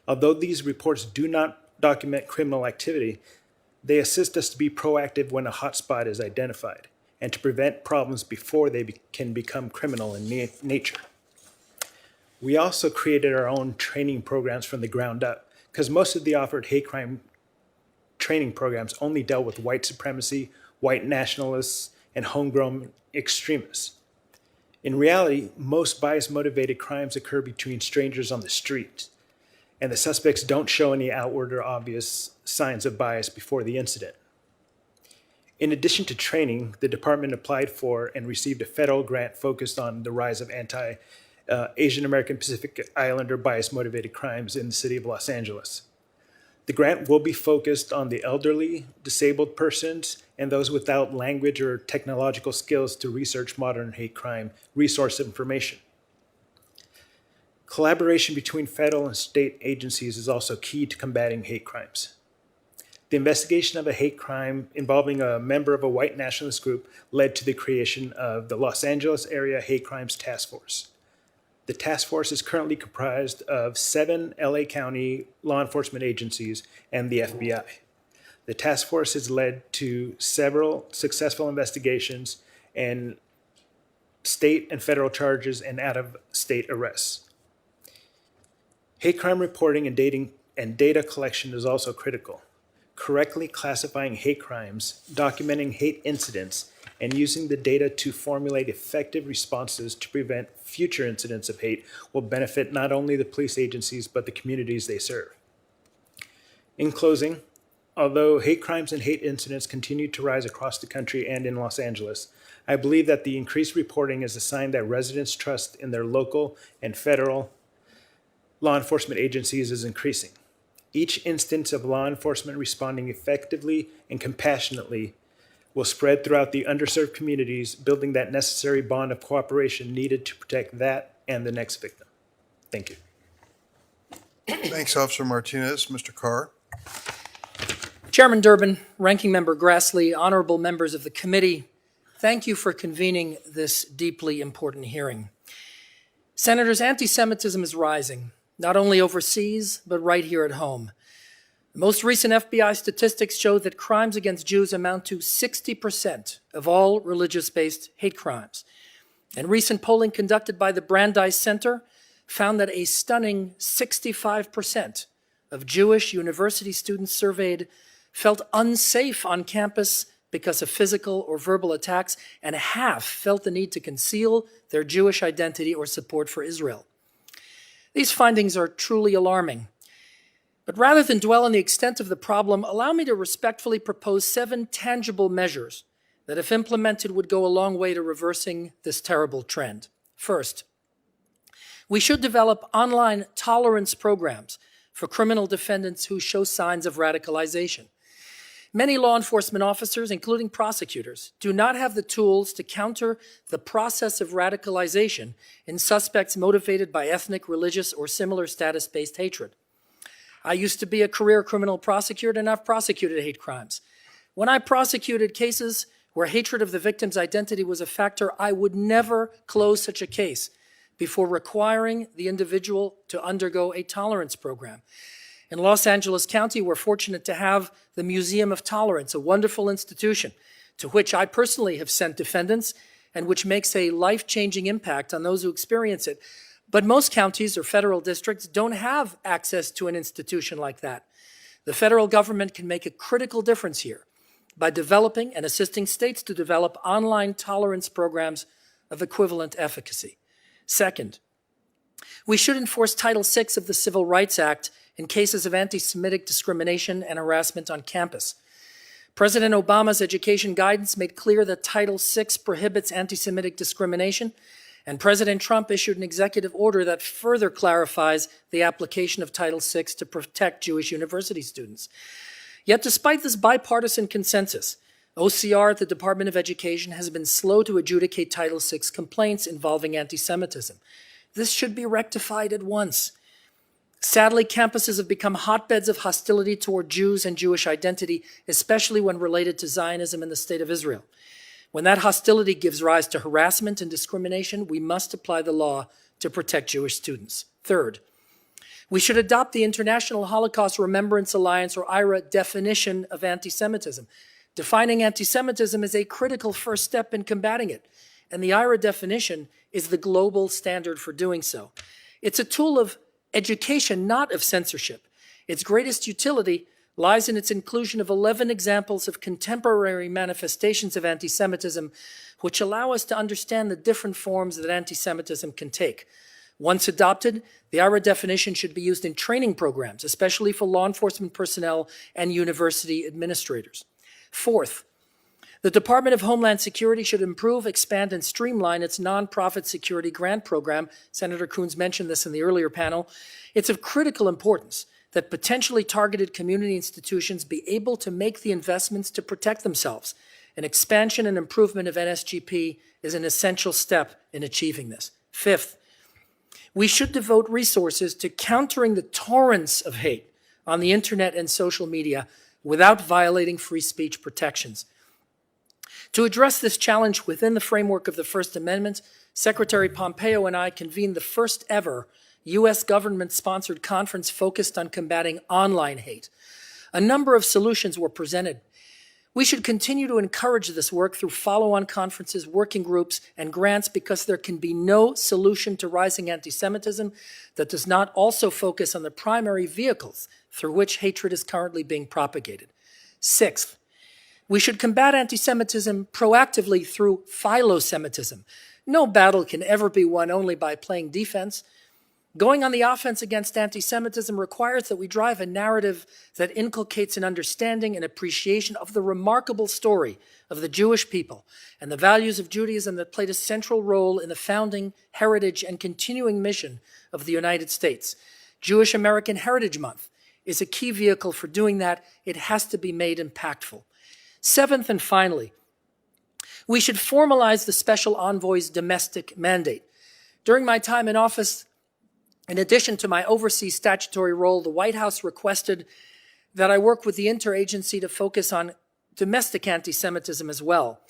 Although these reports do not document criminal activity, they assist us to be proactive when a hotspot is identified and to prevent problems before they can become criminal in nature. We also created our own training programs from the ground up because most of the offered hate crime training programs only dealt with white supremacy, white nationalists, and homegrown extremists. In reality, most bias-motivated crimes occur between strangers on the street, and the suspects don't show any outward or obvious signs of bias before the incident. In addition to training, the department applied for and received a federal grant focused on the rise of Asian American Pacific Islander bias-motivated crimes in the city of Los Angeles. The grant will be focused on the elderly, disabled persons, and those without language or technological skills to research modern hate crime resource information. Collaboration between federal and state agencies is also key to combating hate crimes. The investigation of a hate crime involving a member of a white nationalist group led to the creation of the Los Angeles Area Hate Crimes Task Force. The task force is currently comprised of 7 LA County law enforcement agencies and the FBI. The task force has led to several successful investigations and state and federal charges and out-of-state arrests. Hate crime reporting and data collection is also critical. Correctly classifying hate crimes, documenting hate incidents, and using the data to formulate effective responses to prevent future incidents of hate will benefit not only the police agencies, but the communities they serve. In closing, although hate crimes and hate incidents continue to rise across the country and in Los Angeles, I believe that the increased reporting is a sign that residents' trust in their local and federal law enforcement agencies is increasing. Each instance of law enforcement responding effectively and compassionately will spread throughout the underserved communities, building that necessary bond of cooperation needed to protect that and the next victim. Thank you. Thanks, Officer Martinez. Mr. Carr. Chairman Durbin, Ranking Member Grassley, honorable members of the committee, thank you for convening this deeply important hearing. Senators, anti-Semitism is rising, not only overseas, but right here at home. The most recent FBI statistics show that crimes against Jews amount to 60% of all religious-based hate crimes. And recent polling conducted by the Brandeis Center found that a stunning 65% of Jewish university students surveyed felt unsafe on campus because of physical or verbal attacks, and half felt the need to conceal their Jewish identity or support for Israel. These findings are truly alarming. But rather than dwell on the extent of the problem, allow me to respectfully propose 7 tangible measures that, if implemented, would go a long way to reversing this terrible trend. First, we should develop online tolerance programs for criminal defendants who show signs of radicalization. Many law enforcement officers, including prosecutors, do not have the tools to counter the process of radicalization in suspects motivated by ethnic, religious, or similar status-based hatred. I used to be a career criminal prosecutor, and I've prosecuted hate crimes. When I prosecuted cases where hatred of the victim's identity was a factor, I would never close such a case before requiring the individual to undergo a tolerance program. In Los Angeles County, we're fortunate to have the Museum of Tolerance, a wonderful institution to which I personally have sent defendants and which makes a life-changing impact on those who experience it. But most counties or federal districts don't have access to an institution like that. The federal government can make a critical difference here by developing and assisting states to develop online tolerance programs of equivalent efficacy. Second, we should enforce Title VI of the Civil Rights Act in cases of anti-Semitic discrimination and harassment on campus. President Obama's education guidance made clear that Title VI prohibits anti-Semitic discrimination, and President Trump issued an executive order that further clarifies the application of Title VI to protect Jewish university students. Yet despite this bipartisan consensus, OCR at the Department of Education has been slow to adjudicate Title VI complaints involving anti-Semitism. This should be rectified at once. Sadly, campuses have become hotbeds of hostility toward Jews and Jewish identity, especially when related to Zionism and the State of Israel. When that hostility gives rise to harassment and discrimination, we must apply the law to protect Jewish students. Third, we should adopt the International Holocaust Remembrance Alliance, or IRA, definition of anti-Semitism. Defining anti-Semitism is a critical first step in combating it, and the IRA definition is the global standard for doing so. It's a tool of education, not of censorship. Its greatest utility lies in its inclusion of 11 examples of contemporary manifestations of anti-Semitism, which allow us to understand the different forms that anti-Semitism can take. Once adopted, the Ira definition should be used in training programs, especially for law enforcement personnel and university administrators. Fourth, the Department of Homeland Security should improve, expand, and streamline its nonprofit security grant program. Senator Coons mentioned this in the earlier panel. It's of critical importance that potentially targeted community institutions be able to make the investments to protect themselves. An expansion and improvement of NSGP is an essential step in achieving this. Fifth, we should devote resources to countering the torrents of hate on the internet and social media without violating free speech protections. To address this challenge within the framework of the First Amendment, Secretary Pompeo and I convened the first ever U.S. government-sponsored conference focused on combating online hate. A number of solutions were presented. We should continue to encourage this work through follow-on conferences, working groups, and grants because there can be no solution to rising anti-Semitism that does not also focus on the primary vehicles through which hatred is currently being propagated. Sixth, we should combat anti-Semitism proactively through philo-Semitism. No battle can ever be won only by playing defense. Going on the offense against anti-Semitism requires that we drive a narrative that inculcates an understanding and appreciation of the remarkable story of the Jewish people and the values of Judaism that played a central role in the founding, heritage, and continuing mission of the United States. Jewish American Heritage Month is a key vehicle for doing that. It has to be made impactful. Seventh and finally, we should formalize the Special Envoy's domestic mandate. During my time in office, in addition to my overseas statutory role, the White House requested that I work with the interagency to focus on domestic anti-Semitism as well.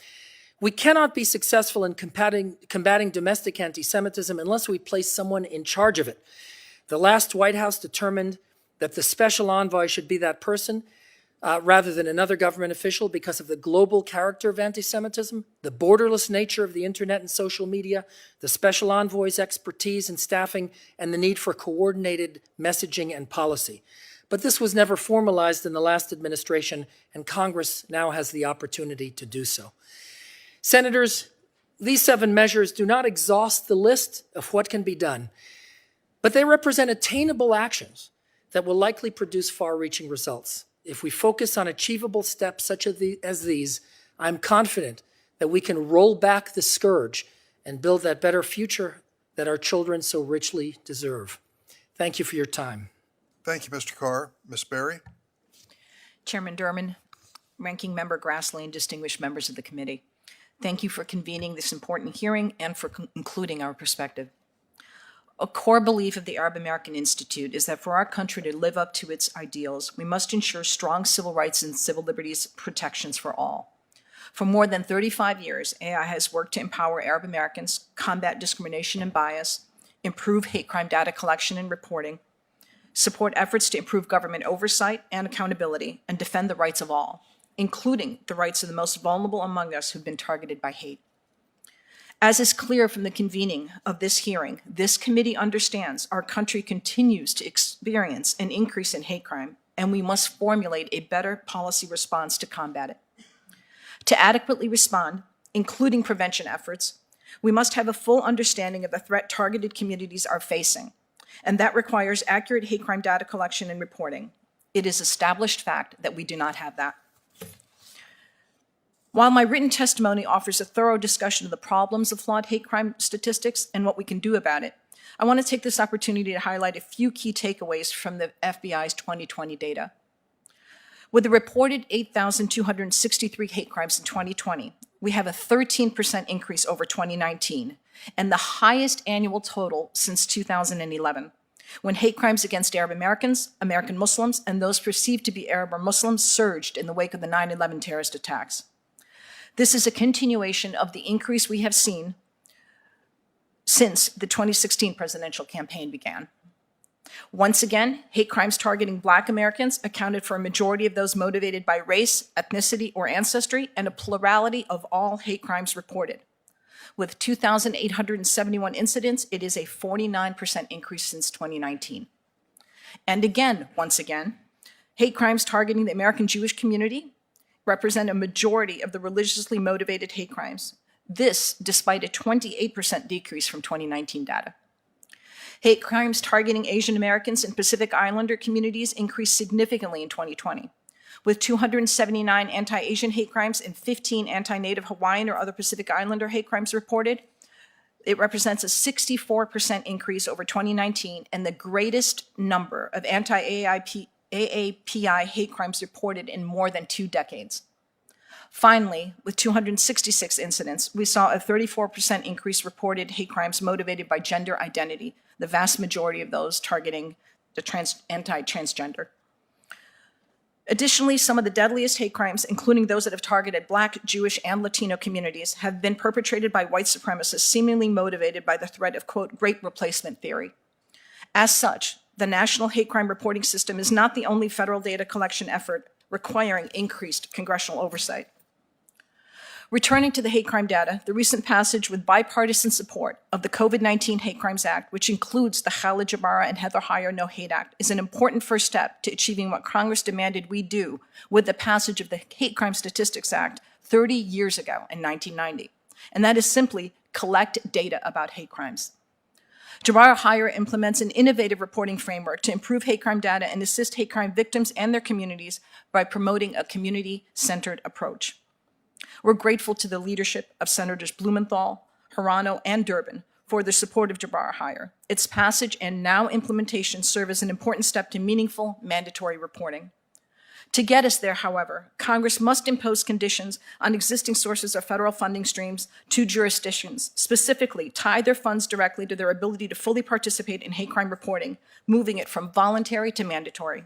We cannot be successful in combating domestic anti-Semitism unless we place someone in charge of it. The last White House determined that the special envoy should be that person rather than another government official because of the global character of anti-Semitism, the borderless nature of the internet and social media, the special envoy's expertise and staffing, and the need for coordinated messaging and policy. But this was never formalized in the last administration, and Congress now has the opportunity to do so. Senators, these 7 measures do not exhaust the list of what can be done, but they represent attainable actions that will likely produce far-reaching results. If we focus on achievable steps such as these, I'm confident that we can roll back the scourge and build that better future that our children so richly deserve. Thank you for your time. Thank you, Mr. Carr. Ms. Berry? Chairman Durbin, Ranking Member Grassley, and distinguished members of the committee, thank you for convening this important hearing and for including our perspective. A core belief of the Arab American Institute is that for our country to live up to its ideals, we must ensure strong civil rights and civil liberties protections for all. For more than 35 years, AI has worked to empower Arab Americans, combat discrimination and bias, improve hate crime data collection and reporting, support efforts to improve government oversight and accountability, and defend the rights of all, including the rights of the most vulnerable among us who've been targeted by hate. As is clear from the convening of this hearing, this committee understands our country continues to experience an increase in hate crime, and we must formulate a better policy response to combat it. To adequately respond, including prevention efforts, we must have a full understanding of the threat targeted communities are facing, and that requires accurate hate crime data collection and reporting. It is established fact that we do not have that. While my written testimony offers a thorough discussion of the problems of flawed hate crime statistics and what we can do about it, I want to take this opportunity to highlight a few key takeaways from the FBI's 2020 data. With a reported 8,263 hate crimes in 2020, we have a 13% increase over 2019 and the highest annual total since 2011, when hate crimes against Arab Americans, American Muslims, and those perceived to be Arab or Muslims surged in the wake of the 9/11 terrorist attacks. This is a continuation of the increase we have seen since the 2016 presidential campaign began. Once again, hate crimes targeting Black Americans accounted for a majority of those motivated by race, ethnicity, or ancestry, and a plurality of all hate crimes reported. With 2,871 incidents, it is a 49% increase since 2019. And again, once again, Hate crimes targeting the American Jewish community represent a majority of the religiously motivated hate crimes. This despite a 28% decrease from 2019 data. Hate crimes targeting Asian Americans and Pacific Islander communities increased significantly in 2020, with 279 anti-Asian hate crimes and 15 anti-Native Hawaiian or other Pacific Islander hate crimes reported. It represents a 64% increase over 2019 and the greatest number of anti-AAPI hate crimes reported in more than 2 decades. Finally, with 266 incidents, we saw a 34% increase reported hate crimes motivated by gender identity, the vast majority of those targeting the anti-transgender. Additionally, some of the deadliest hate crimes, including those that have targeted Black, Jewish, and Latino communities, have been perpetrated by white supremacists seemingly motivated by the threat of, quote, great replacement theory. As such, the National Hate Crime Reporting System is not the only federal data collection effort requiring increased congressional oversight. Returning to the hate crime data, the recent passage with bipartisan support of the COVID-19 Hate Crimes Act, which includes the Khalid Jabara and Heather Heyer No Hate Act, is an important first step to achieving what Congress demanded we do with the passage of the Hate Crime Statistics Act 30 years ago in 1990, and that is simply collect data about hate crimes. Jabara Heyer implements an innovative reporting framework to improve hate crime data and assist hate crime victims and their communities by promoting a community-centered approach. We're grateful to the leadership of Senators Blumenthal, Hirano, and Durbin for their support of Jabara Heyer. Its passage and now implementation serve as an important step to meaningful mandatory reporting. To get us there, however, Congress must impose conditions on existing sources of federal funding streams to jurisdictions, specifically tie their funds directly to their ability to fully participate in hate crime reporting, moving it from voluntary to mandatory.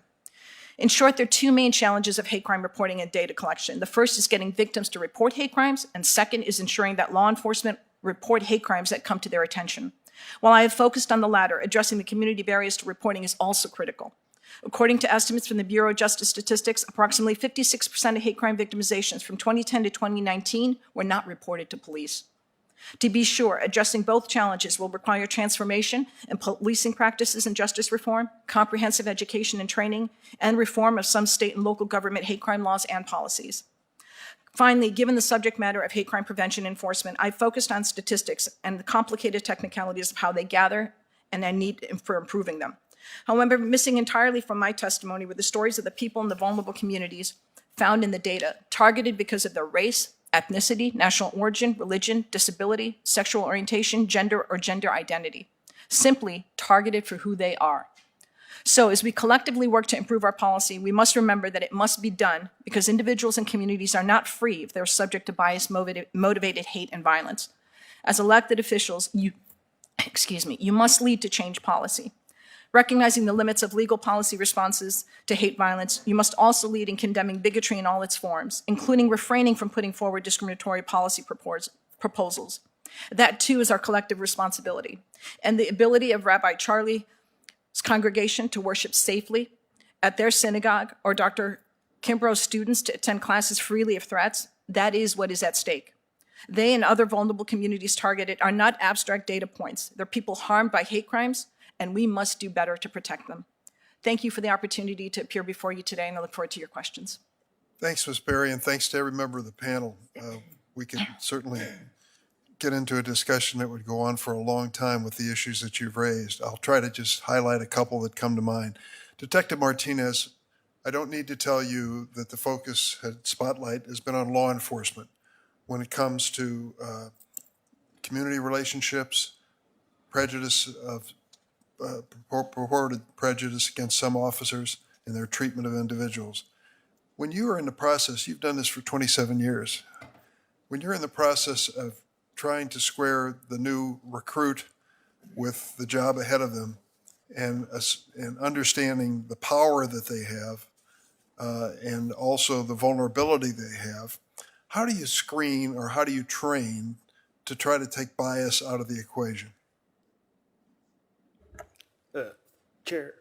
In short, there are 2 main challenges of hate crime reporting and data collection. The first is getting victims to report hate crimes, and second is ensuring that law enforcement report hate crimes that come to their attention. While I have focused on the latter, addressing the community barriers to reporting is also critical. According to estimates from the Bureau of Justice Statistics, approximately 56% of hate crime victimizations from 2010 to 2019 were not reported to police. To be sure, addressing both challenges will require transformation in policing practices and justice reform, comprehensive education and training, and reform of some state and local government hate crime laws and policies. Finally, given the subject matter of hate crime prevention enforcement, I focused on statistics and the complicated technicalities of how they gather and their need for improving them. However, missing entirely from my testimony were the stories of the people in the vulnerable communities found in the data, targeted because of their race, ethnicity, national origin, religion, disability, sexual orientation, gender, or gender identity, simply targeted for who they are. So as we collectively work to improve our policy, we must remember that it must be done because individuals and communities are not free if they're subject to bias-motivated hate and violence. As elected officials, you must lead to change policy. Recognizing the limits of legal policy responses to hate violence, you must also lead in condemning bigotry in all its forms, including refraining from putting forward discriminatory policy proposals. That too is our collective responsibility. And the ability of Rabbi Charlie's congregation to worship safely at their synagogue or Dr. Kimbrough's students to attend classes freely of threats, that is what is at stake. They and other vulnerable communities targeted are not abstract data points. They're people harmed by hate crimes, and we must do better to protect them. Thank you for the opportunity to appear before you today, and I look forward to your questions. Thanks, Ms. Berry, and thanks to every member of the panel. We could certainly get into a discussion that would go on for a long time with the issues that you've raised. I'll try to just highlight a couple that come to mind. Detective Martinez, I don't need to tell you that the focus at Spotlight has been on law enforcement when it comes to community relationships, prejudice of purported prejudice against some officers in their treatment of individuals. When you are in the process, you've done this for 27 years, when you're in the process of trying to square the new recruit with the job ahead of them and understanding the power that they have and also the vulnerability they have, how do you screen or how do you train to try to take bias out of the equation? Chair,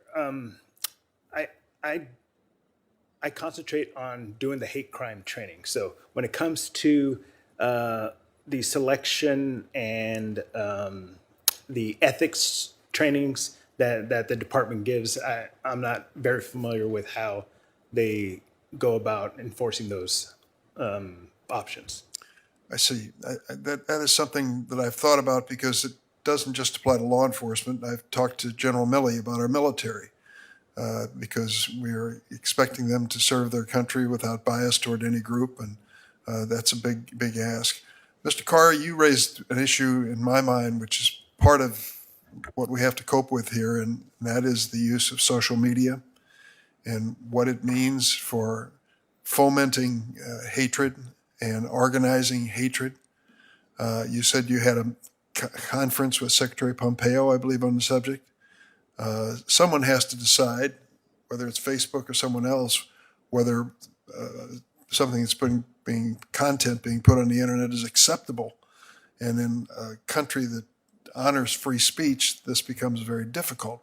I concentrate on doing the hate crime training. So when it comes to the selection and the ethics trainings that the department gives, I'm not very familiar with how they go about enforcing those options. I see. That is something that I've thought about because it doesn't just apply to law enforcement. I've talked to General Milley about our military because we're expecting them to serve their country without bias toward any group, and that's a big ask. Mr. Carr, you raised an issue in my mind, which is part of what we have to cope with here, and that is the use of social media and what it means for fomenting hatred and organizing hatred. You said you had a conference with Secretary Pompeo, I believe, on the subject. Someone has to decide, whether it's Facebook or someone else, whether something that's content being put on the internet is acceptable. And in a country that honors free speech, this becomes very difficult.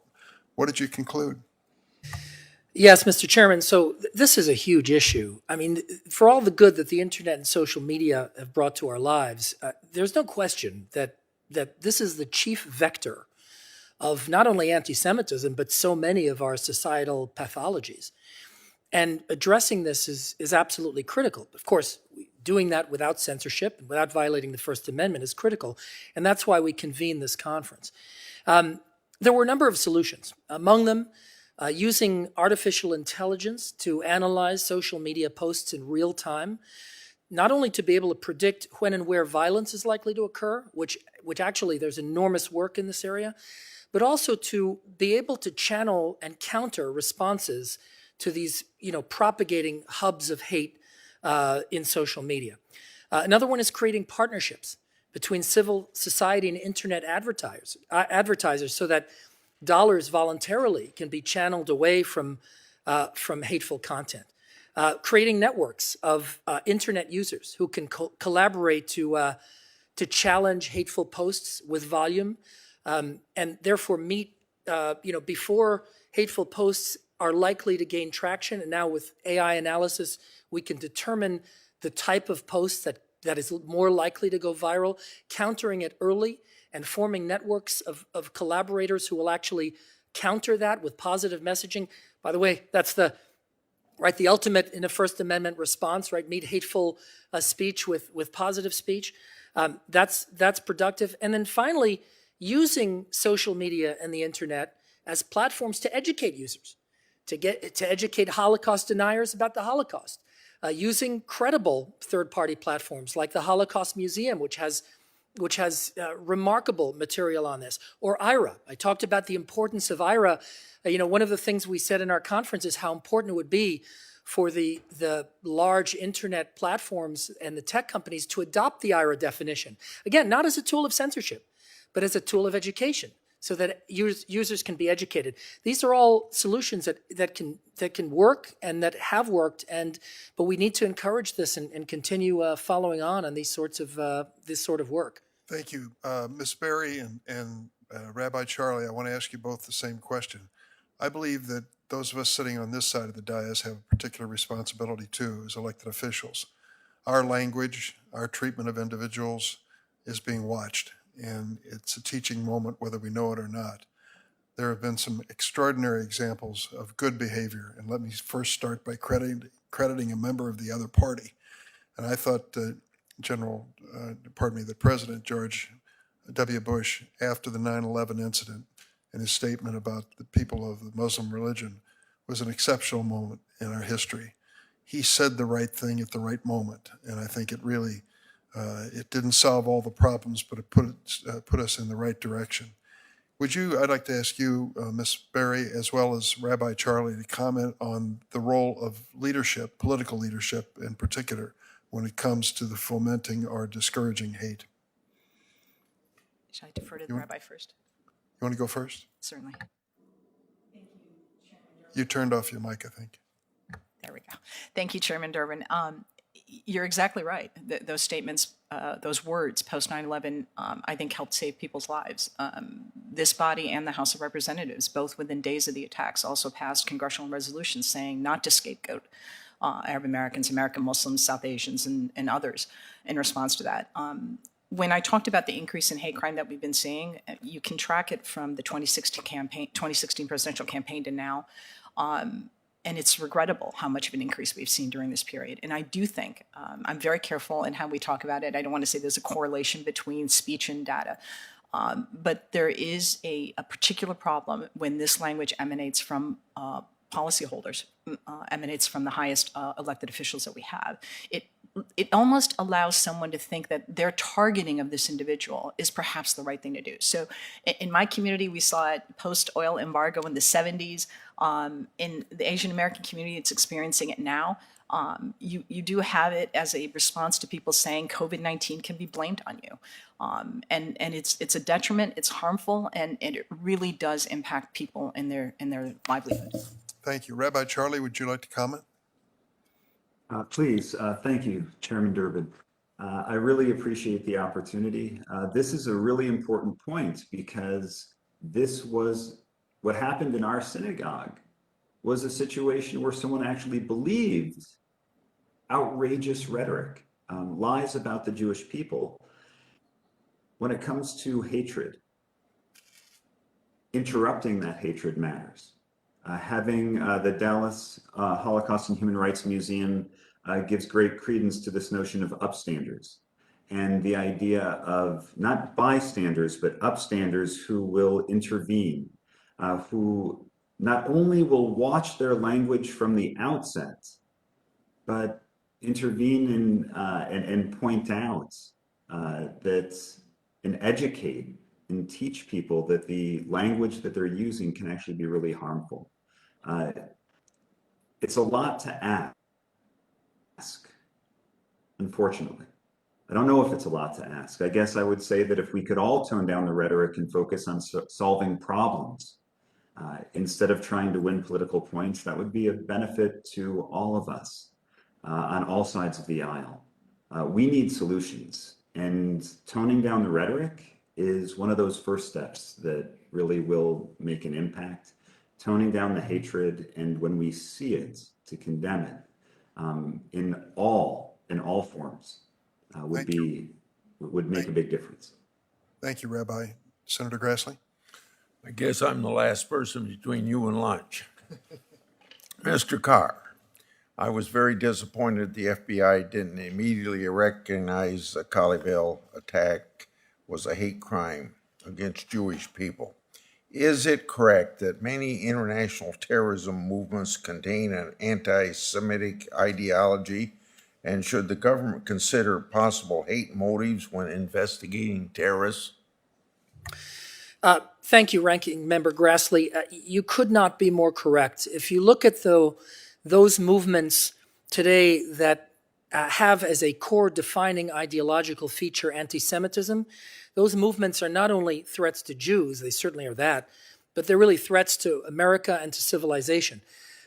What did you conclude? Yes, Mr. Chairman. So this is a huge issue. I mean, for all the good that the internet and social media have brought to our lives, there's no question that this is the chief vector of not only anti-Semitism, but so many of our societal pathologies. And addressing this is absolutely critical. Of course, doing that without censorship and without violating the First Amendment is critical. And that's why we convened this conference. There were a number of solutions. Among them, using artificial intelligence to analyze social media posts in real time, not only to be able to predict when and where violence is likely to occur, which actually there's enormous work in this area, but also to be able to channel and counter responses to these, propagating hubs of hate in social media. Another one is creating partnerships between civil society and internet advertisers so that dollars voluntarily can be channeled away from hateful content. Creating networks of internet users who can collaborate to challenge hateful posts with volume, and therefore meet, before hateful posts are likely to gain traction. And now with AI analysis, we can determine the type of post that is more likely to go viral, countering it early, and forming networks of collaborators who will actually counter that with positive messaging. By the way, that's the ultimate in a First Amendment response, right? Meet hateful speech with positive speech. That's productive. And then finally, using social media and the internet as platforms to educate users, to educate Holocaust deniers about the Holocaust, using credible third-party platforms like the Holocaust Museum, which has remarkable material on this, or IRA. I talked about the importance of IRA. One of the things we said in our conference is how important it would be for the large internet platforms and the tech companies to adopt the Ira definition. Again, not as a tool of censorship, but as a tool of education, so that users can be educated. These are all solutions that can work and that have worked, but we need to encourage this and continue following on this sort of work. Thank you. Ms. Berry and Rabbi Charlie, I want to ask you both the same question. I believe that those of us sitting on this side of the dais have a particular responsibility too as elected officials. Our language, our treatment of individuals is being watched, and it's a teaching moment whether we know it or not. There have been some extraordinary examples of good behavior, and let me first start by crediting a member of the other party. And I thought that President George W. Bush, after the 9/11 incident, and his statement about the people of the Muslim religion was an exceptional moment in our history. He said the right thing at the right moment, and I think it really, it didn't solve all the problems, but it put us in the right direction. I'd like to ask you, Ms. Berry, as well as Rabbi Charlie, to comment on the role of leadership, political leadership in particular, when it comes to the fomenting or discouraging hate. Should I defer to the rabbi first? You want to go first? Certainly. You turned off your mic, I think. There we go. Thank you, Chairman Durbin. You're exactly right. Those statements, those words post 9/11, I think helped save people's lives. This body and the House of Representatives, both within days of the attacks, also passed congressional resolutions saying not to scapegoat Arab Americans, American Muslims, South Asians, and others in response to that. When I talked about the increase in hate crime that we've been seeing, you can track it from the 2016 presidential campaign to now. And it's regrettable how much of an increase we've seen during this period. And I do think, I'm very careful in how we talk about it. I don't want to say there's a correlation between speech and data. But there is a particular problem when this language emanates from policyholders, emanates from the highest elected officials that we have. It almost allows someone to think that their targeting of this individual is perhaps the right thing to do. So in my community, we saw it post-oil embargo in the 70s. In the Asian American community, it's experiencing it now. You do have it as a response to people saying COVID-19 can be blamed on you. And it's a detriment, it's harmful, and it really does impact people in their livelihood. Thank you. Rabbi Charlie, would you like to comment? Please, thank you, Chairman Durbin. I really appreciate the opportunity. This is a really important point because this was what happened in our synagogue was a situation where someone actually believed outrageous rhetoric, lies about the Jewish people. When it comes to hatred, interrupting that hatred matters. Having the Dallas Holocaust and Human Rights Museum gives great credence to this notion of upstanders and the idea of not bystanders, but upstanders who will intervene, who not only will watch their language from the outset, but intervene and point out that and educate and teach people that the language that they're using can actually be really harmful. It's a lot to ask, unfortunately. I don't know if it's a lot to ask. I guess I would say that if we could all tone down the rhetoric and focus on solving problems instead of trying to win political points, that would be a benefit to all of us on all sides of the aisle. We need solutions, and toning down the rhetoric is one of those first steps that really will make an impact. Toning down the hatred, and when we see it, to condemn it in all forms would make a big difference. Thank you, Rabbi. Senator Grassley. I guess I'm the last person between you and lunch. Mr. Carr, I was very disappointed the FBI didn't immediately recognize the Colleyville attack was a hate crime against Jewish people. Is it correct that many international terrorism movements contain an anti-Semitic ideology? And should the government consider possible hate motives when investigating terrorists? Thank you, Ranking Member Grassley. You could not be more correct. If you look at those movements today that have as a core defining ideological feature anti-Semitism, those movements are not only threats to Jews, they certainly are that, but they're really threats to America and to civilization.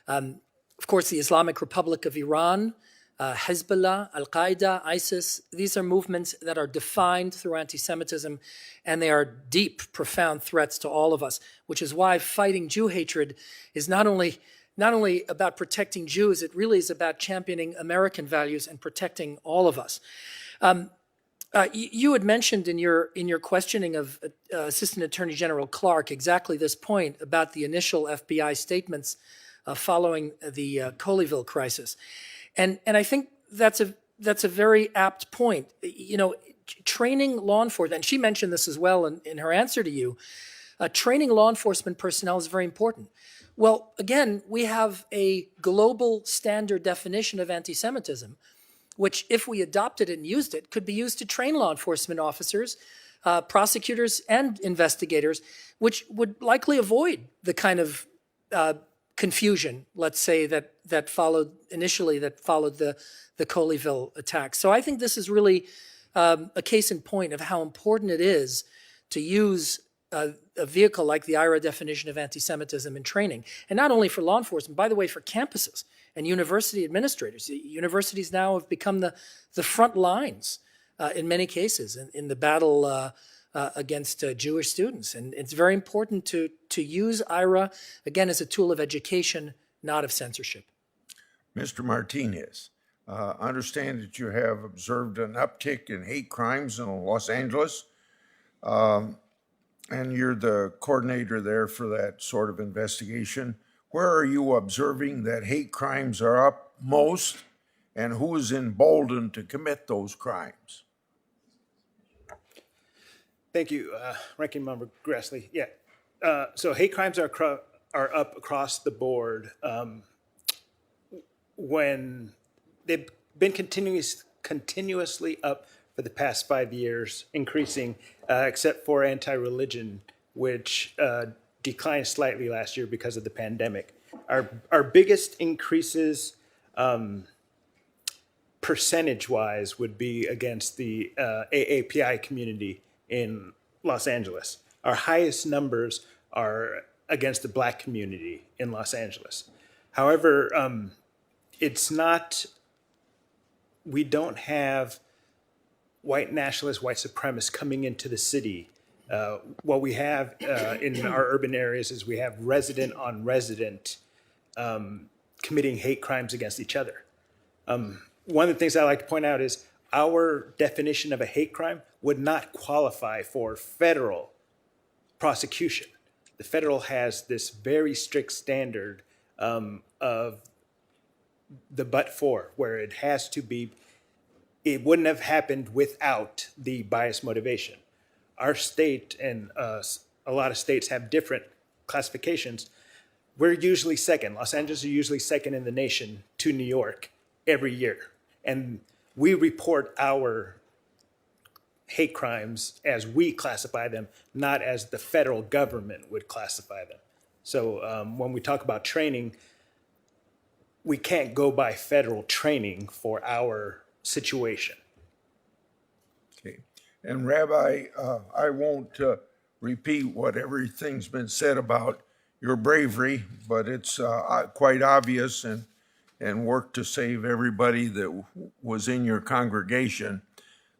Of course, the Islamic Republic of Iran, Hezbollah, Al-Qaeda, ISIS, these are movements that are defined through anti-Semitism, and they are deep, profound threats to all of us, which is why fighting Jew hatred is not only about protecting Jews, it really is about championing American values and protecting all of us. You had mentioned in your questioning of Assistant Attorney General Clark exactly this point about the initial FBI statements following the Colleyville crisis. And I think that's a very apt point. You know, training law enforcement, and she mentioned this as well in her answer to you, training law enforcement personnel is very important. Well, again, we have a global standard definition of anti-Semitism, which if we adopted it and used it, could be used to train law enforcement officers, prosecutors, and investigators, which would likely avoid the kind of confusion, let's say, that followed the Colleyville attack. So I think this is really a case in point of how important it is to use a vehicle like the Ira Definition of Anti-Semitism in training, and not only for law enforcement, by the way, for campuses and university administrators. Universities now have become the front lines in many cases in the battle against Jewish students. And it's very important to use IRA, again, as a tool of education, not of censorship. Mr. Martinez, understand that you have observed an uptick in hate crimes in Los Angeles, and you're the coordinator there for that sort of investigation. where are you observing that hate crimes are up most, and who is emboldened to commit those crimes? Thank you, Ranking Member Grassley. Yeah, so hate crimes are up across the board. When they've been continuously up for the past 5 years, increasing, except for anti-religion, which declined slightly last year because of the pandemic. Our biggest increases, percentage-wise, would be against the AAPI community in Los Angeles. Our highest numbers are against the Black community in Los Angeles. However, it's not, we don't have white nationalists, white supremacists coming into the city. What we have in our urban areas is we have resident on resident committing hate crimes against each other. One of the things I like to point out is our definition of a hate crime would not qualify for federal prosecution. The federal has this very strict standard of the but-for, where it has to be, it wouldn't have happened without the bias motivation. Our state and a lot of states have different classifications. We're usually second. Los Angeles are usually second in the nation to New York every year. And we report our hate crimes as we classify them, not as the federal government would classify them. So when we talk about training, we can't go by federal training for our situation. Okay. And Rabbi, I won't repeat what everything's been said about your bravery, but it's quite obvious and work to save everybody that was in your congregation.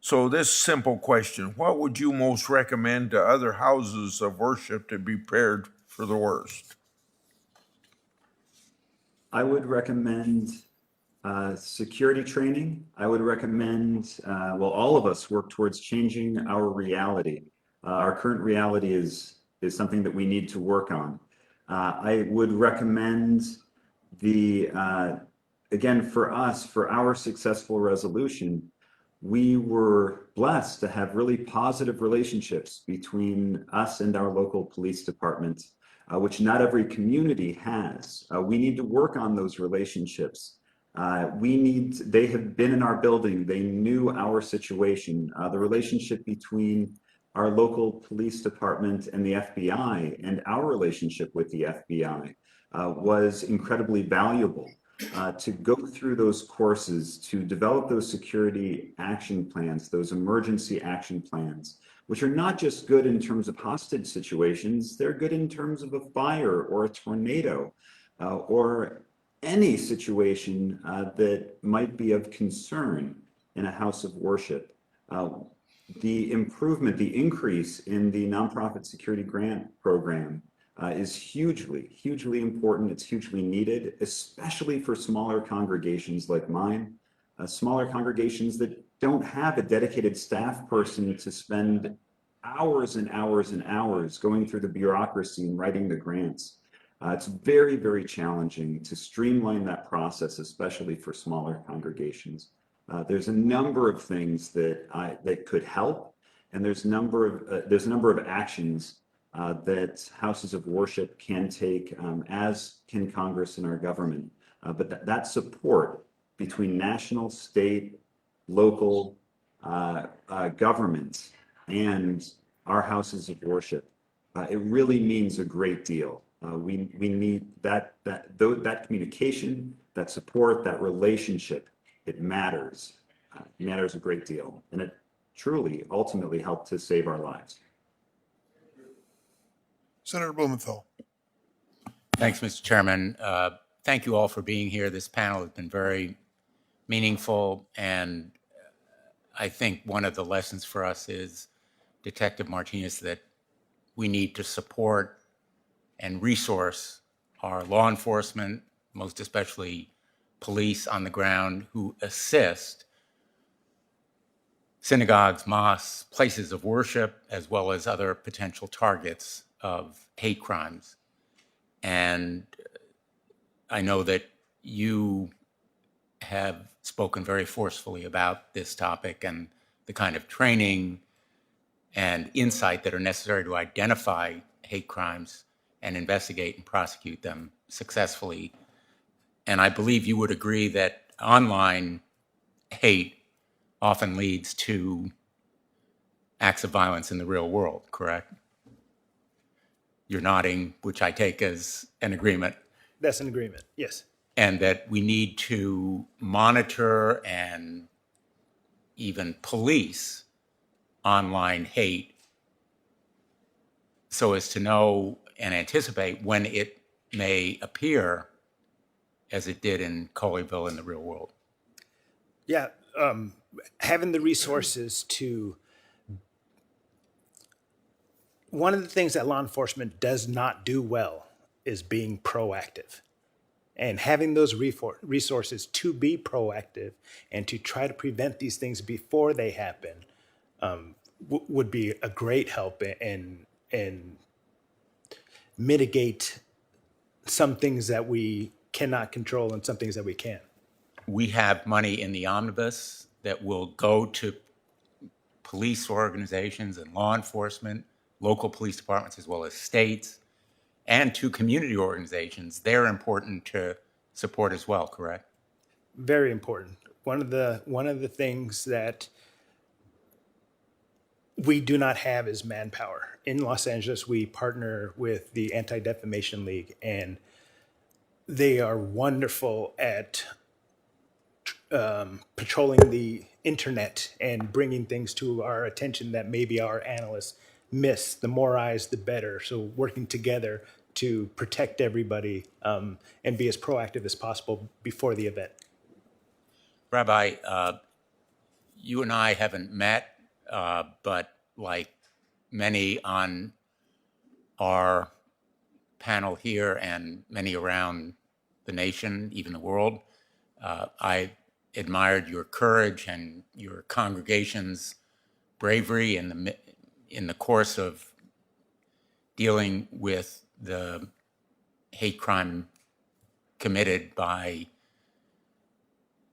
So this simple question, what would you most recommend to other houses of worship to be prepared for the worst? I would recommend security training. I would recommend, all of us work towards changing our reality. Our current reality is something that we need to work on. I would recommend again, for us, for our successful resolution, we were blessed to have really positive relationships between us and our local police department, which not every community has. We need to work on those relationships. They have been in our building, they knew our situation. The relationship between our local police department and the FBI and our relationship with the FBI was incredibly valuable. To go through those courses, to develop those security action plans, those emergency action plans, which are not just good in terms of hostage situations, they're good in terms of a fire or a tornado or any situation that might be of concern in a house of worship. The increase in the nonprofit security grant program is hugely important. It's hugely needed, especially for smaller congregations like mine, smaller congregations that don't have a dedicated staff person to spend hours and hours and hours going through the bureaucracy and writing the grants. It's very, very challenging to streamline that process, especially for smaller congregations. There's a number of things that could help, and there's a number of actions that houses of worship can take, as can Congress and our government. But that support between national, state, local governments and our houses of worship, it really means a great deal. We need that communication, that support, that relationship. It matters. It matters a great deal, and it truly, ultimately helped to save our lives. Senator Blumenthal. Thanks, Mr. Chairman. Thank you all for being here. This panel has been very meaningful, and I think one of the lessons for us is, Detective Martinez, that we need to support and resource our law enforcement, most especially police on the ground, who assist synagogues, mosques, places of worship, as well as other potential targets of hate crimes. And I know that you have spoken very forcefully about this topic and the kind of training and insight that are necessary to identify hate crimes and investigate and prosecute them successfully. And I believe you would agree that online hate often leads to acts of violence in the real world, correct? You're nodding, which I take as an agreement. That's an agreement, yes. And that we need to monitor and even police online hate so as to know and anticipate when it may appear as it did in Colleyville in the real world. Yeah, having the resources to. One of the things that law enforcement does not do well is being proactive. And having those resources to be proactive and to try to prevent these things before they happen would be a great help and mitigate some things that we cannot control and some things that we can. We have money in the Omnibus that will go to police organizations and law enforcement, local police departments, as well as states, and to community organizations. They're important to support as well, correct? Very important. One of the things that we do not have is manpower. In Los Angeles, we partner with the Anti-Defamation League, and they are wonderful at patrolling the internet and bringing things to our attention that maybe our analysts miss. The more eyes, the better. So working together to protect everybody and be as proactive as possible before the event. Rabbi, you and I haven't met, but like many on our panel here and many around the nation, even the world, I admired your courage and your congregation's bravery in the course of dealing with the hate crime committed by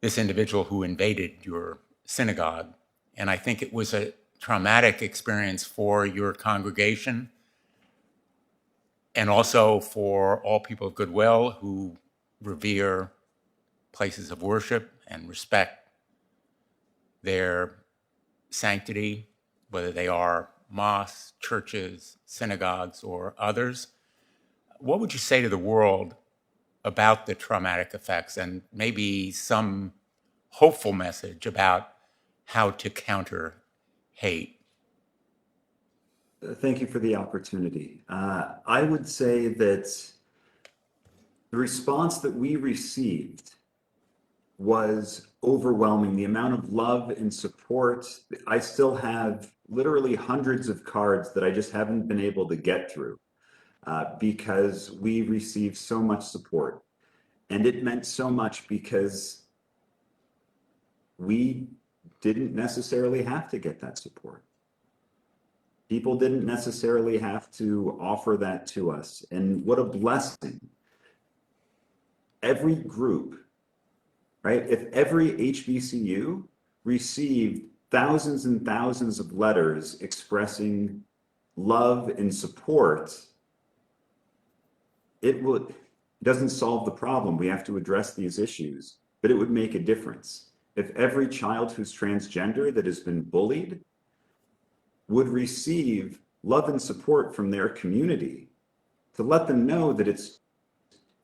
this individual who invaded your synagogue. And I think it was a traumatic experience for your congregation and also for all people of goodwill who revere places of worship and respect their sanctity, whether they are mosques, churches, synagogues, or others. What would you say to the world about the traumatic effects and maybe some hopeful message about how to counter hate? Thank you for the opportunity. I would say that the response that we received was overwhelming. The amount of love and support. I still have literally hundreds of cards that I just haven't been able to get through because we received so much support. And it meant so much because we didn't necessarily have to get that support. People didn't necessarily have to offer that to us. And what a blessing. Every group, right? If every HBCU received thousands and thousands of letters expressing love and support, it doesn't solve the problem. We have to address these issues, but it would make a difference. If every child who's transgender that has been bullied would receive love and support from their community to let them know that it's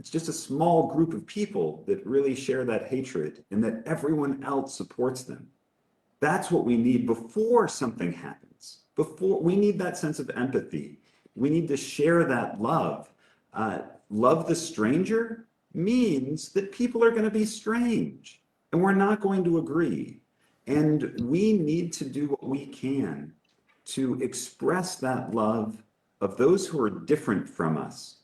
just a small group of people that really share that hatred and that everyone else supports them. That's what we need before something happens. Before we need that sense of empathy. We need to share that love. Love the stranger means that people are going to be strange and we're not going to agree. And we need to do what we can to express that love of those who are different from us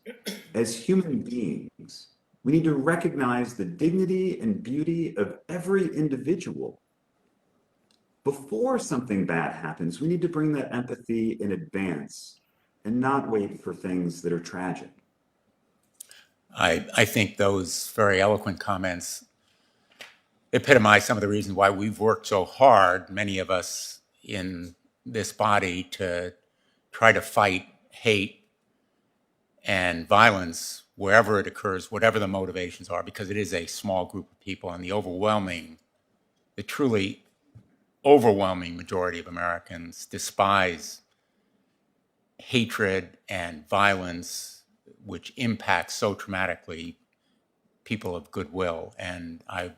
as human beings. We need to recognize the dignity and beauty of every individual. Before something bad happens, we need to bring that empathy in advance and not wait for things that are tragic. I think those very eloquent comments epitomize some of the reasons why we've worked so hard, many of us in this body, to try to fight hate and violence wherever it occurs, whatever the motivations are, because it is a small group of people, and the truly overwhelming majority of Americans despise hatred and violence, which impacts so traumatically people of goodwill. And I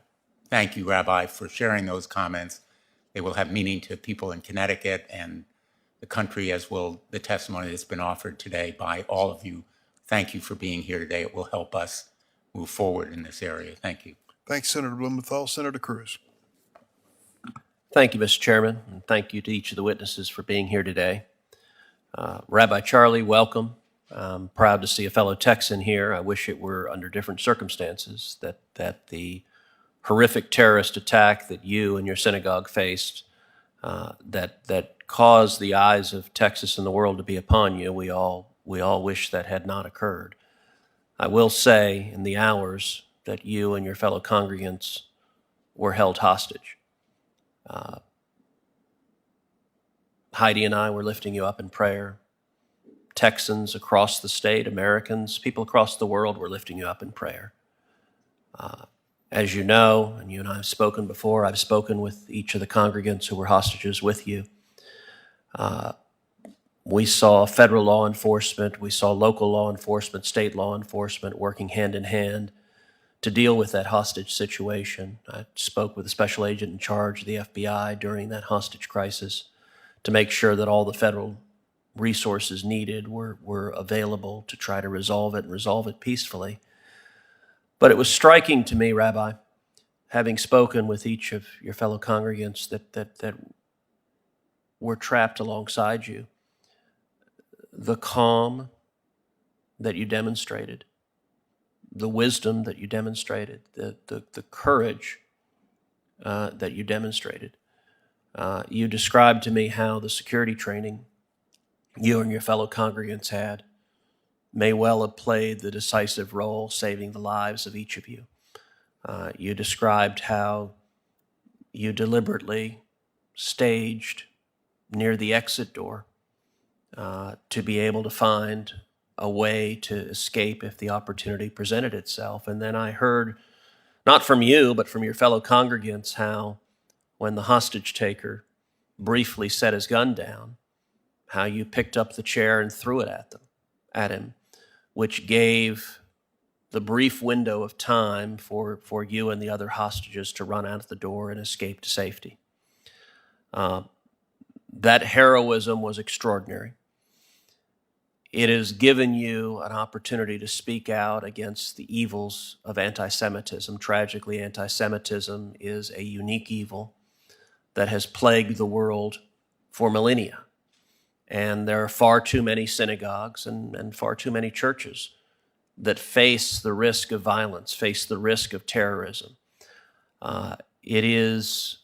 thank you, Rabbi, for sharing those comments. They will have meaning to people in Connecticut and the country, as will the testimony that's been offered today by all of you. Thank you for being here today. It will help us move forward in this area. Thank you. Thanks, Senator Blumenthal. Senator Cruz. Thank you, Mr. Chairman, and thank you to each of the witnesses for being here today. Rabbi Charlie, welcome. I'm proud to see a fellow Texan here. I wish it were under different circumstances, that the horrific terrorist attack that you and your synagogue faced, that caused the eyes of Texas and the world to be upon you, we all wish that had not occurred. I will say, in the hours that you and your fellow congregants were held hostage, Heidi and I were lifting you up in prayer. Texans across the state, Americans, people across the world were lifting you up in prayer. As you know, and you and I have spoken before, I've spoken with each of the congregants who were hostages with you. We saw federal law enforcement, we saw local law enforcement, state law enforcement working hand in hand to deal with that hostage situation. I spoke with the special agent in charge of the FBI during that hostage crisis to make sure that all the federal resources needed were available to try to resolve it and resolve it peacefully. But it was striking to me, Rabbi, having spoken with each of your fellow congregants that were trapped alongside you, the calm that you demonstrated, the wisdom that you demonstrated, the courage that you demonstrated. You described to me how the security training you and your fellow congregants had may well have played the decisive role saving the lives of each of you. You described how you deliberately staged near the exit door to be able to find a way to escape if the opportunity presented itself. And then I heard, not from you, but from your fellow congregants, how when the hostage taker briefly set his gun down, how you picked up the chair and threw it at him, which gave the brief window of time for you and the other hostages to run out the door and escape to safety. That heroism was extraordinary. It has given you an opportunity to speak out against the evils of anti-Semitism. Tragically, anti-Semitism is a unique evil that has plagued the world for millennia. And there are far too many synagogues and far too many churches that face the risk of violence, face the risk of terrorism. It is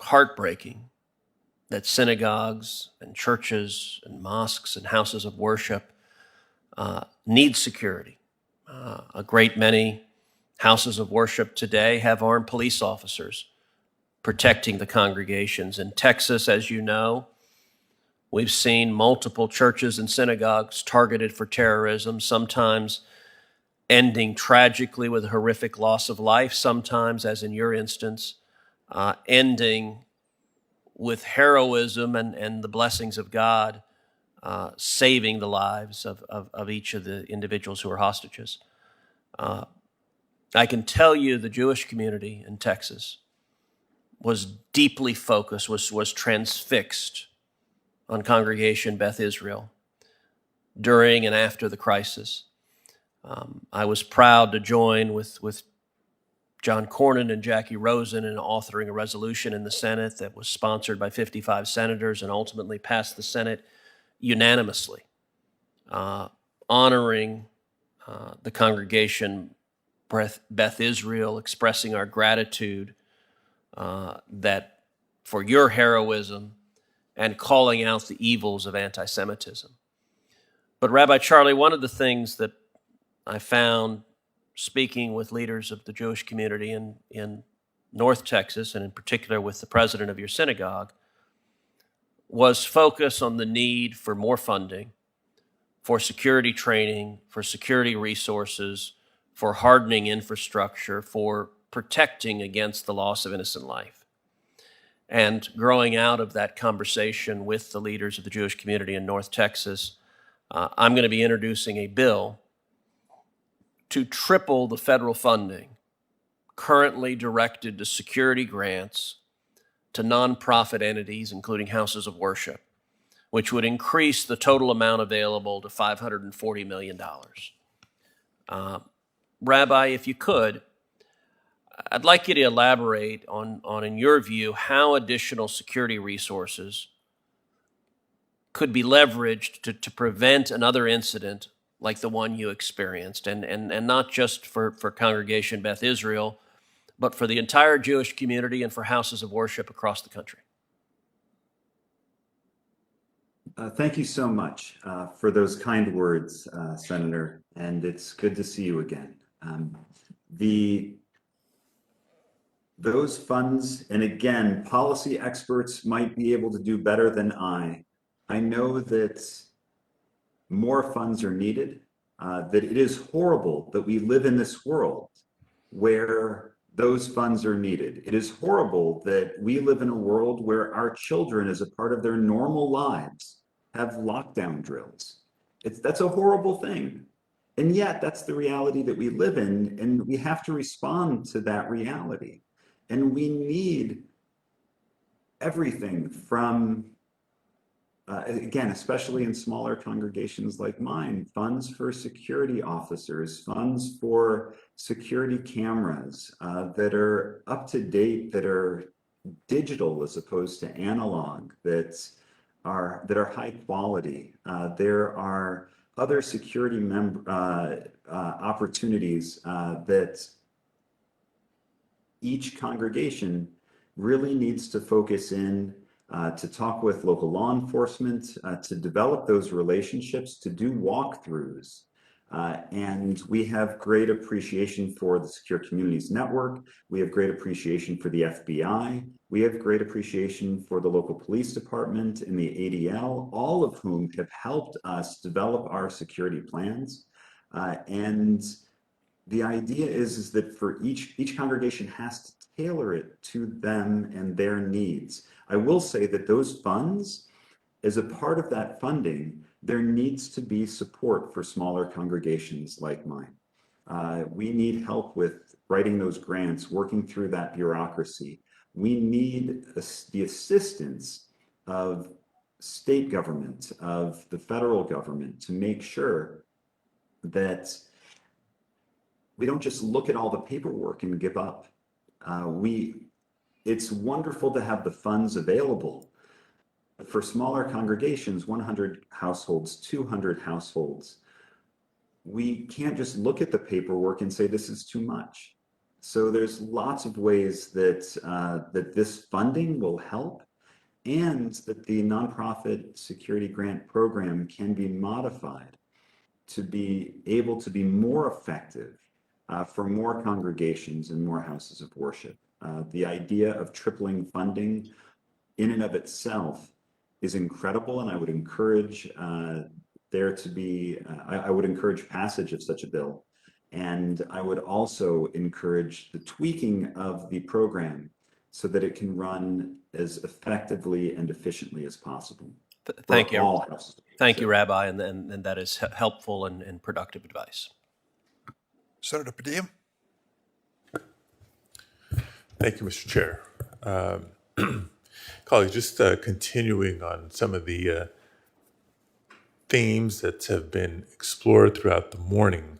heartbreaking that synagogues and churches and mosques and houses of worship need security. A great many houses of worship today have armed police officers protecting the congregations. In Texas, as you know, we've seen multiple churches and synagogues targeted for terrorism, sometimes ending tragically with a horrific loss of life, sometimes, as in your instance, ending with heroism and the blessings of God, saving the lives of each of the individuals who are hostages. I can tell you the Jewish community in Texas was deeply focused, was transfixed on Congregation Beth Israel during and after the crisis. I was proud to join with John Cornyn and Jackie Rosen in authoring a resolution in the Senate that was sponsored by 55 senators and ultimately passed the Senate unanimously, honoring the Congregation Beth Israel, expressing our gratitude that for your heroism and calling out the evils of anti-Semitism. But Rabbi Charlie, one of the things that I found, speaking with leaders of the Jewish community in North Texas, and in particular with the president of your synagogue, was focus on the need for more funding, for security training, for security resources, for hardening infrastructure, for protecting against the loss of innocent life. And growing out of that conversation with the leaders of the Jewish community in North Texas, I'm going to be introducing a bill to triple the federal funding currently directed to security grants to nonprofit entities, including houses of worship, which would increase the total amount available to $540 million. Rabbi, if you could, I'd like you to elaborate on, in your view, how additional security resources could be leveraged to prevent another incident like the one you experienced, and not just for Congregation Beth Israel, but for the entire Jewish community and for houses of worship across the country. Thank you so much for those kind words, Senator, and it's good to see you again. Those funds, and again, policy experts might be able to do better than I. I know that more funds are needed, that it is horrible that we live in this world where those funds are needed. It is horrible that we live in a world where our children, as a part of their normal lives, have lockdown drills. That's a horrible thing. And yet that's the reality that we live in, and we have to respond to that reality. And we need everything from, again, especially in smaller congregations like mine, funds for security officers, funds for security cameras that are up to date, that are digital as opposed to analog, that are high quality. There are other security opportunities that each congregation really needs to focus in, to talk with local law enforcement, to develop those relationships, to do walkthroughs. And we have great appreciation for the Secure Communities Network. We have great appreciation for the FBI. We have great appreciation for the local police department and the ADL, all of whom have helped us develop our security plans. And the idea is that for each congregation has to tailor it to them and their needs. I will say that those funds, as a part of that funding, there needs to be support for smaller congregations like mine. We need help with writing those grants, working through that bureaucracy. We need the assistance of state government, of the federal government, to make sure that we don't just look at all the paperwork and give up. It's wonderful to have the funds available. For smaller congregations, 100 households, 200 households, we can't just look at the paperwork and say this is too much. So there's lots of ways that this funding will help, and that the nonprofit security grant program can be modified to be able to be more effective for more congregations and more houses of worship. The idea of tripling funding in and of itself is incredible, and I would encourage I would encourage passage of such a bill. And I would also encourage the tweaking of the program so that it can run as effectively and efficiently as possible. Thank you. All houses. Thank you, Rabbi, and that is helpful and productive advice. Senator Padilla. Thank you, Mr. Chair. Colleagues, just continuing on some of the themes that have been explored throughout the morning.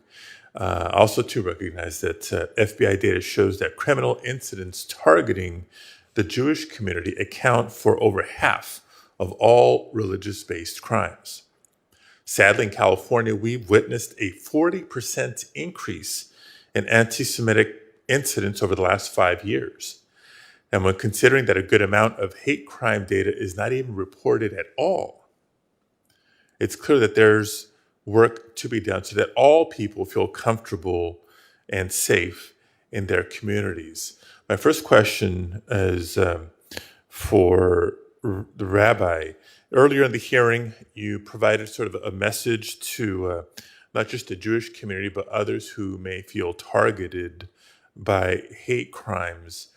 Also to recognize that FBI data shows that criminal incidents targeting the Jewish community account for over half of all religious-based crimes. Sadly, in California, we've witnessed a 40% increase in anti-Semitic incidents over the last 5 years. And when considering that a good amount of hate crime data is not even reported at all, it's clear that there's work to be done so that all people feel comfortable and safe in their communities? My first question is for the rabbi. Earlier in the hearing, you provided sort of a message to not just the Jewish community, but others who may feel targeted by hate crimes.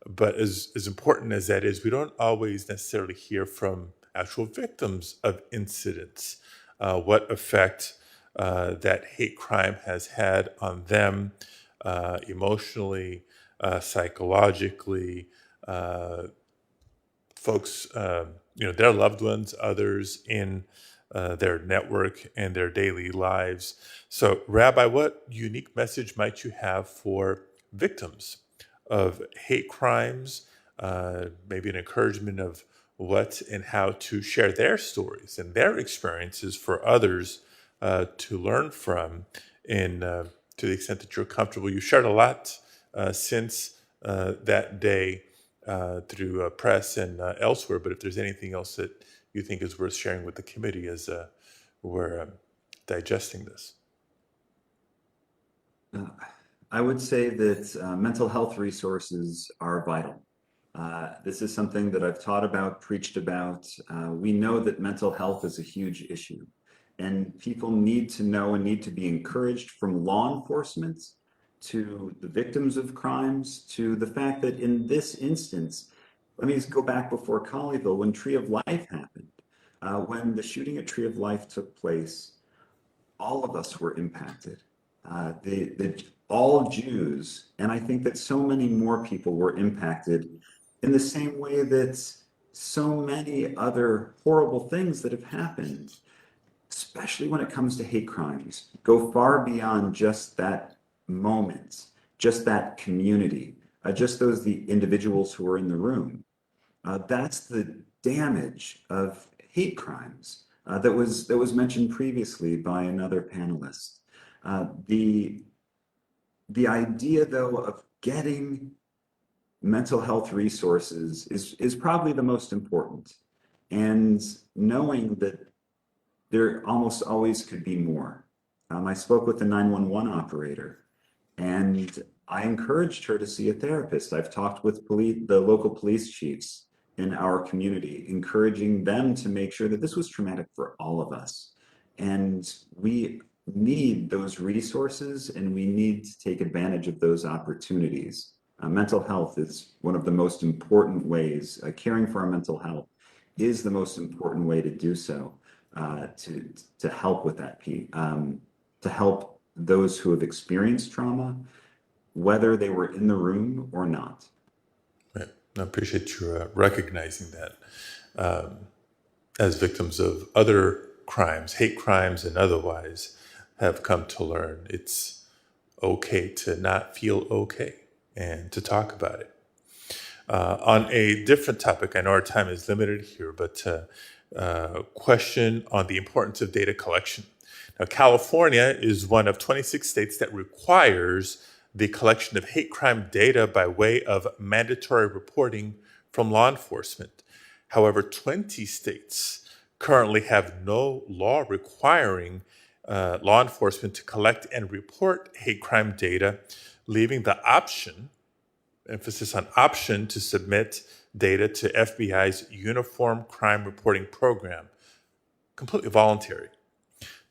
But as important as that is, we don't always necessarily hear from actual victims of incidents, what effect that hate crime has had on them emotionally, psychologically, folks, their loved ones, others in their network and their daily lives. So, Rabbi, what unique message might you have for victims of hate crimes? Maybe an encouragement of what and how to share their stories and their experiences for others to learn from, and to the extent that you're comfortable. You shared a lot since that day through press and elsewhere, but if there's anything else that you think is worth sharing with the committee as we're digesting this. I would say that mental health resources are vital. This is something that I've taught about, preached about. We know that mental health is a huge issue, and people need to know and need to be encouraged, from law enforcement to the victims of crimes, to the fact that in this instance, let me just go back before Colleyville, when Tree of Life happened, when the shooting at Tree of Life took place, all of us were impacted. All Jews, and I think that so many more people were impacted in the same way that so many other horrible things that have happened, especially when it comes to hate crimes, go far beyond just that moment, just that community, just the individuals who are in the room. That's the damage of hate crimes that was mentioned previously by another panelist. The idea, though, of getting mental health resources is probably the most important, and knowing that there almost always could be more. I spoke with the 911 operator, and I encouraged her to see a therapist. I've talked with the local police chiefs in our community, encouraging them to make sure that this was traumatic for all of us. And we need those resources, and we need to take advantage of those opportunities. Mental health is one of the most important ways. Caring for our mental health is the most important way to do so, to help with that, to help those who have experienced trauma, whether they were in the room or not. Right. I appreciate you recognizing that as victims of other crimes, hate crimes and otherwise, have come to learn it's okay to not feel okay and to talk about it. On a different topic, I know our time is limited here, but question on the importance of data collection. Now, California is one of 26 states that requires the collection of hate crime data by way of mandatory reporting from law enforcement. However, 20 states currently have no law requiring law enforcement to collect and report hate crime data, leaving the option, emphasis on option, to submit data to FBI's Uniform Crime Reporting Program, completely voluntary.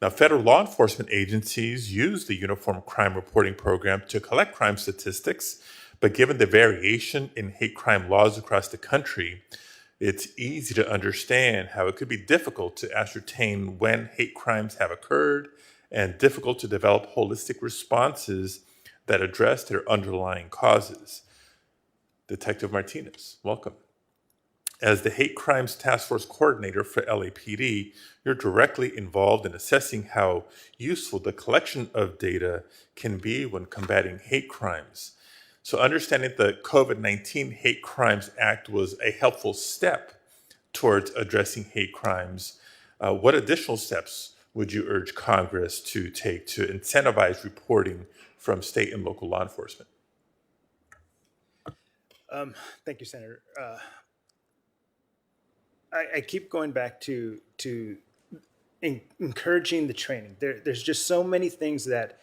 Now, federal law enforcement agencies use the Uniform Crime Reporting Program to collect crime statistics, but given the variation in hate crime laws across the country, it's easy to understand how it could be difficult to ascertain when hate crimes have occurred and difficult to develop holistic responses that address their underlying causes. Detective Martinez, welcome. As the Hate Crimes Task Force Coordinator for LAPD, you're directly involved in assessing how useful the collection of data can be when combating hate crimes. So understanding the COVID-19 Hate Crimes Act was a helpful step towards addressing hate crimes. What additional steps would you urge Congress to take to incentivize reporting from state and local law enforcement? Thank you, Senator. I keep going back to encouraging the training. There's just so many things that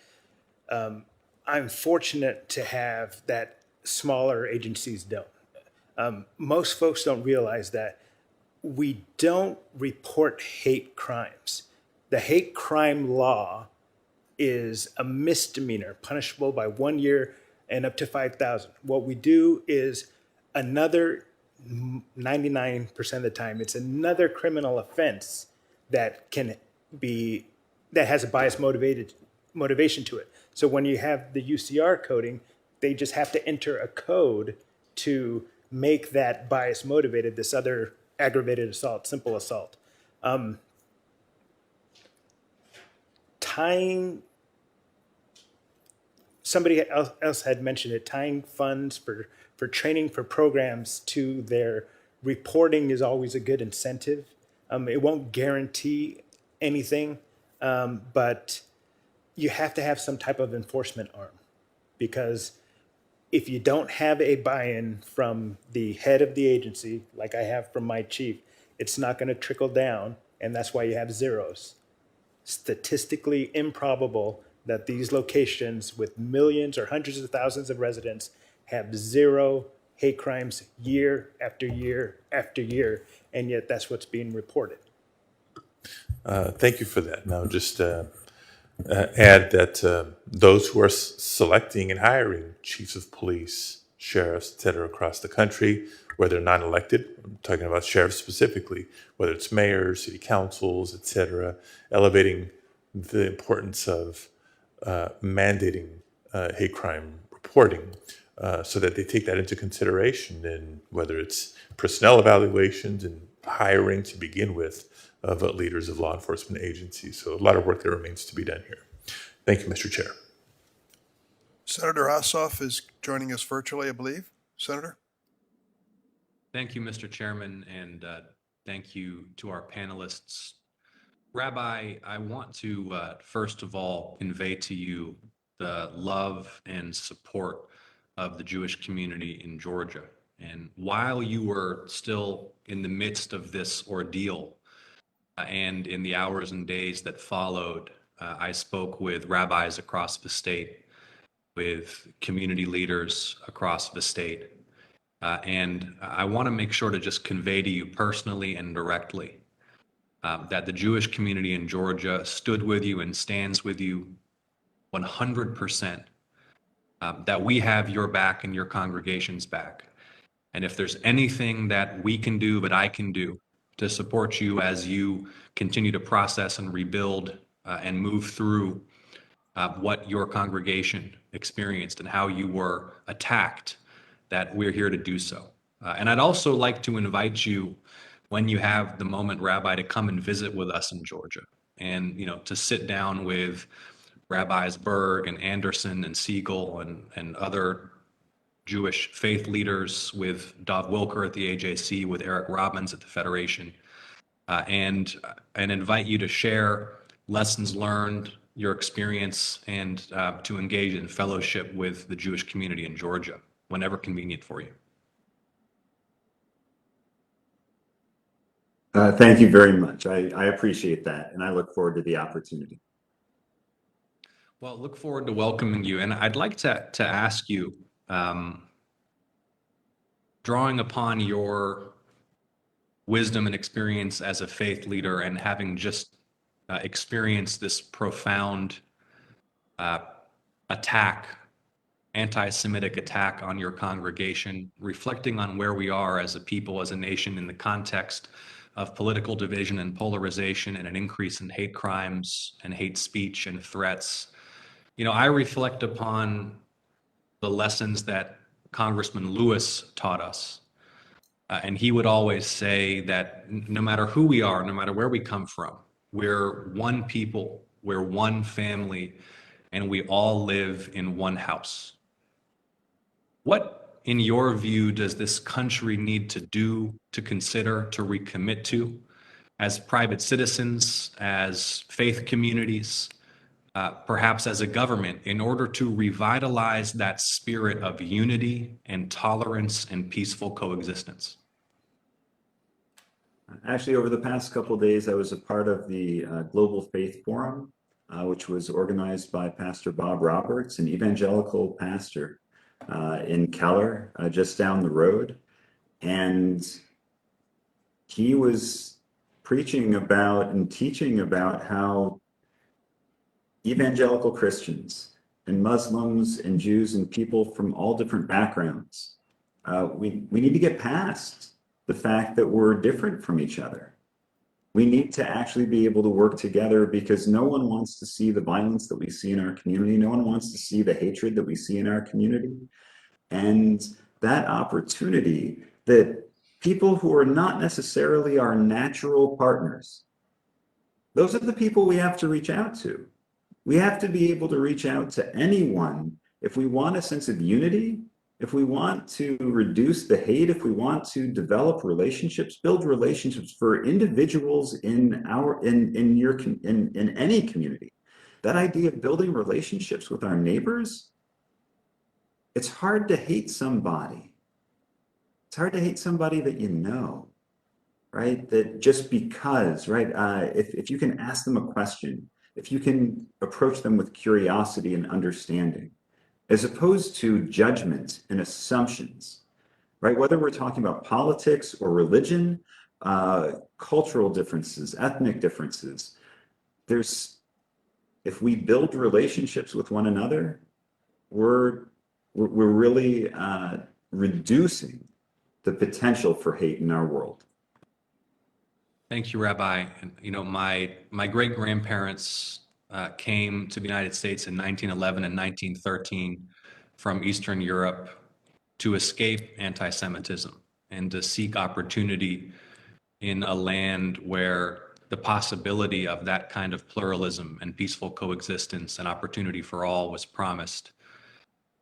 I'm fortunate to have that smaller agencies don't. Most folks don't realize that we don't report hate crimes. The hate crime law is a misdemeanor, punishable by 1 year and up to 5,000. What we do is another 99% of the time, it's another criminal offense that has a bias motivation to it. So when you have the UCR coding, they just have to enter a code to make that bias motivated, this other aggravated assault, simple assault. Tying, somebody else had mentioned it, tying funds for training for programs to their reporting is always a good incentive. It won't guarantee anything, but you have to have some type of enforcement arm, because if you don't have a buy-in from the head of the agency, like I have from my chief, it's not going to trickle down, and that's why you have zeros. Statistically improbable that these locations with millions or hundreds of thousands of residents have zero hate crimes year after year after year, and yet that's what's being reported. Thank you for that. Now, just add that those who are selecting and hiring chiefs of police, sheriffs, et cetera, across the country, whether non-elected, I'm talking about sheriffs specifically, whether it's mayors, city councils, et cetera, elevating the importance of mandating hate crime reporting so that they take that into consideration in whether it's personnel evaluations and hiring to begin with of leaders of law enforcement agencies. So a lot of work that remains to be done here. Thank you, Mr. Chair. Senator Ossoff is joining us virtually, I believe. Senator? Thank you, Mr. Chairman, and thank you to our panelists. Rabbi, I want to first of all convey to you the love and support of the Jewish community in Georgia. And while you were still in the midst of this ordeal, and in the hours and days that followed, I spoke with rabbis across the state, with community leaders across the state. And I want to make sure to just convey to you personally and directly that the Jewish community in Georgia stood with you and stands with you 100%, that we have your back and your congregation's back. And if there's anything that we can do, that I can do to support you as you continue to process and rebuild and move through what your congregation experienced and how you were attacked, that we're here to do so. And I'd also like to invite you, when you have the moment, Rabbi, to come and visit with us in Georgia, and to sit down with Rabbis Berg and Anderson and Siegel and other Jewish faith leaders, with Dov Wilker at the AJC, with Eric Robbins at the Federation, and invite you to share lessons learned, your experience, and to engage in fellowship with the Jewish community in Georgia, whenever convenient for you. Thank you very much. I appreciate that, and I look forward to the opportunity. Well, look forward to welcoming you. And I'd like to ask you, drawing upon your wisdom and experience as a faith leader, and having just experienced this profound attack, anti-Semitic attack on your congregation, reflecting on where we are as a people, as a nation, in the context of political division and polarization and an increase in hate crimes and hate speech and threats. I reflect upon the lessons that Congressman Lewis taught us. And he would always say that no matter who we are, no matter where we come from, we're one people, we're one family, and we all live in one house. What, in your view, does this country need to do, to consider, to recommit to, as private citizens, as faith communities, perhaps as a government, in order to revitalize that spirit of unity and tolerance and peaceful coexistence? Actually, over the past couple of days, I was a part of the Global Faith Forum, which was organized by Pastor Bob Roberts, an evangelical pastor in Keller, just down the road. And he was preaching about and teaching about how evangelical Christians and Muslims and Jews and people from all different backgrounds, we need to get past the fact that we're different from each other. We need to actually be able to work together because no one wants to see the violence that we see in our community. No one wants to see the hatred that we see in our community. And that opportunity that people who are not necessarily our natural partners, those are the people we have to reach out to. We have to be able to reach out to anyone if we want a sense of unity, if we want to reduce the hate, if we want to develop relationships, build relationships for individuals in any community. That idea of building relationships with our neighbors, it's hard to hate somebody. It's hard to hate somebody that you know, right? That just because, right? If you can ask them a question, if you can approach them with curiosity and understanding, as opposed to judgment and assumptions, right? Whether we're talking about politics or religion, cultural differences, ethnic differences, if we build relationships with one another, we're really reducing the potential for hate in our world. Thank you, Rabbi. And, you know, my great-grandparents came to the United States in 1911 and 1913 from Eastern Europe to escape anti-Semitism and to seek opportunity in a land where the possibility of that kind of pluralism and peaceful coexistence and opportunity for all was promised.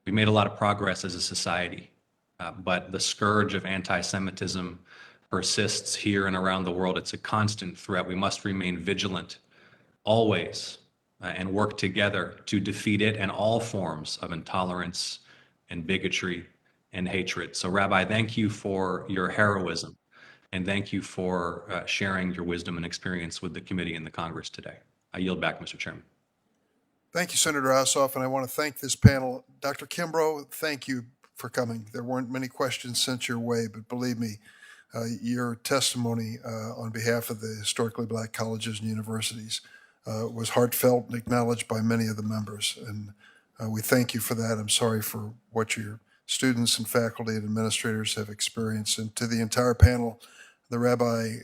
We made a lot of progress as a society, but the scourge of anti-Semitism persists here and around the world. It's a constant threat. We must remain vigilant always and work together to defeat it and all forms of intolerance and bigotry and hatred. So, Rabbi, thank you for your heroism, and thank you for sharing your wisdom and experience with the committee and the Congress today. I yield back, Mr. Chairman. Thank you, Senator Ossoff, and I want to thank this panel. Dr. Kimbrough, thank you for coming. There weren't many questions sent your way, but believe me, your testimony on behalf of the historically black colleges and universities was heartfelt and acknowledged by many of the members. And we thank you for that. I'm sorry for what your students and faculty and administrators have experienced. And to the entire panel, the Rabbi,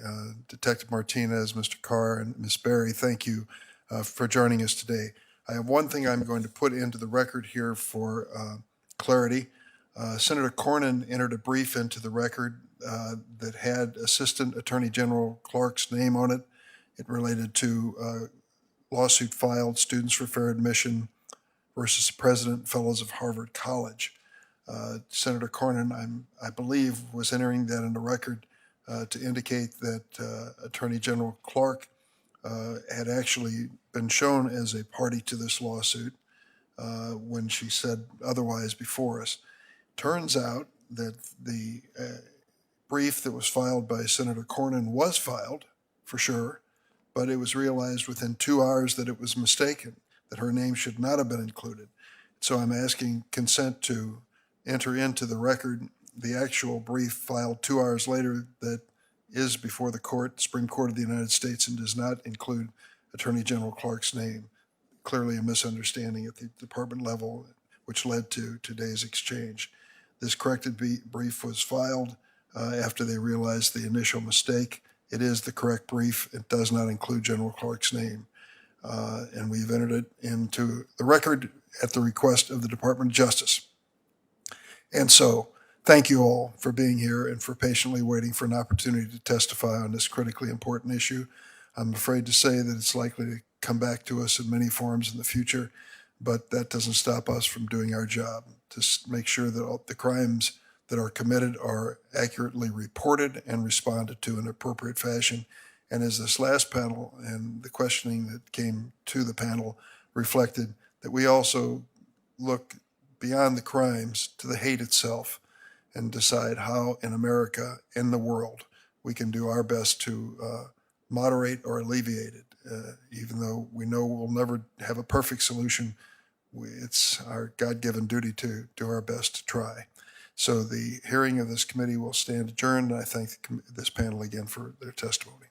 Detective Martinez, Mr. Carr, and Ms. Berry, thank you for joining us today. I have one thing I'm going to put into the record here for clarity. Senator Cornyn entered a brief into the record that had Assistant Attorney General Clark's name on it. It related to lawsuit filed, Students for Fair Admission versus the President and Fellows of Harvard College. Senator Cornyn, I believe, was entering that in the record to indicate that Attorney General Clark had actually been shown as a party to this lawsuit when she said otherwise before us. Turns out that the brief that was filed by Senator Cornyn was filed, for sure, but it was realized within 2 hours that it was mistaken, that her name should not have been included. So I'm asking consent to enter into the record the actual brief filed 2 hours later that is before the court, Supreme Court of the United States, and does not include Attorney General Clark's name. Clearly a misunderstanding at the department level, which led to today's exchange. This corrected brief was filed after they realized the initial mistake. It is the correct brief. It does not include General Clark's name. And we've entered it into the record at the request of the Department of Justice. And so, thank you all for being here and for patiently waiting for an opportunity to testify on this critically important issue. I'm afraid to say that it's likely to come back to us in many forms in the future, but that doesn't stop us from doing our job to make sure that all the crimes that are committed are accurately reported and responded to in an appropriate fashion. And as this last panel and the questioning that came to the panel reflected, that we also look beyond the crimes to the hate itself and decide how in America, in the world, we can do our best to moderate or alleviate it. Even though we know we'll never have a perfect solution, it's our God-given duty to do our best to try. So the hearing of this committee will stand adjourned. I thank this panel again for their testimony.